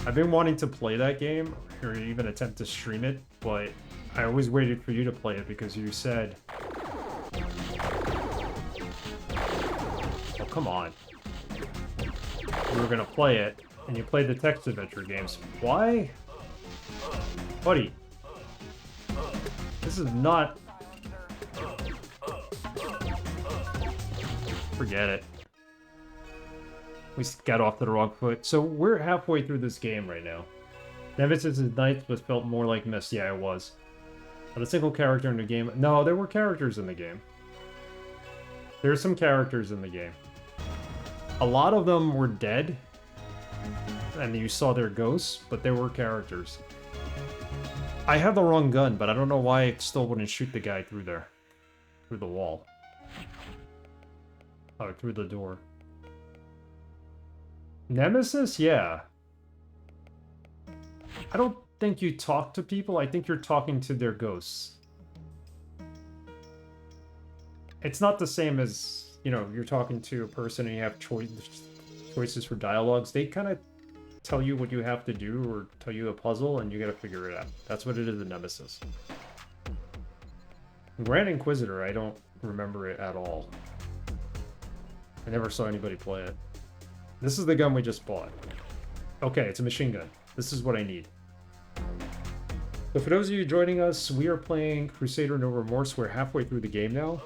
I've been wanting to play that game, or even attempt to stream it, but I always waited for you to play it because you said... Oh, come on. You were gonna play it, and you played the text adventure games. Why? Buddy. This is not... Forget it. We got off to the wrong foot. So we're halfway through this game right now. Nemesis' Knights but felt more like Mist. Yeah, it was. But a single character in the game. No, there were characters in the game. There's some characters in the game. A lot of them were dead. And you saw their ghosts, but there were characters. I had the wrong gun, but I don't know why it still wouldn't shoot the guy through there. Through the wall. Oh, through the door. Nemesis? Yeah. I don't think you talk to people. I think you're talking to their ghosts. It's not the same as, you know, you're talking to a person and you have choices for dialogues. They kind of tell you what you have to do or tell you a puzzle and you gotta figure it out. That's what it is in Nemesis. Grand Inquisitor, I don't remember it at all. I never saw anybody play it. This is the gun we just bought. Okay, it's a machine gun. This is what I need. So for those of you joining us, we are playing Crusader No Remorse. We're halfway through the game now.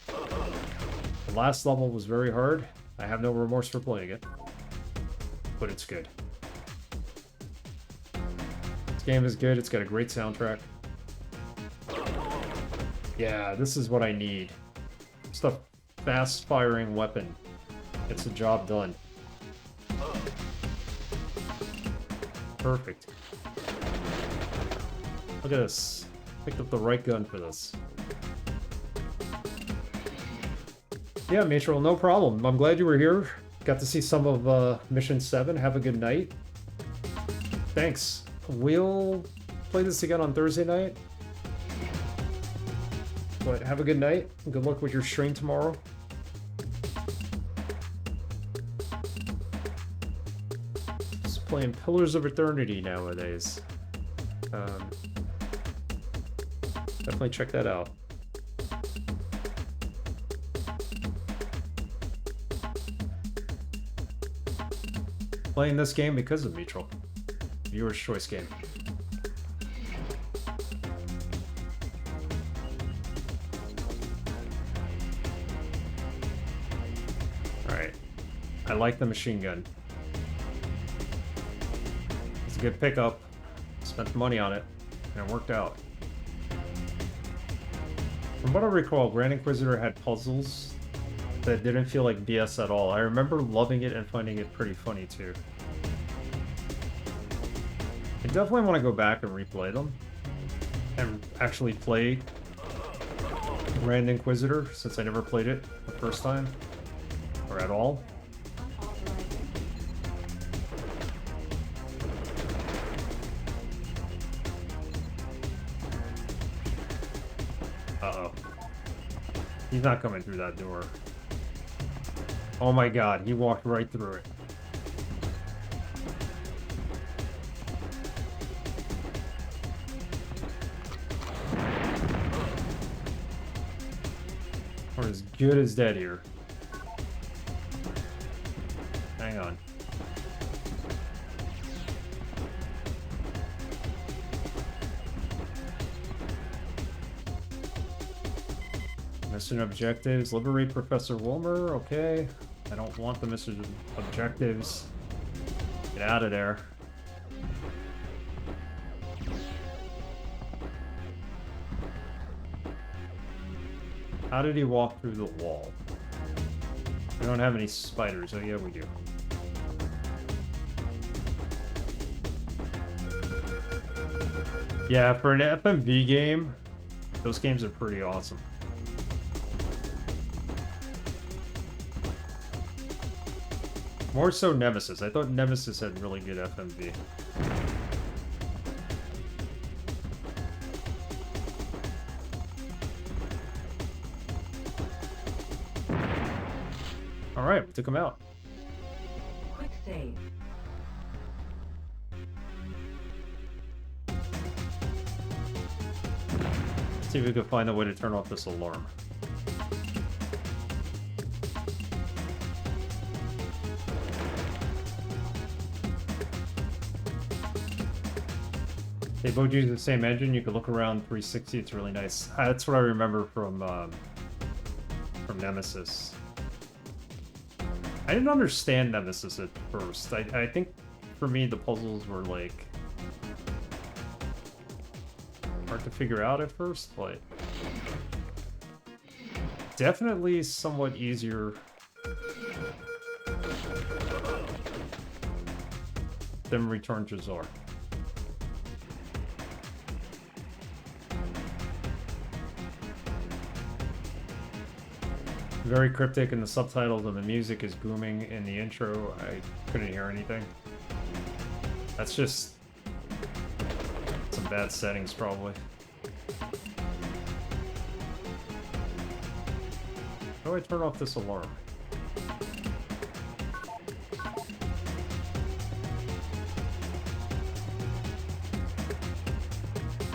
The last level was very hard. I have no remorse for playing it. But it's good. This game is good. It's got a great soundtrack. Yeah, this is what I need. Just a fast-firing weapon. Gets the job done. Perfect. Look at this. Picked up the right gun for this. Yeah, Mitchell, no problem. I'm glad you were here. Got to see some of Mission 7. Have a good night. Thanks. We'll play this again on Thursday night. But have a good night. Good luck with your stream tomorrow. Just playing Pillars of Eternity nowadays. Definitely check that out. Playing this game because of Mitchell. Viewer's choice game. Alright. I like the machine gun. It's a good pickup. Spent money on it, and it worked out. From what I recall, Grand Inquisitor had puzzles that didn't feel like BS at all. I remember loving it and finding it pretty funny too. I definitely want to go back and replay them. And actually play Grand Inquisitor, since I never played it the first time. Or at all. Uh-oh. He's not coming through that door. Oh my god, he walked right through it. We're as good as dead here. Hang on. Mission objectives. Liberate Professor Wilmer. Okay. I don't want the mission objectives. Get out of there. How did he walk through the wall? We don't have any spiders. Oh, yeah, we do. Yeah, for an FMV game, those games are pretty awesome. More so Nemesis. I thought Nemesis had really good FMV. Alright, we took him out. Quick save. See if we can find a way to turn off this alarm. They both use the same engine. You can look around 360. It's really nice. That's what I remember from Nemesis. I didn't understand Nemesis at first. I think for me the puzzles were like hard to figure out at first, but definitely somewhat easier than Return to Zor. Very cryptic in the subtitles, and the music is booming in the intro. I couldn't hear anything. That's just some bad settings, probably. How do I turn off this alarm?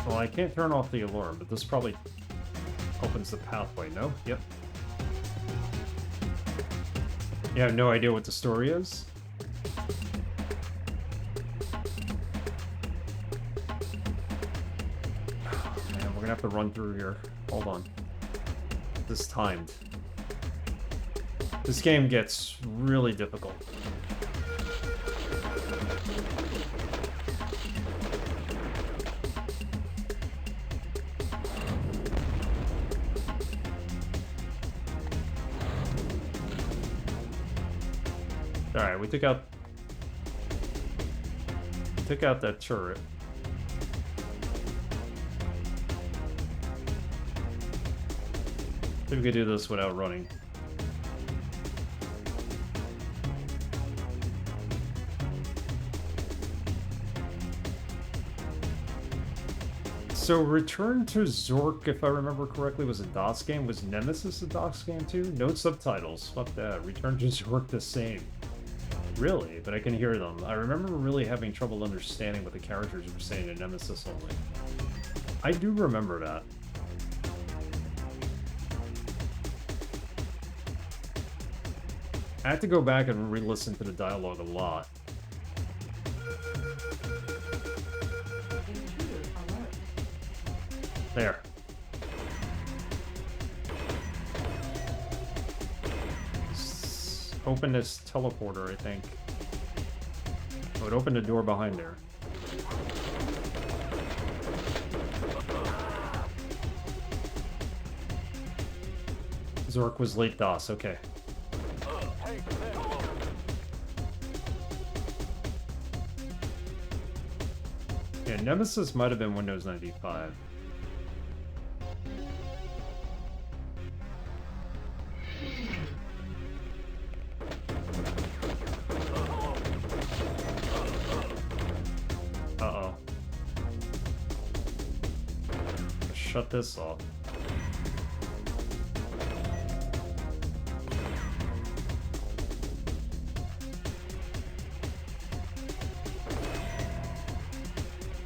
Well, I can't turn off the alarm, but this probably opens the pathway, no? Yep. You have no idea what the story is? Oh, man, we're gonna have to run through here. Hold on. This is timed. This game gets really difficult. Alright, we took out that turret. See if we could do this without running. So Return to Zork, if I remember correctly, was a DOS game. Was Nemesis a DOS game too? No subtitles. Fuck that. Return to Zork the same. Really, but I can hear them. I remember really having trouble understanding what the characters were saying in Nemesis only. I do remember that. I have to go back and re-listen to the dialogue a lot. Intruder alert. There. Open this teleporter, I think. Oh, it opened a door behind there. Zork was late DOS, okay. Yeah, Nemesis might have been Windows 95. Uh-oh. Shut this off.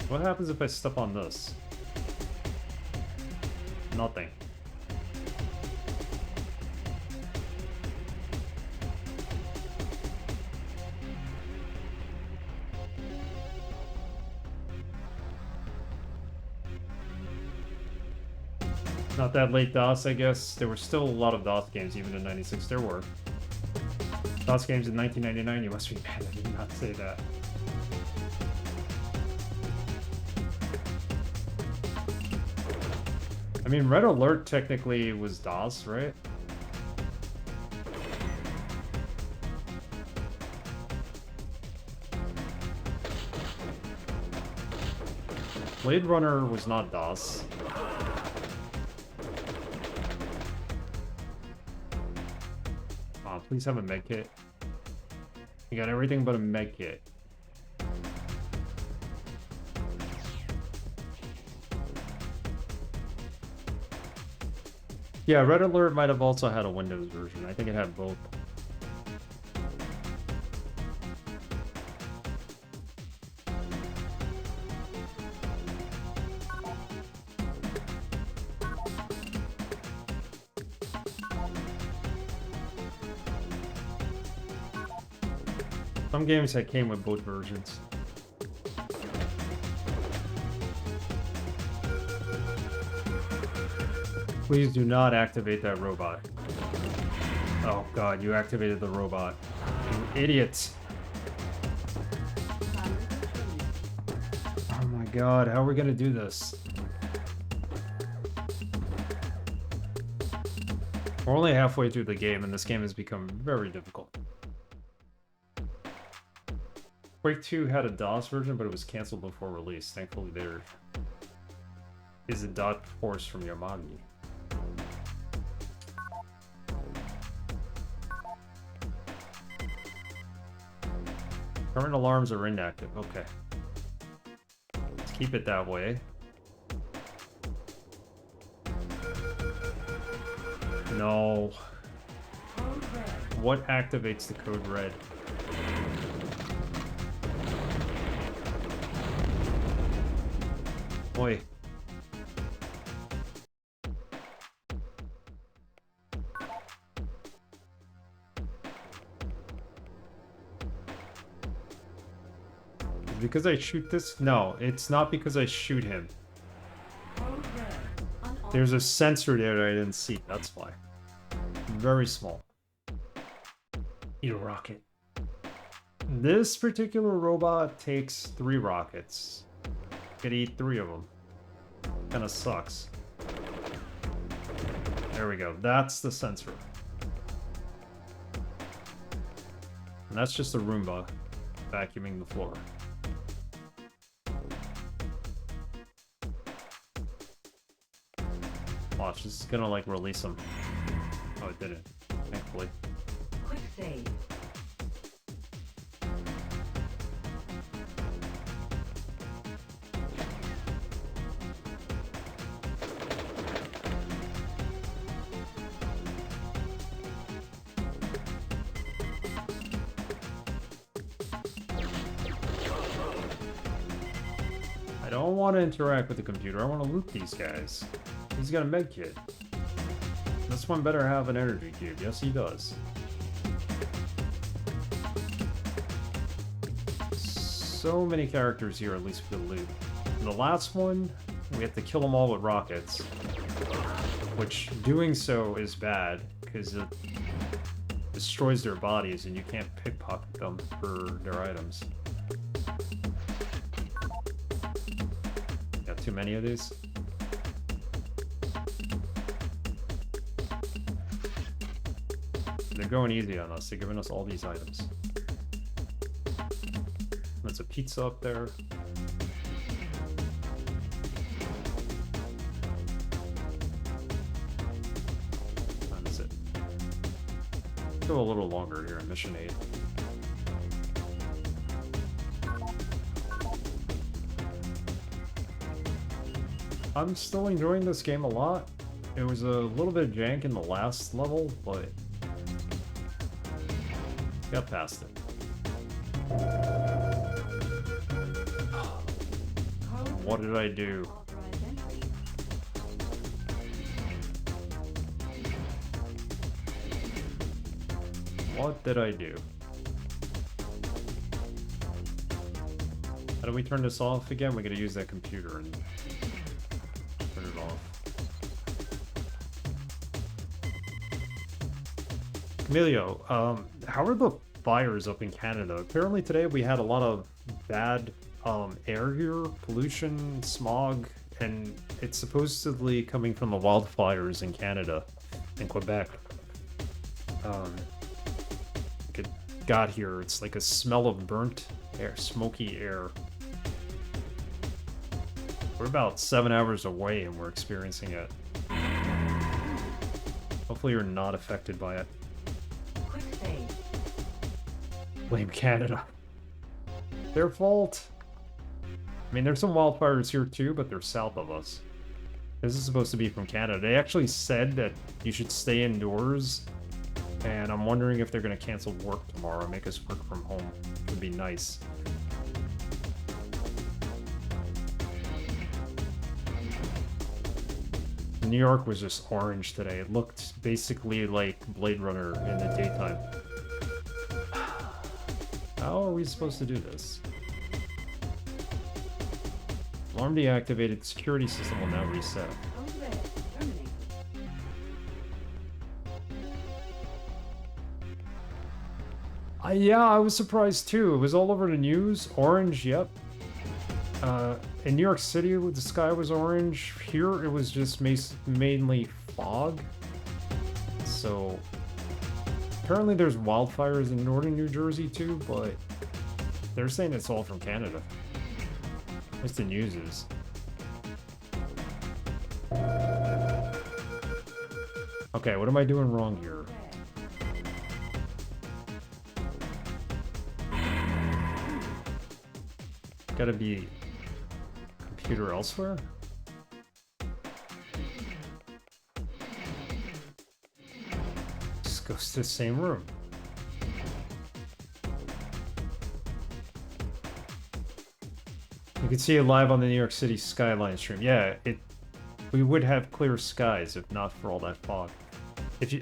What happens if I step on this? Nothing. Not that late DOS, I guess. There were still a lot of DOS games, even in 96. There were. DOS games in 1999, you must be mad I did not say that. I mean, Red Alert technically was DOS, right? Blade Runner was not DOS. Please have a medkit. You got everything but a medkit. Yeah, Red Alert might have also had a Windows version. I think it had both. Some games that came with both versions. Please do not activate that robot. Oh god, you activated the robot. You idiots. Oh my god, how are we gonna do this? We're only halfway through the game and this game has become very difficult. Quake 2 had a DOS version, but it was cancelled before release. Thankfully, there is a dot force from Yamagi. Current alarms are inactive. Okay. Let's keep it that way. No. What activates the code red? Boy. Because I shoot this? No, it's not because I shoot him. There's a sensor there that I didn't see, that's why. Very small. Eat a rocket. This particular robot takes 3 rockets. Could eat 3 of them. Kinda sucks. There we go. That's the sensor. And that's just a Roomba vacuuming the floor. Watch, this is gonna like release them. Oh, it didn't. Thankfully. Quick save. I don't want to interact with the computer. I want to loot these guys. He's got a med kit. This one better have an energy cube. Yes, he does. So many characters here, at least for the loot. In the last one, we have to kill them all with rockets. Which, doing so is bad, because it destroys their bodies and you can't pickpocket them for their items. Got too many of these? They're going easy on us. They're giving us all these items. There's a pizza up there. And that's it. Go a little longer here in Mission 8. I'm still enjoying this game a lot. It was a little bit jank in the last level, but got past it. What did I do? Authorized entry. What did I do? How do we turn this off again? We gotta use that computer and turn it off. Emilio, how are the fires up in Canada? Apparently today we had a lot of bad air here, pollution, smog, and it's supposedly coming from the wildfires in Canada, in Quebec. It got here, it's like a smell of burnt air, smoky air. We're about 7 hours away and we're experiencing it. Hopefully you're not affected by it. Quick save. Blame Canada. Their fault. I mean, there's some wildfires here too, but they're south of us. This is supposed to be from Canada. They actually said that you should stay indoors, and I'm wondering if they're going to cancel work tomorrow and make us work from home. It would be nice. New York was just orange today. It looked basically like Blade Runner in the daytime. How are we supposed to do this? Alarm deactivated. Security system will now reset. Code red. Terminated. Yeah, I was surprised too. It was all over the news. Orange, yep. In New York City, the sky was orange. Here, it was just mainly fog. So, apparently there's wildfires in northern New Jersey too, but they're saying it's all from Canada. At least the news is. Okay, what am I doing wrong here? Gotta be computer elsewhere? Just goes to the same room. You can see it live on the New York City skyline stream. Yeah, we would have clear skies if not for all that fog.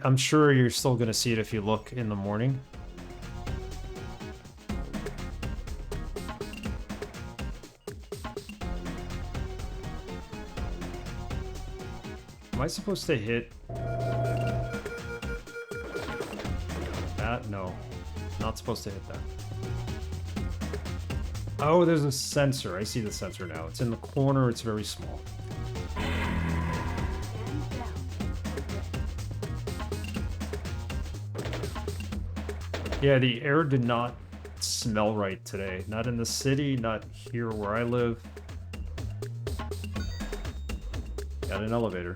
I'm sure you're still gonna see it if you look in the morning. Am I supposed to hit that? No, not supposed to hit that. Oh, there's a sensor. I see the sensor now. It's in the corner. It's very small. Hands down. Yeah, the air did not smell right today. Not in the city, not here where I live. Got an elevator.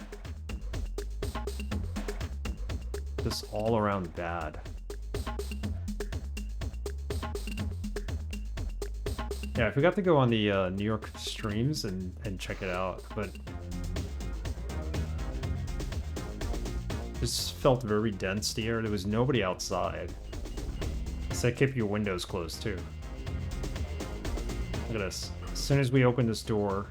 Just all around bad. Yeah, I forgot to go on the New York streams and check it out, but this felt very dense, the air. There was nobody outside. So keep your windows closed too. Look at this. As soon as we open this door,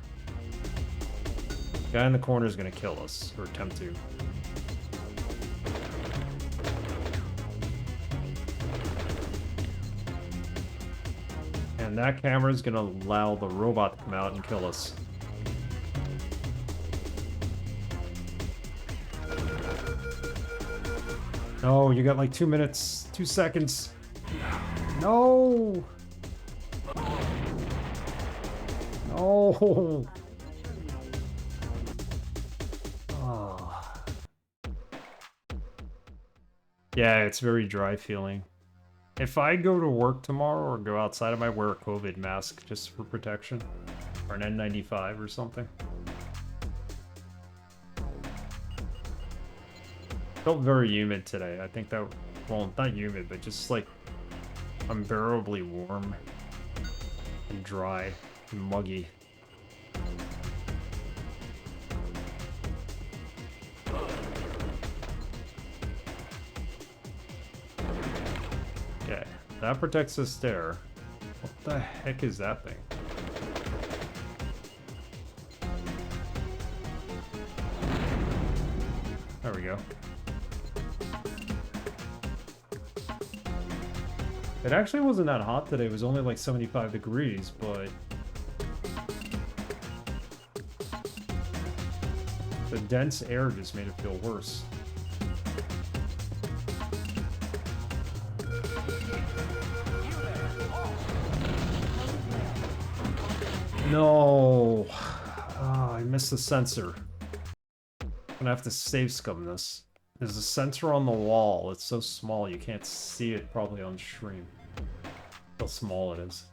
the guy in the corner is gonna kill us, or attempt to. And that camera is gonna allow the robot to come out and kill us. No, you got like 2 minutes, 2 seconds. No! No! Oh. Yeah, it's very dry feeling. If I go to work tomorrow or go outside, I might wear a COVID mask just for protection. Or an N95 or something. Felt very humid today. I think that, well, not humid, but just like unbearably warm and dry and muggy. Okay, that protects us there. What the heck is that thing? we go. It actually wasn't that hot today. It was only like 75 degrees, but the dense air just made it feel worse. No. Oh, I missed the sensor. I'm gonna have to save scum this. There's a sensor on the wall. It's so small you can't see it probably on stream. How small it is.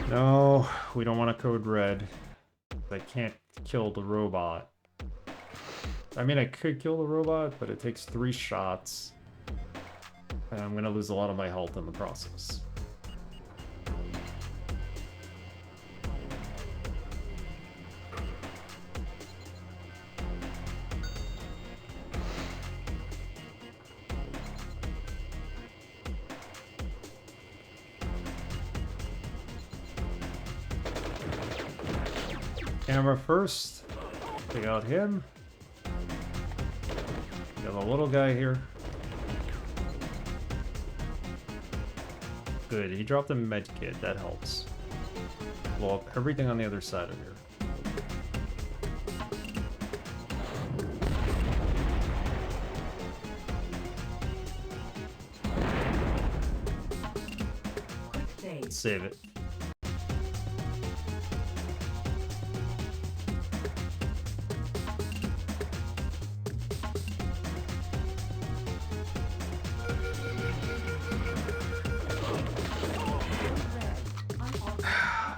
No, we don't want to code red. I can't kill the robot. I mean, I could kill the robot, but it takes 3 shots. And I'm gonna lose a lot of my health in the process. Camera first. Take out him. Got a little guy here. Good, he dropped a med kit, that helps. Blow up everything on the other side of here. Save. Save it.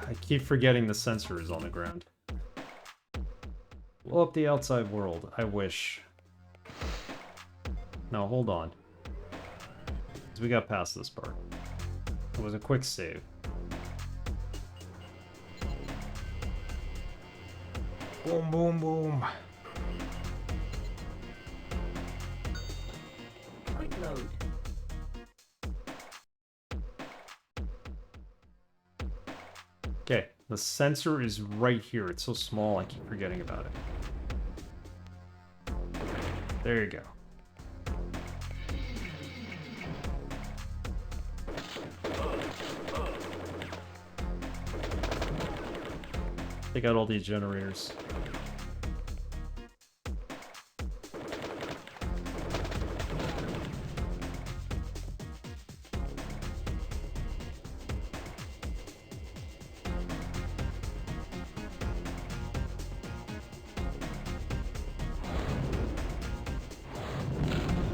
I keep forgetting the sensor is on the ground. Blow up the outside world. I wish. No, hold on. 'Cause we got past this part. It was a quick save. Boom, boom, boom. Quick load. Okay, the sensor is right here. It's so small, I keep forgetting about it. There you go. Take out all these generators.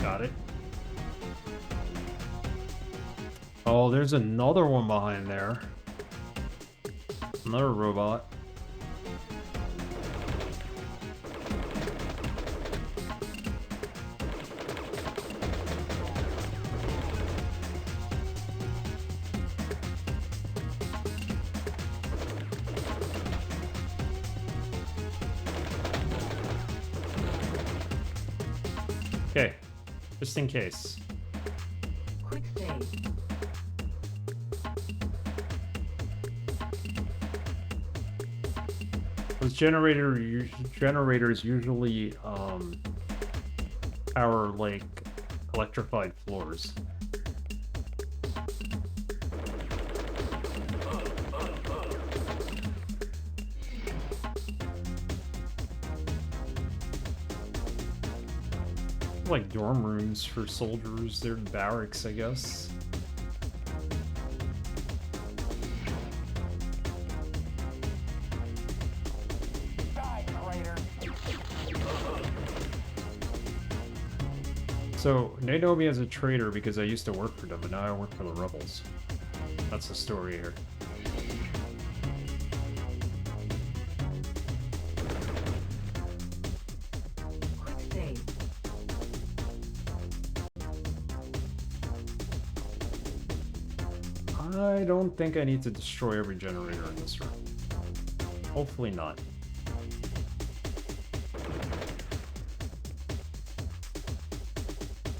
Got it. Oh, there's another one behind there. Another robot. Okay, just in case. Quick save. Those generators usually power like electrified floors. Like dorm rooms for soldiers, they're barracks, I guess. So, they know me as a traitor because I used to work for them, but now I work for the rebels. That's the story here. Quick save. I don't think I need to destroy every generator in this room. Hopefully not.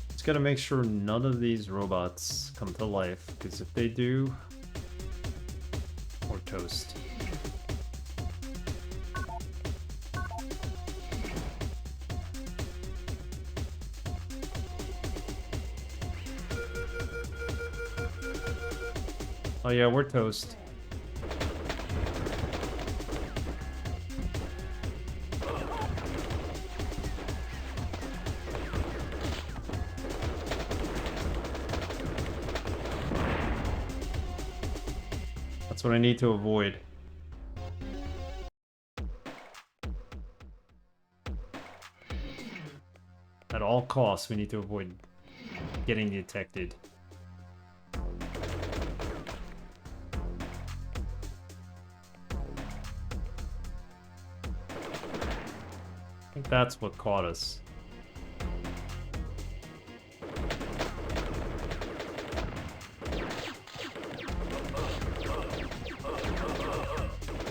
Just gotta make sure none of these robots come to life, because if they do, we're toast. Oh yeah, we're toast. That's what I need to avoid. At all costs, we need to avoid getting detected. I think that's what caught us.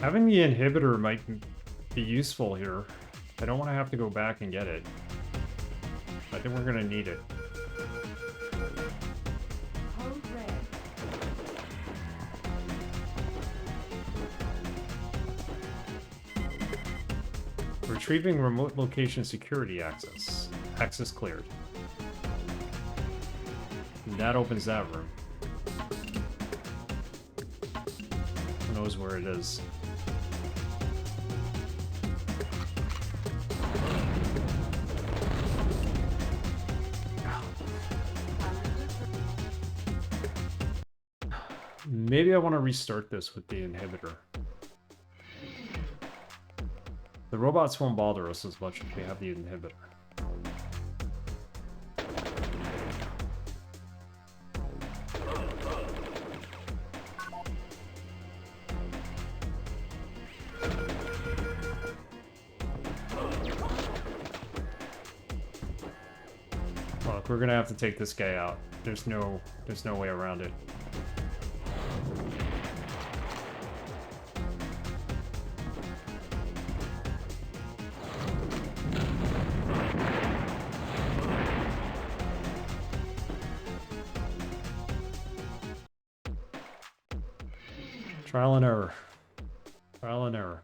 Having the inhibitor might be useful here. I don't want to have to go back and get it. I think we're gonna need it. Code red. Retrieving remote location security access. Access cleared. And that opens that room. Who knows where it is? Maybe I want to restart this with the inhibitor. The robots won't bother us as much if we have the inhibitor. Look, we're gonna have to take this guy out. There's no way around it. Trial and error. Trial and error.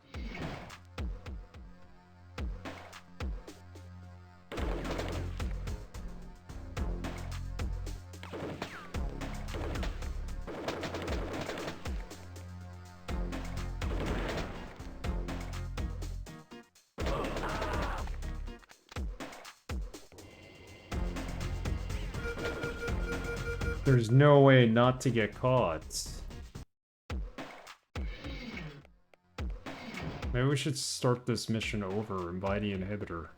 There's no way not to get caught. Maybe we should start this mission over and buy the inhibitor.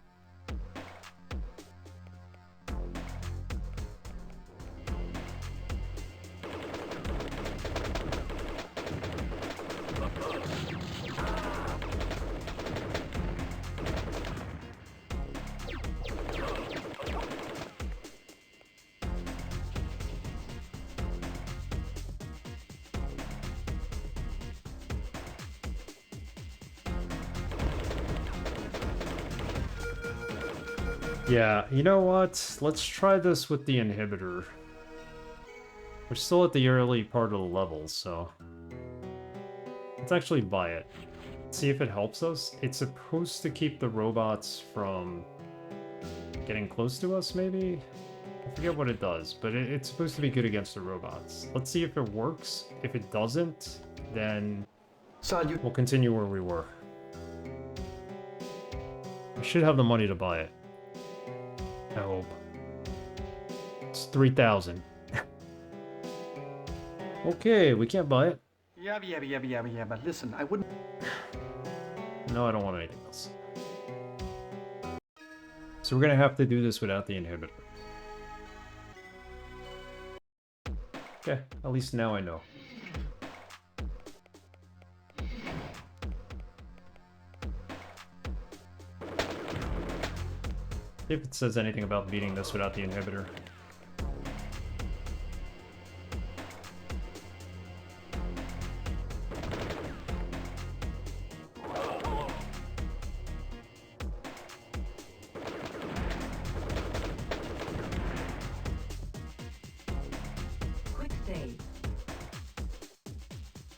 Yeah, you know what? Let's try this with the inhibitor. We're still at the early part of the level, so... let's actually buy it. See if it helps us. It's supposed to keep the robots from getting close to us, maybe? I forget what it does, but it's supposed to be good against the robots. Let's see if it works. If it doesn't, then we'll continue where we were. We should have the money to buy it. I hope. It's 3,000. Okay, we can't buy it. Yeah, but listen, I wouldn't... No, I don't want anything else. So we're gonna have to do this without the inhibitor. Okay, at least now I know. See if it says anything about beating this without the inhibitor.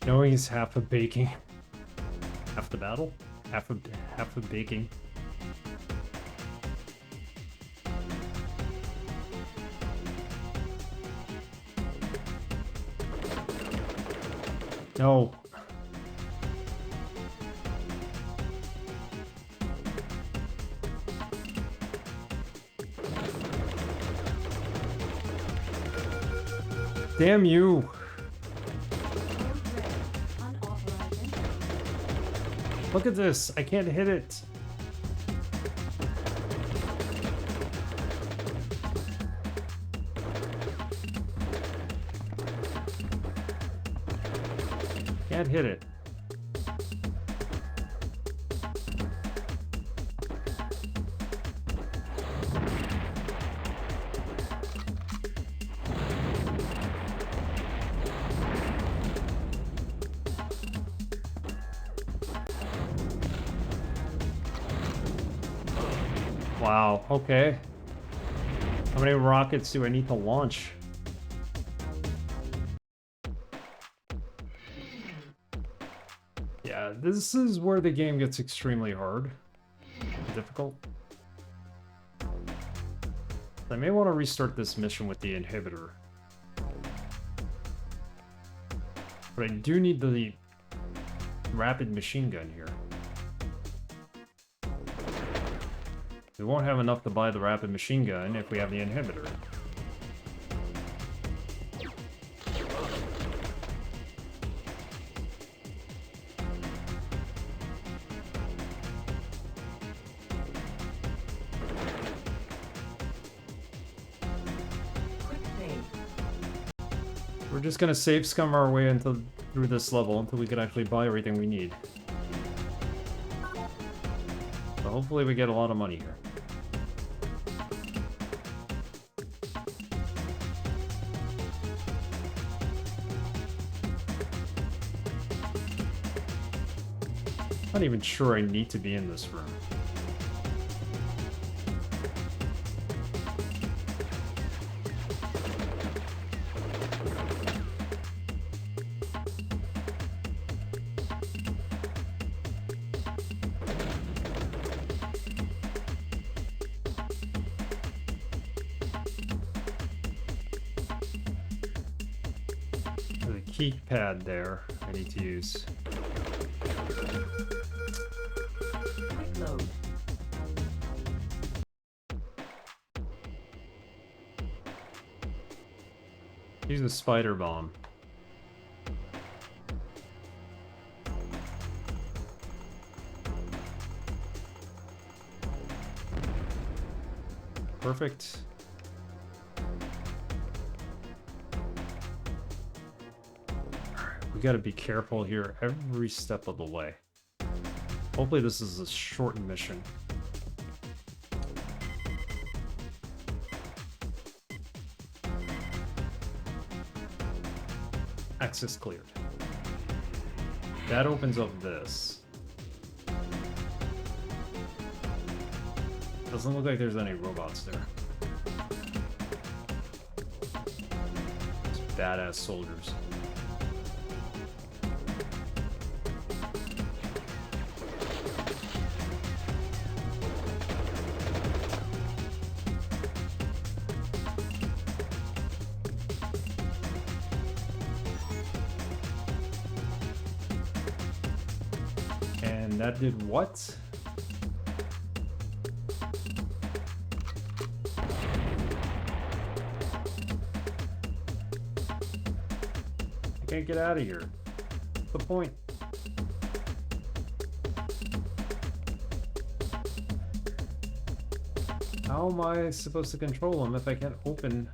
Knowing is half of baking. Half the battle? Half of baking. No. Damn you. Look at this. I can't hit it. Can't hit it. Wow, okay. How many rockets do I need to launch? Yeah, this is where the game gets extremely hard. Difficult. I may want to restart this mission with the inhibitor. But I do need the rapid machine gun here. We won't have enough to buy the rapid machine gun if we have the inhibitor. We're just gonna save scum our way through this level until we can actually buy everything we need. So hopefully we get a lot of money here. Not even sure I need to be in this room. There's a keypad there I need to use. Use the spider bomb. Perfect. We gotta be careful here every step of the way. Hopefully this is a short mission. Access cleared. That opens up this. Doesn't look like there's any robots there. It's badass soldiers. And that did what? I can't get out of here. What's the point? How am I supposed to control them if I can't open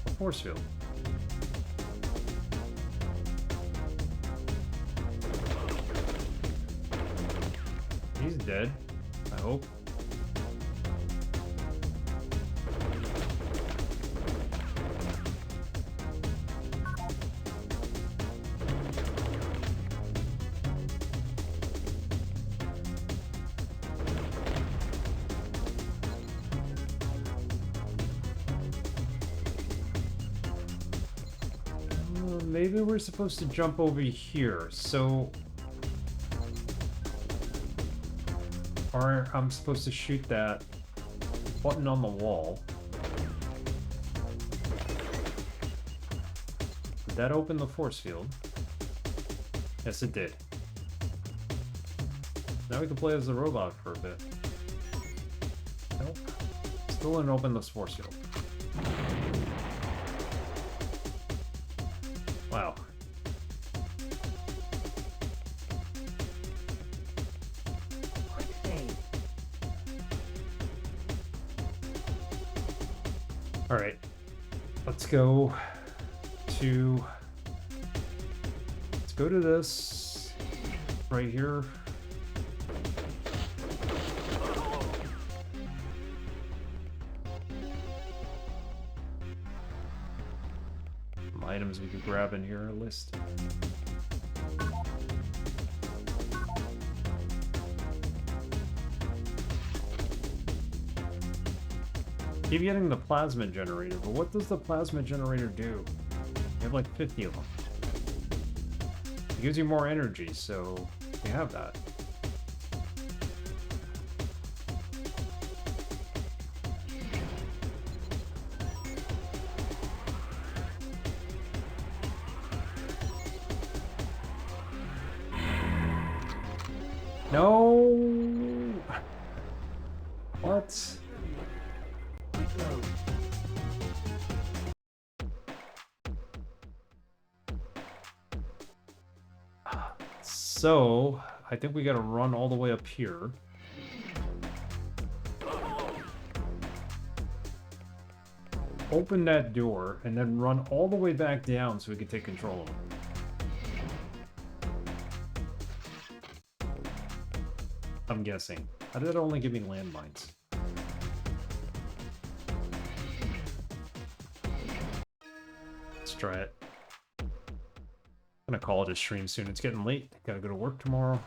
a force field? He's dead, I hope. maybe we're supposed to jump over here, so... Or I'm supposed to shoot that button on the wall. Did that open the force field? Yes, it did. Now we can play as the robot for a bit. Nope. Still didn't open this force field. Wow. Quick save. Alright. Let's go to... Let's go to this right here. Some items we could grab in here, a list. Keep getting the plasma generator, but what does the plasma generator do? You have like 50 of them. It gives you more energy, so you have that. No! What? So, I think we gotta run all the way up here. Open that door, and then run all the way back down so we can take control of it. I'm guessing. How did it only give me landmines? Let's try it. I'm gonna call it a stream soon. It's getting late. Gotta go to work tomorrow.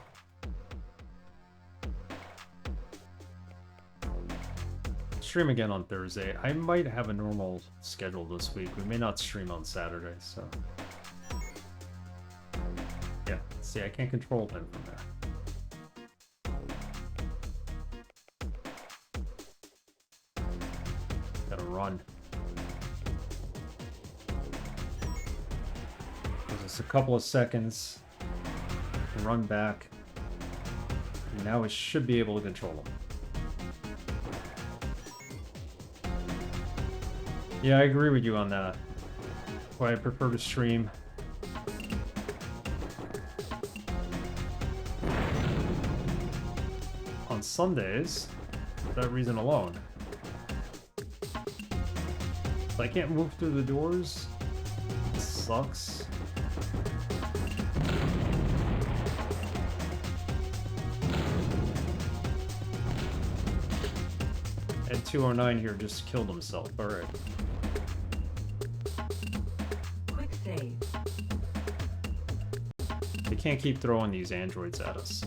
Stream again on Thursday. I might have a normal schedule this week. We may not stream on Saturday, so... Yeah, see, I can't control him from there. Gotta run. Just a couple of seconds. Run back. And now we should be able to control him. Yeah, I agree with you on that. That's why I prefer to stream. On Sundays, for that reason alone. If I can't move through the doors, it sucks. And 209 here just killed himself. Alright. Quick save. They can't keep throwing these androids at us.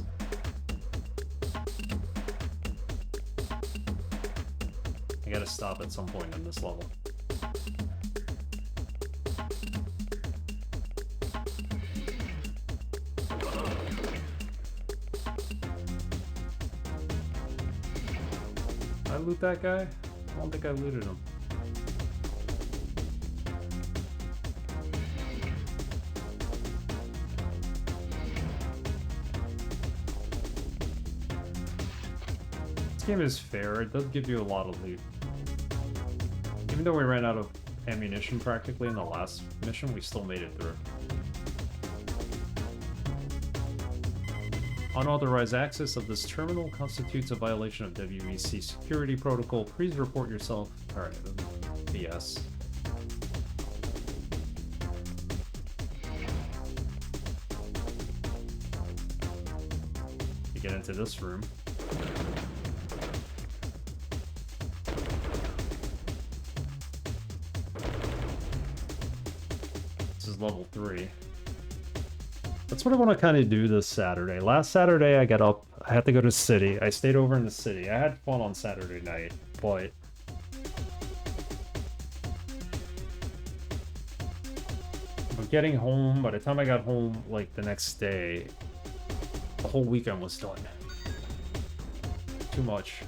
I gotta stop at some point in this level. Did I loot that guy? I don't think I looted him. This game is fair. It does give you a lot of loot. Even though we ran out of ammunition practically in the last mission, we still made it through. Unauthorized access of this terminal constitutes a violation of WEC security protocol. Please report yourself. Alright, BS. You get into this room. This is level 3. That's what I want to kind of do this Saturday. Last Saturday I got up, I had to go to the city. I stayed over in the city. I had fun on Saturday night, but I'm getting home, by the time I got home, like, the next day, the whole weekend was done. Too much.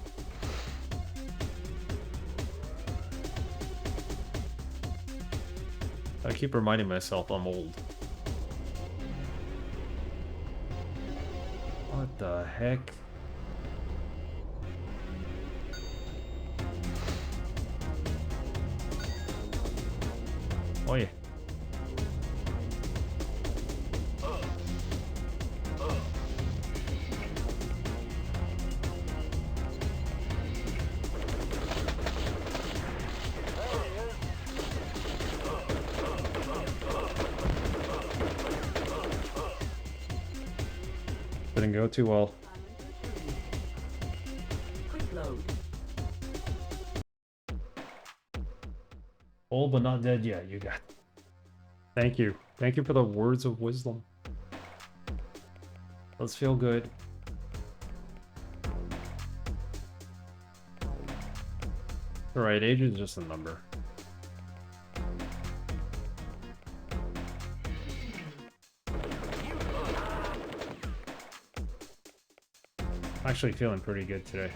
I keep reminding myself I'm old. What the heck? Oh yeah. Didn't go too well. Quick load. Old but not dead yet, you got. Thank you. Thank you for the words of wisdom. Let's feel good. Alright, age is just a number. Actually feeling pretty good today.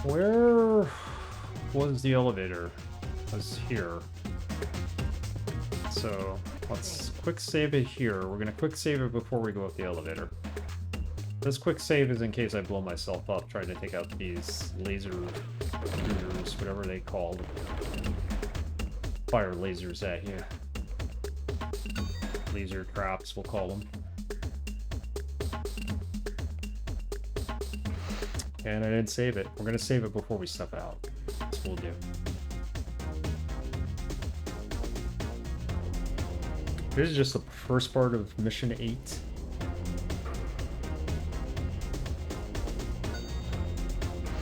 Where was the elevator? It was here. So let's quick save it here. We're gonna quick save it before we go up the elevator. This quick save is in case I blow myself up trying to take out these laser shooters, whatever they called. Fire lasers at you. Laser traps, we'll call them. And I didn't save it. We're gonna save it before we step out. That's what we'll do. This is just the first part of Mission 8.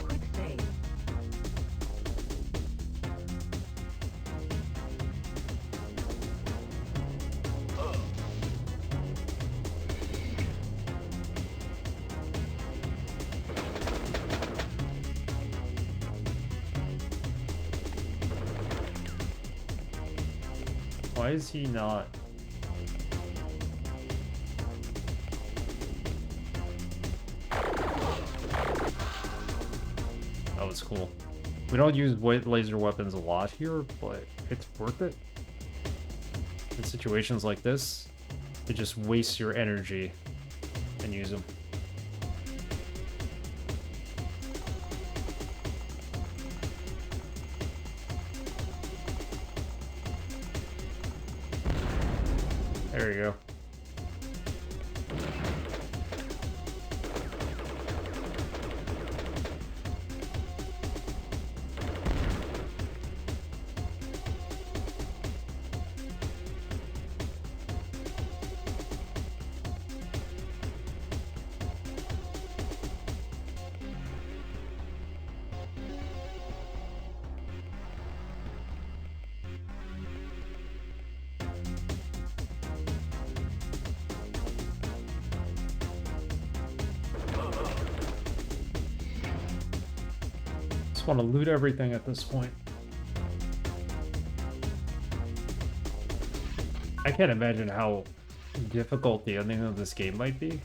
Quick save. Why is he not? That was cool. We don't use laser weapons a lot here, but it's worth it. In situations like this, to just waste your energy and use them. There you go. Want to loot everything at this point. I can't imagine how difficult the ending of this game might be.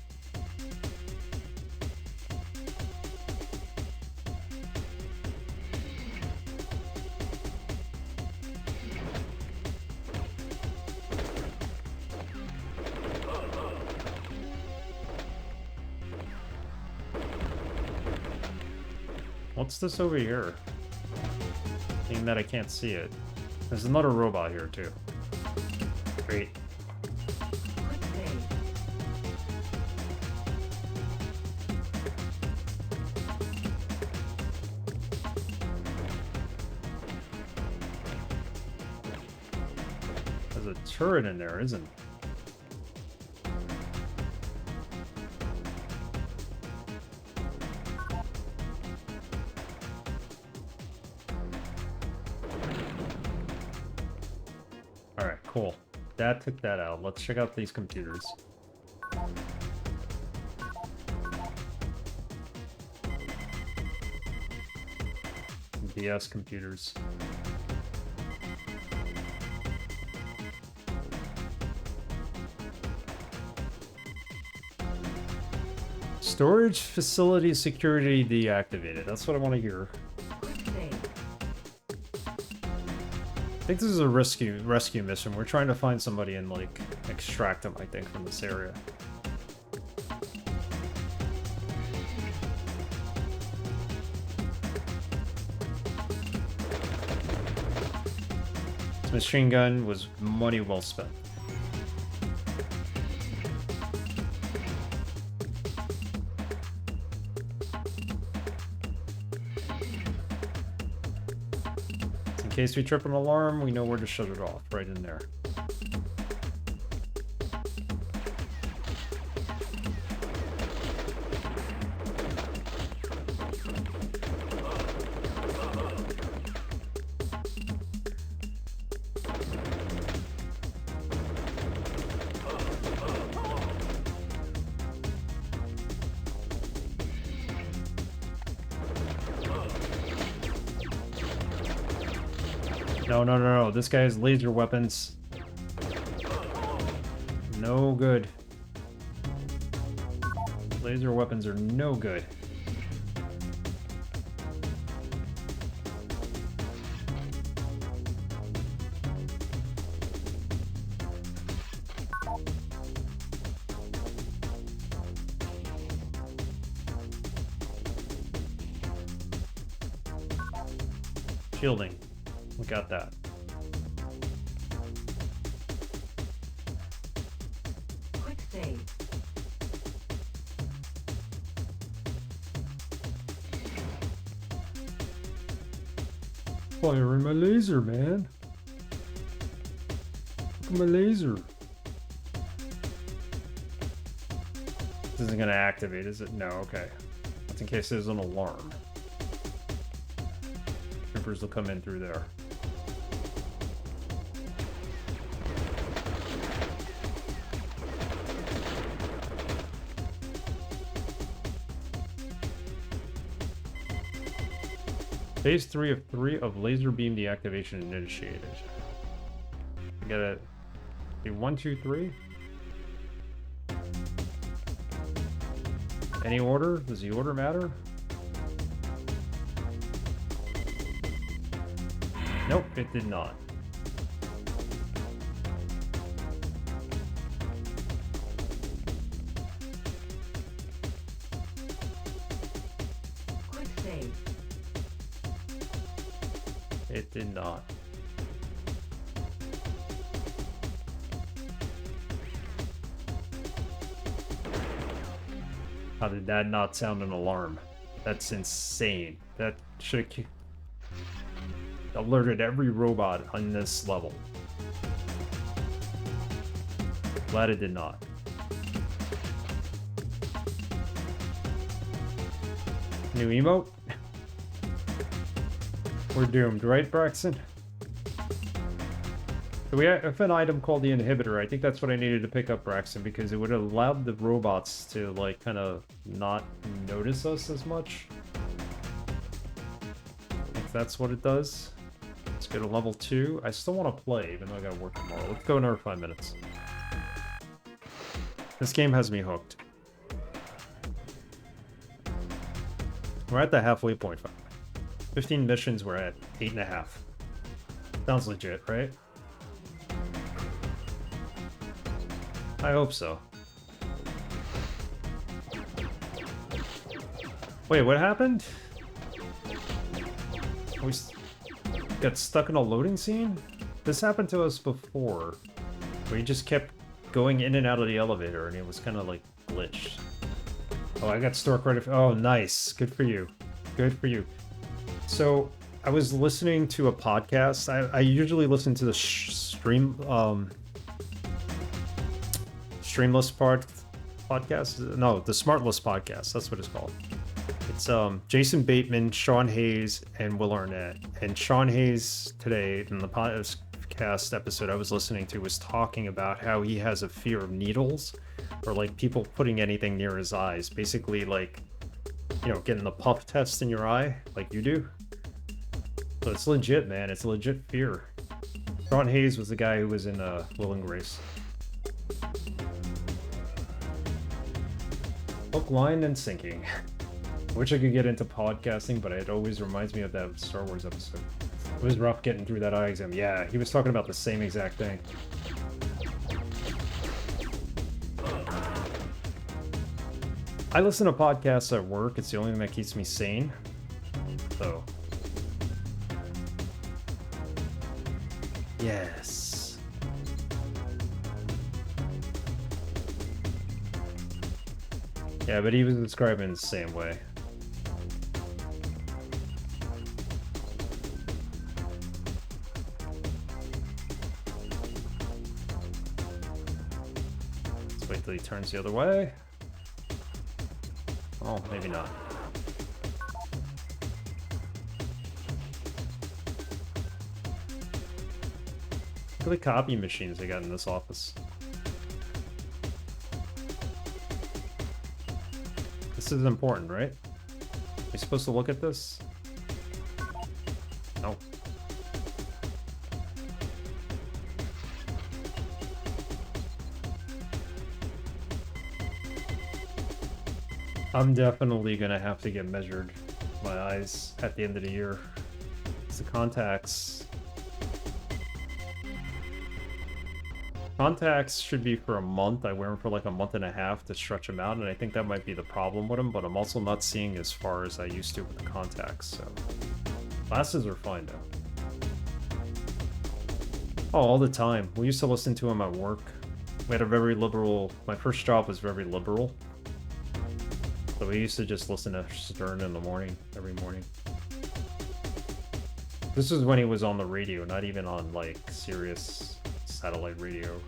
What's this over here? Being that I can't see it. There's another robot here too. Great. Quick save. a turret in there, isn't? Alright, cool. That took that out. Let's check out these computers. BS computers. Storage facility security deactivated. That's what I want to hear. I think this is a rescue mission. We're trying to find somebody and like extract them, I think, from this area. This machine gun was money well spent. In case we trip an alarm, we know where to shut it off, right in there. No. This guy has laser weapons. No good. Laser weapons are no good. Shielding. We got that. Quick save. Firing my laser, man. Look at my laser. This isn't gonna activate, is it? No, okay. That's in case there's an alarm. Troopers will come in through there. Phase 3 of 3 of laser beam deactivation initiated. We gotta do 1, 2, 3. Any order? Does the order matter? Nope, it did not. Quick save. It did not. How did that not sound an alarm? That's insane. That should have alerted every robot on this level. Glad it did not. New emote? We're doomed, right, Braxton? So we have an item called the inhibitor. I think that's what I needed to pick up, Braxton, because it would have allowed the robots to, like, kind of not notice us as much. I think that's what it does. Let's go to level 2. I still want to play, even though I gotta work tomorrow. Let's go another 5 minutes. This game has me hooked. We're at the halfway point. 15 missions, we're at 8.5. Sounds legit, right? I hope so. Wait, what happened? We got stuck in a loading scene? This happened to us before. We just kept going in and out of the elevator and it was kind of like glitched. Oh, I got store credit. Oh, nice. Good for you. Good for you. So, I was listening to a podcast. I usually listen to the Streamless podcast. No, the Smartless podcast. That's what it's called. It's Jason Bateman, Sean Hayes, and Will Arnett. And Sean Hayes today in the podcast episode I was listening to was talking about how he has a fear of needles or like people putting anything near his eyes. Basically, like, you know, getting the puff test in your eye like you do. So it's legit, man. It's a legit fear. Sean Hayes was the guy who was in Will and Grace. Hook, line, and sinking. I wish I could get into podcasting, but it always reminds me of that Star Wars episode. It was rough getting through that eye exam. Yeah, he was talking about the same exact thing. I listen to podcasts at work. It's the only thing that keeps me sane. So... yes. Yeah, but he was describing it the same way. Let's wait till he turns the other way. Oh, maybe not. Look at the copy machines they got in this office. This is important, right? Are you supposed to look at this? No. I'm definitely gonna have to get measured. My eyes at the end of the year. It's the contacts. Contacts should be for a month. I wear them for like a month and a half to stretch them out, and I think that might be the problem with them, but I'm also not seeing as far as I used to with the contacts, so... Glasses are fine, though. Oh, all the time. We used to listen to them at work. We had a very liberal... My first job was very liberal. So we used to just listen to Stern in the morning, every morning. This is when he was on the radio, not even on, like, Sirius satellite radio.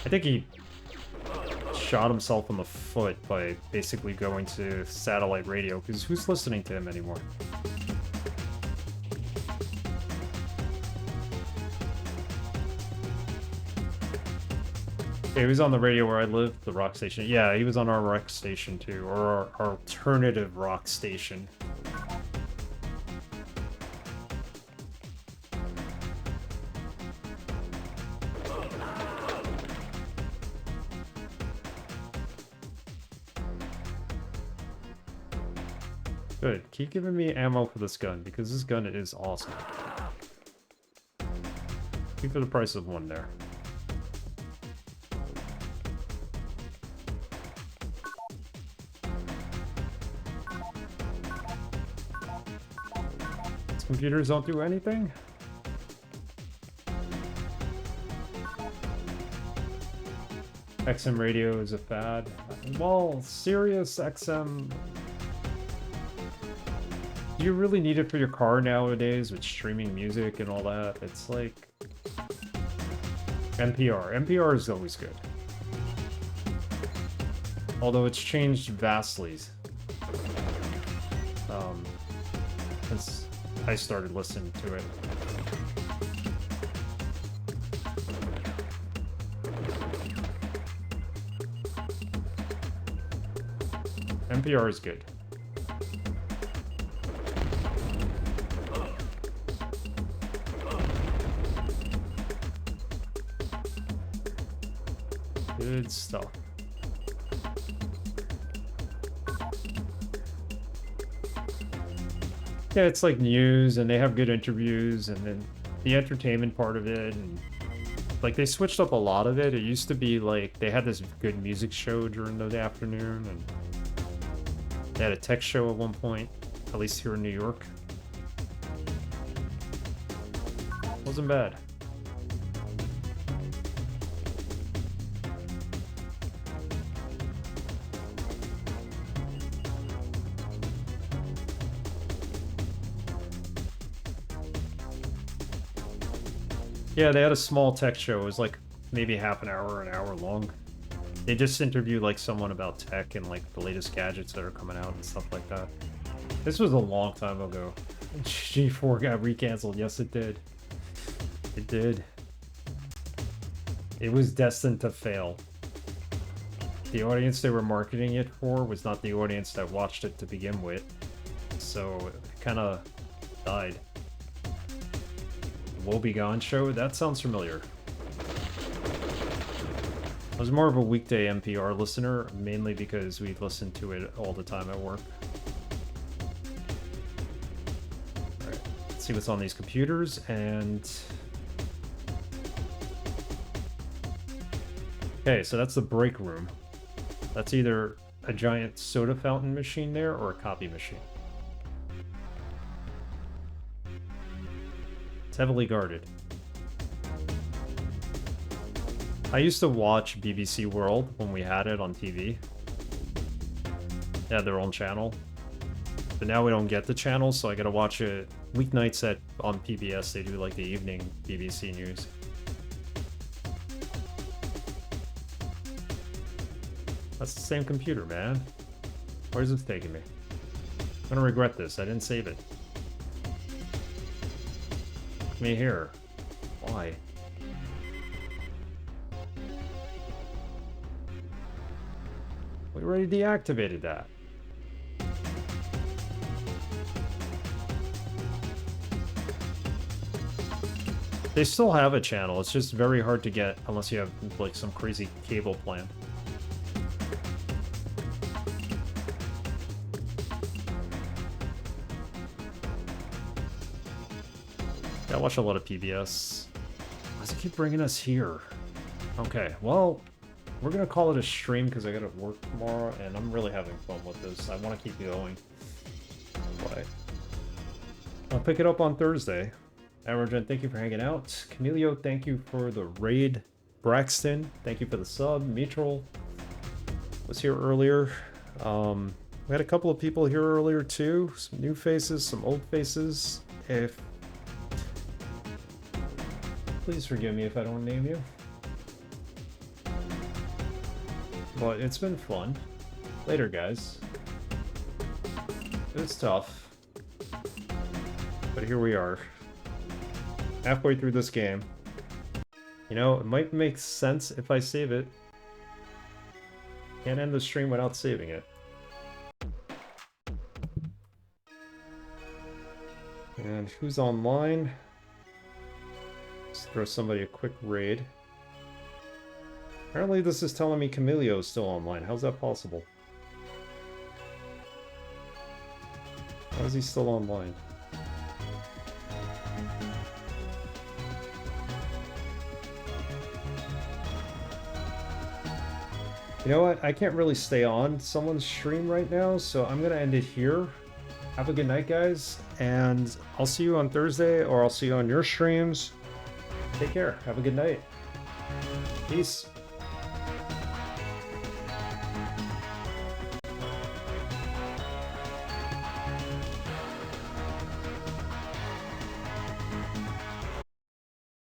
I think he shot himself in the foot by basically going to satellite radio, because who's listening to him anymore? Yeah, he was on the radio where I live, the rock station. Yeah, he was on our rock station too, or our alternative rock station. Good. Keep giving me ammo for this gun, because this gun is awesome. Keep for the price of one there. These computers don't do anything? XM radio is a fad. Well, Sirius XM... Do you really need it for your car nowadays with streaming music and all that? It's like... NPR. NPR is always good. Although it's changed vastly. Since I started listening to it. NPR is good. Good stuff. Yeah, it's like news, and they have good interviews, and then the entertainment part of it, and like they switched up a lot of it. It used to be like they had this good music show during the afternoon, and they had a tech show at one point, at least here in New York. Wasn't bad. Yeah, they had a small tech show. It was like maybe half an hour long. They just interviewed like someone about tech and like the latest gadgets that are coming out and stuff like that. This was a long time ago. G4 got recanceled. Yes, it did. It did. It was destined to fail. The audience they were marketing it for was not the audience that watched it to begin with. So it kind of died. The Woe Begone show? That sounds familiar. I was more of a weekday NPR listener, mainly because we listened to it all the time at work. Alright, let's see what's on these computers, and... Okay, so that's the break room. That's either a giant soda fountain machine there or a copy machine. It's heavily guarded. I used to watch BBC World when we had it on TV. They had their own channel. But now we don't get the channel, so I gotta watch it weeknights on PBS. They do like the evening BBC news. That's the same computer, man. Where's this taking me? I'm gonna regret this. I didn't save it. Me here. Why? We already deactivated that. They still have a channel. It's just very hard to get unless you have like some crazy cable plan. Yeah, I watch a lot of PBS. Why does it keep bringing us here? Okay, well, we're gonna call it a stream because I gotta work tomorrow, and I'm really having fun with this. I want to keep going, but I'll pick it up on Thursday. Aerogen, thank you for hanging out. Camilio, thank you for the raid. Braxton, thank you for the sub. Mitral was here earlier. We had a couple of people here earlier too. Some new faces, some old faces. Please forgive me if I don't name you. But it's been fun. Later, guys. It was tough. But here we are. Halfway through this game. You know, it might make sense if I save it. Can't end the stream without saving it. And who's online? Let's throw somebody a quick raid. Apparently this is telling me Camilio is still online. How's that possible? How is he still online? You know what? I can't really stay on someone's stream right now, so I'm gonna end it here. Have a good night, guys, and I'll see you on Thursday, or I'll see you on your streams. Take care. Have a good night. Peace.